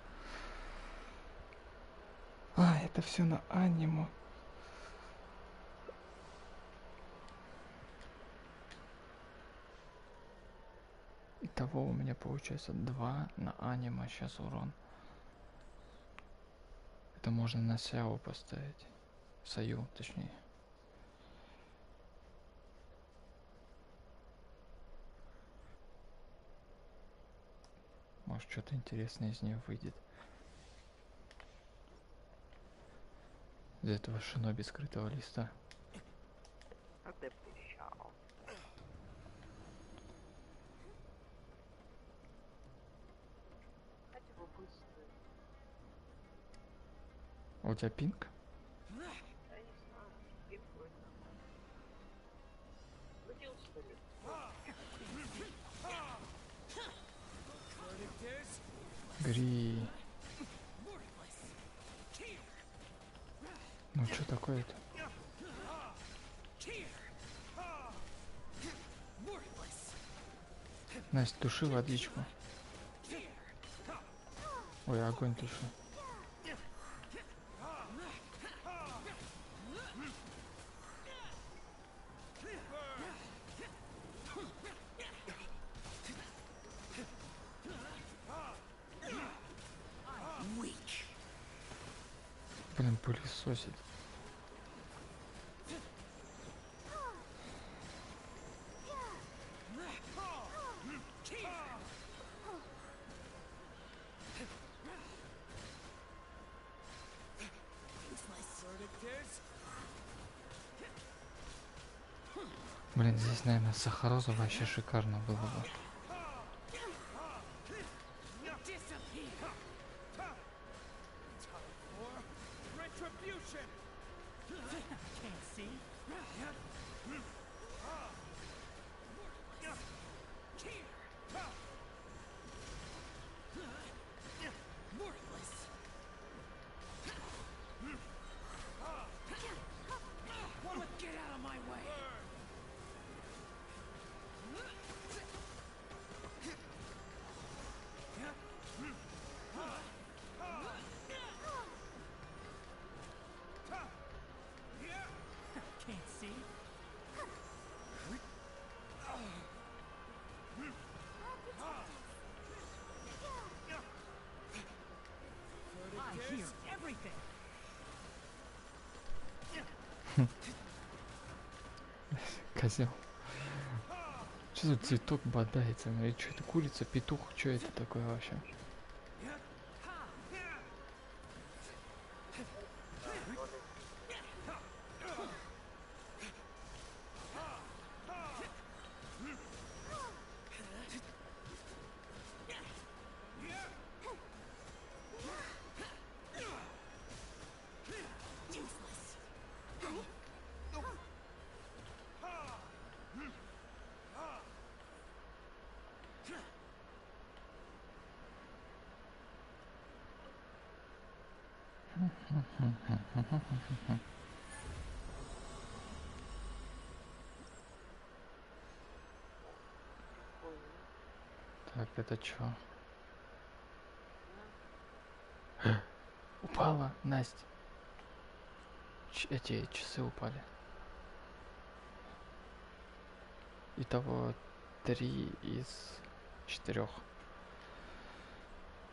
[SPEAKER 9] А, это все на аниме. Итого у меня получается 2 на аниме сейчас урон. Это можно на Сяо поставить. Саю, точнее. Может, что-то интересное из нее выйдет. Из этого шиноби скрытого листа. А у тебя пинг? Гри. Ну что такое-то? Настя, туши водичку. Ой, огонь туши. Блин, пылесосит. Блин, здесь, наверное, сахароза вообще шикарно было бы. Козел. Что за цветок бодается? Ну и что это, курица, петух? Что это такое вообще? Так, это чё? Упала, Настя. Эти часы упали. Итого 3 из 4.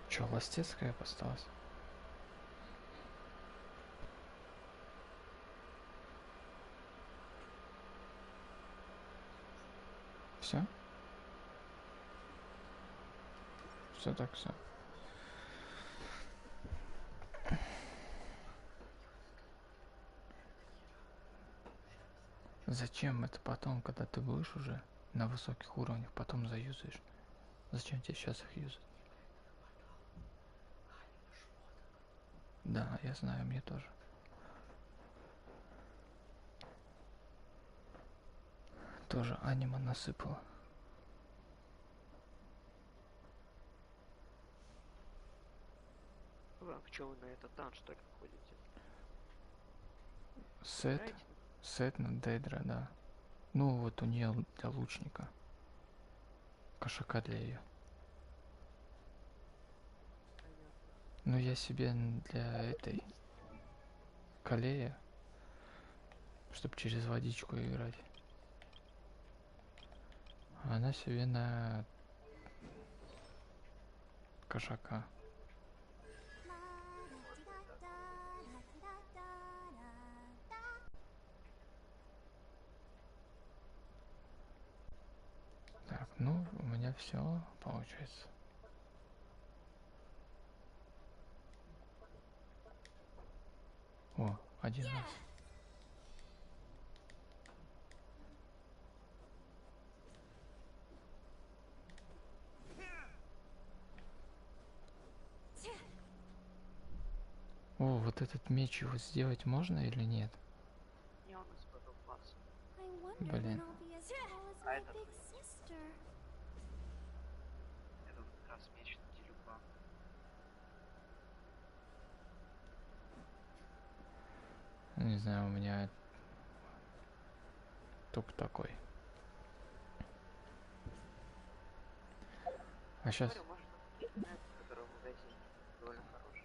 [SPEAKER 9] Чё, Ластецкая осталась? Все? Все так, все. Зачем это потом, когда ты будешь уже на высоких уровнях, потом заюзаешь? Зачем тебе сейчас их юзать? Да, я знаю, мне тоже. Тоже аниме насыпало.
[SPEAKER 10] В чем вы на этот дан, что ли, ходите?
[SPEAKER 9] Сет на Дейдра, да. Ну вот у нее для лучника. Кошака для ее. Ну я себе для этой Калея, чтобы через водичку играть. А она себе на кошака. Так, ну у меня все получается. О, 11. О, вот этот меч его сделать можно или нет?
[SPEAKER 10] Не, он из потом класса.
[SPEAKER 9] Блин.
[SPEAKER 10] А этот? Это вот как раз меч на Делюба.
[SPEAKER 9] Не знаю, у меня только такой. А сейчас...
[SPEAKER 10] Который в магазине довольно хороший.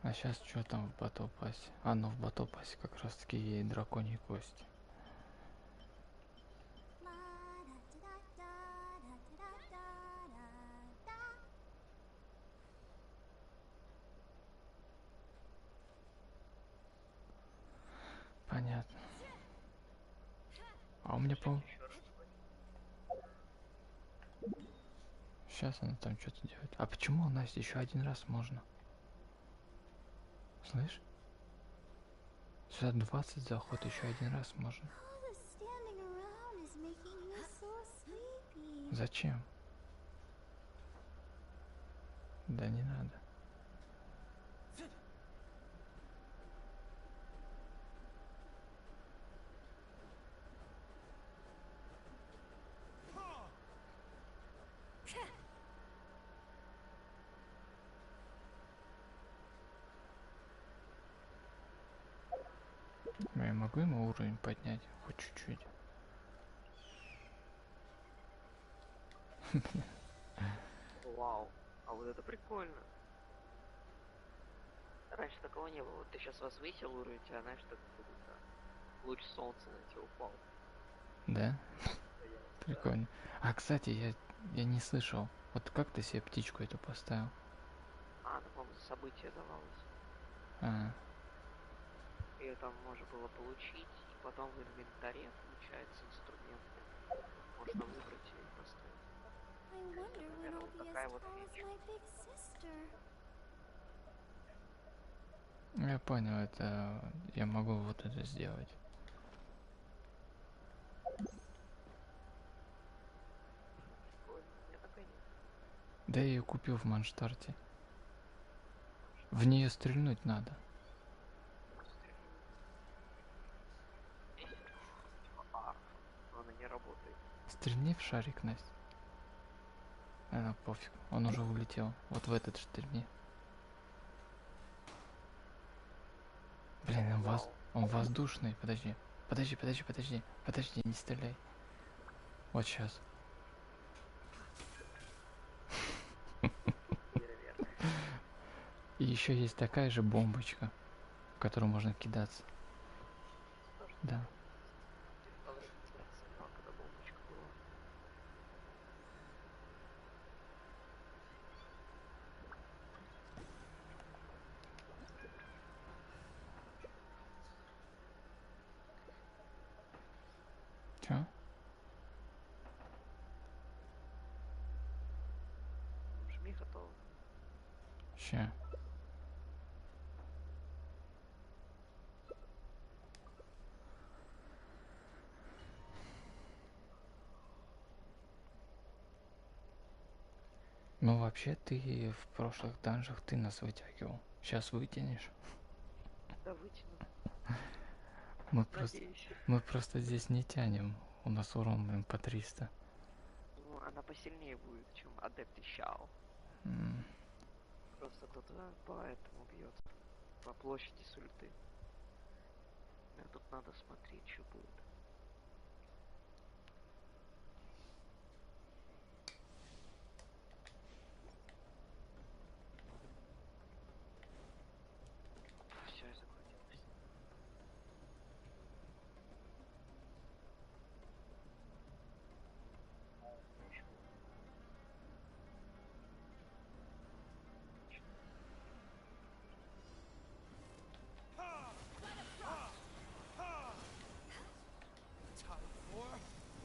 [SPEAKER 9] А сейчас что там в батл-пассе? А, ну в батл-пассе как раз таки и драконьи кости. Понятно. А у меня, по... Сейчас она там что-то делает. А почему у нас еще один раз можно? Слышь? Сюда 20 заход, еще один раз можно.
[SPEAKER 1] All the standing around is making me so sleepy.
[SPEAKER 9] Зачем? Да не надо. Я могу ему уровень поднять? Хоть чуть-чуть.
[SPEAKER 10] Вау, а вот это прикольно. Раньше такого не было. Вот ты сейчас возвысил уровень, у тебя, знаешь, так будто луч солнца на тебя упал.
[SPEAKER 9] Да? Прикольно. А, кстати, я не слышал. Вот как ты себе птичку эту поставил?
[SPEAKER 10] А, она, по-моему, за событие давалась.
[SPEAKER 9] А,
[SPEAKER 10] Ее там можно было получить, и потом в инвентаре получается инструменты. Можно выбрать ее и поставить.
[SPEAKER 1] I wonder when
[SPEAKER 10] Наверное,
[SPEAKER 1] I'll
[SPEAKER 10] вот
[SPEAKER 1] be
[SPEAKER 10] такая
[SPEAKER 1] as
[SPEAKER 10] вот
[SPEAKER 1] tall as
[SPEAKER 10] фича.
[SPEAKER 1] my big sister.
[SPEAKER 9] я понял, это я могу вот это сделать.
[SPEAKER 10] Прикольно, мне такая нет.
[SPEAKER 9] Да я ее купил в Манштарте. В нее стрельнуть надо.
[SPEAKER 10] А, она не работает.
[SPEAKER 9] Стрельни в шарик, Настя. А, пофиг, он уже улетел. Вот в этот стрельни. Блин, он воздушный. Подожди. Подожди, не стреляй. Вот сейчас. И еще есть такая же бомбочка, в которую можно кидаться. Да.
[SPEAKER 10] Когда бомбочка была.
[SPEAKER 9] Чё?
[SPEAKER 10] Жми готово.
[SPEAKER 9] Ща. Ну вообще ты в прошлых данжах ты нас вытягивал. Сейчас вытянешь.
[SPEAKER 10] Да вытяну. Надеюсь.
[SPEAKER 9] Мы просто здесь не тянем. У нас урон, блин, по 300.
[SPEAKER 10] Ну, она посильнее будет, чем адепт и Щао. Просто кто-то поэтому бьет. По площади с ульты. А тут надо смотреть, что будет. Все, я закрутилась.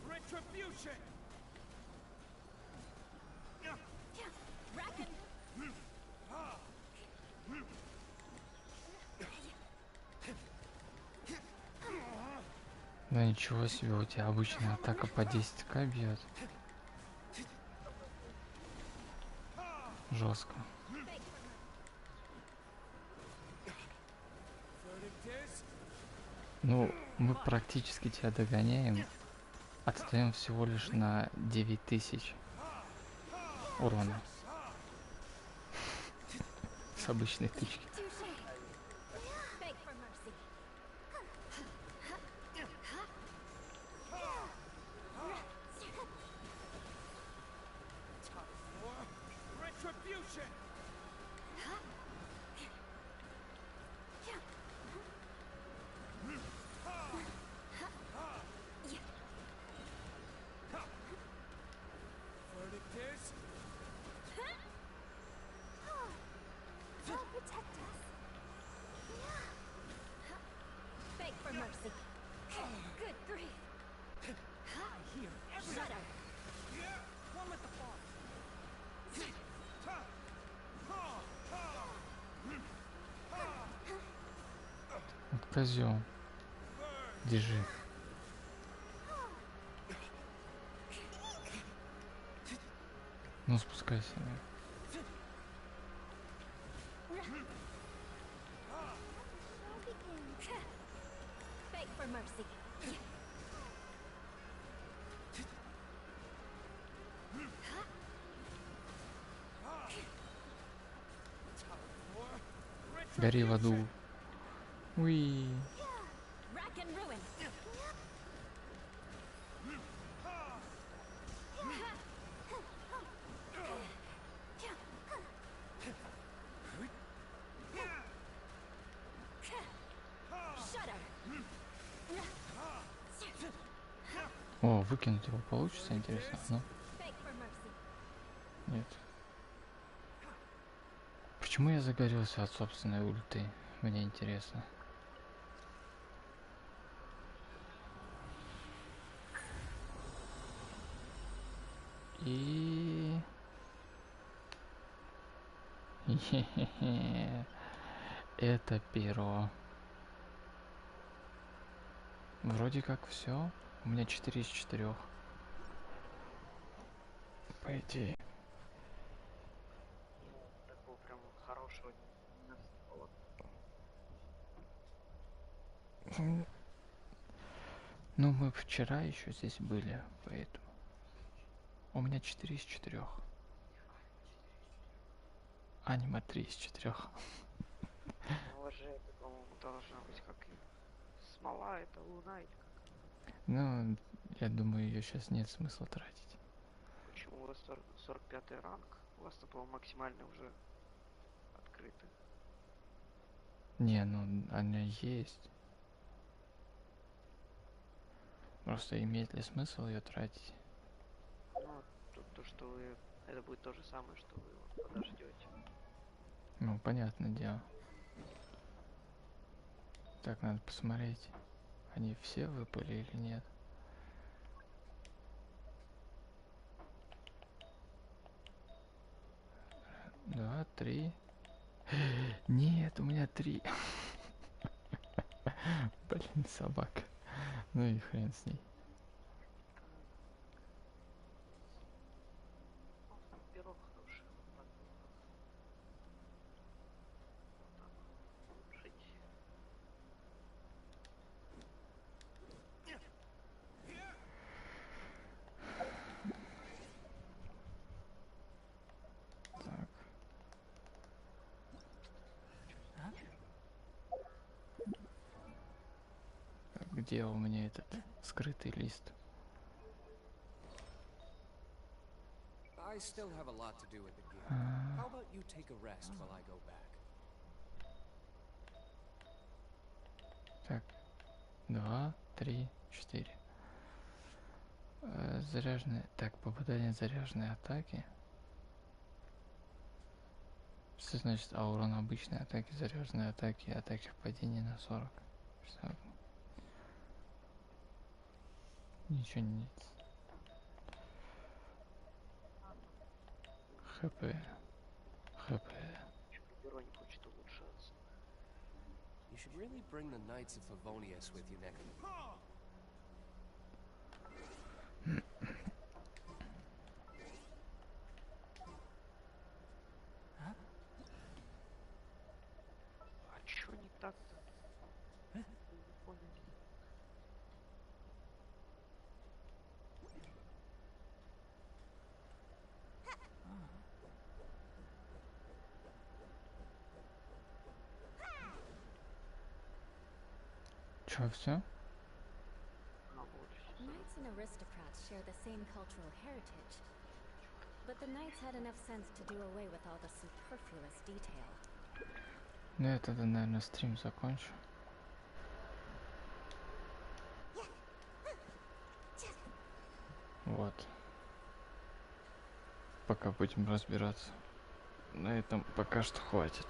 [SPEAKER 5] Retribution!
[SPEAKER 9] Да ничего себе, у тебя обычная атака по 10к бьет. Жестко. Ну, мы практически тебя догоняем. Отстаем всего лишь на 9000 урона. С обычной тычки.
[SPEAKER 5] Retribution! Verdict is...
[SPEAKER 1] I'll protect us.
[SPEAKER 9] козел. Держи. Ну, спускайся.
[SPEAKER 6] Beg for mercy.
[SPEAKER 9] Гори в аду. Уи.
[SPEAKER 6] Rack and ruin.
[SPEAKER 9] О, выкинуть его получится, интересно. Ну. Нет. Почему я загорелся от собственной ульты? Мне интересно. И... Это перо. Вроде как все. У меня 4 из 4. По идее.
[SPEAKER 10] Такого прям хорошего не настало.
[SPEAKER 9] Ну, мы вчера еще здесь были, поэтому. У меня 4 из 4. Аниме 3 из 4.
[SPEAKER 10] Уже это, по-моему, должна быть как и смола, это луна, или как.
[SPEAKER 9] Ну, я думаю, ее сейчас нет смысла тратить.
[SPEAKER 10] Почему у вас 45-й ранг? У вас-то, по-моему, максимально уже открыты.
[SPEAKER 9] Не, ну, она есть. Просто имеет ли смысл ее тратить?
[SPEAKER 10] Ну, то, что вы... Это будет то же самое, что вы вот подождете.
[SPEAKER 9] Ну, понятное дело. Так, надо посмотреть, они все выпали или нет. Два, 3. Нет, у меня 3. Блин, собака. Ну и хрен с ней.
[SPEAKER 10] Пирог хороший. Жить.
[SPEAKER 9] Так. Где у меня этот скрытый лист?
[SPEAKER 5] I still have a lot to do at the guild. How about you take a rest while I go back?
[SPEAKER 9] Так. 2, 3, 4. Заряженные. Так, попадание заряженной атаки. Что значит урон обычной атаки, заряженной атаки, атаки в падении на 40? Что? Ничего нет. ХП. ХП.
[SPEAKER 10] Бюро не хочет улучшаться.
[SPEAKER 5] You should really bring the Knights of Favonius with you next.
[SPEAKER 10] А чё не так-то? Не понял.
[SPEAKER 9] Чё, все?
[SPEAKER 6] Knights and aristocrats share the same cultural heritage, but the knights had enough sense to do away with all the superfluous detail.
[SPEAKER 9] Ну я тогда, наверное, стрим закончу. Вот. Пока будем разбираться. На этом пока что хватит.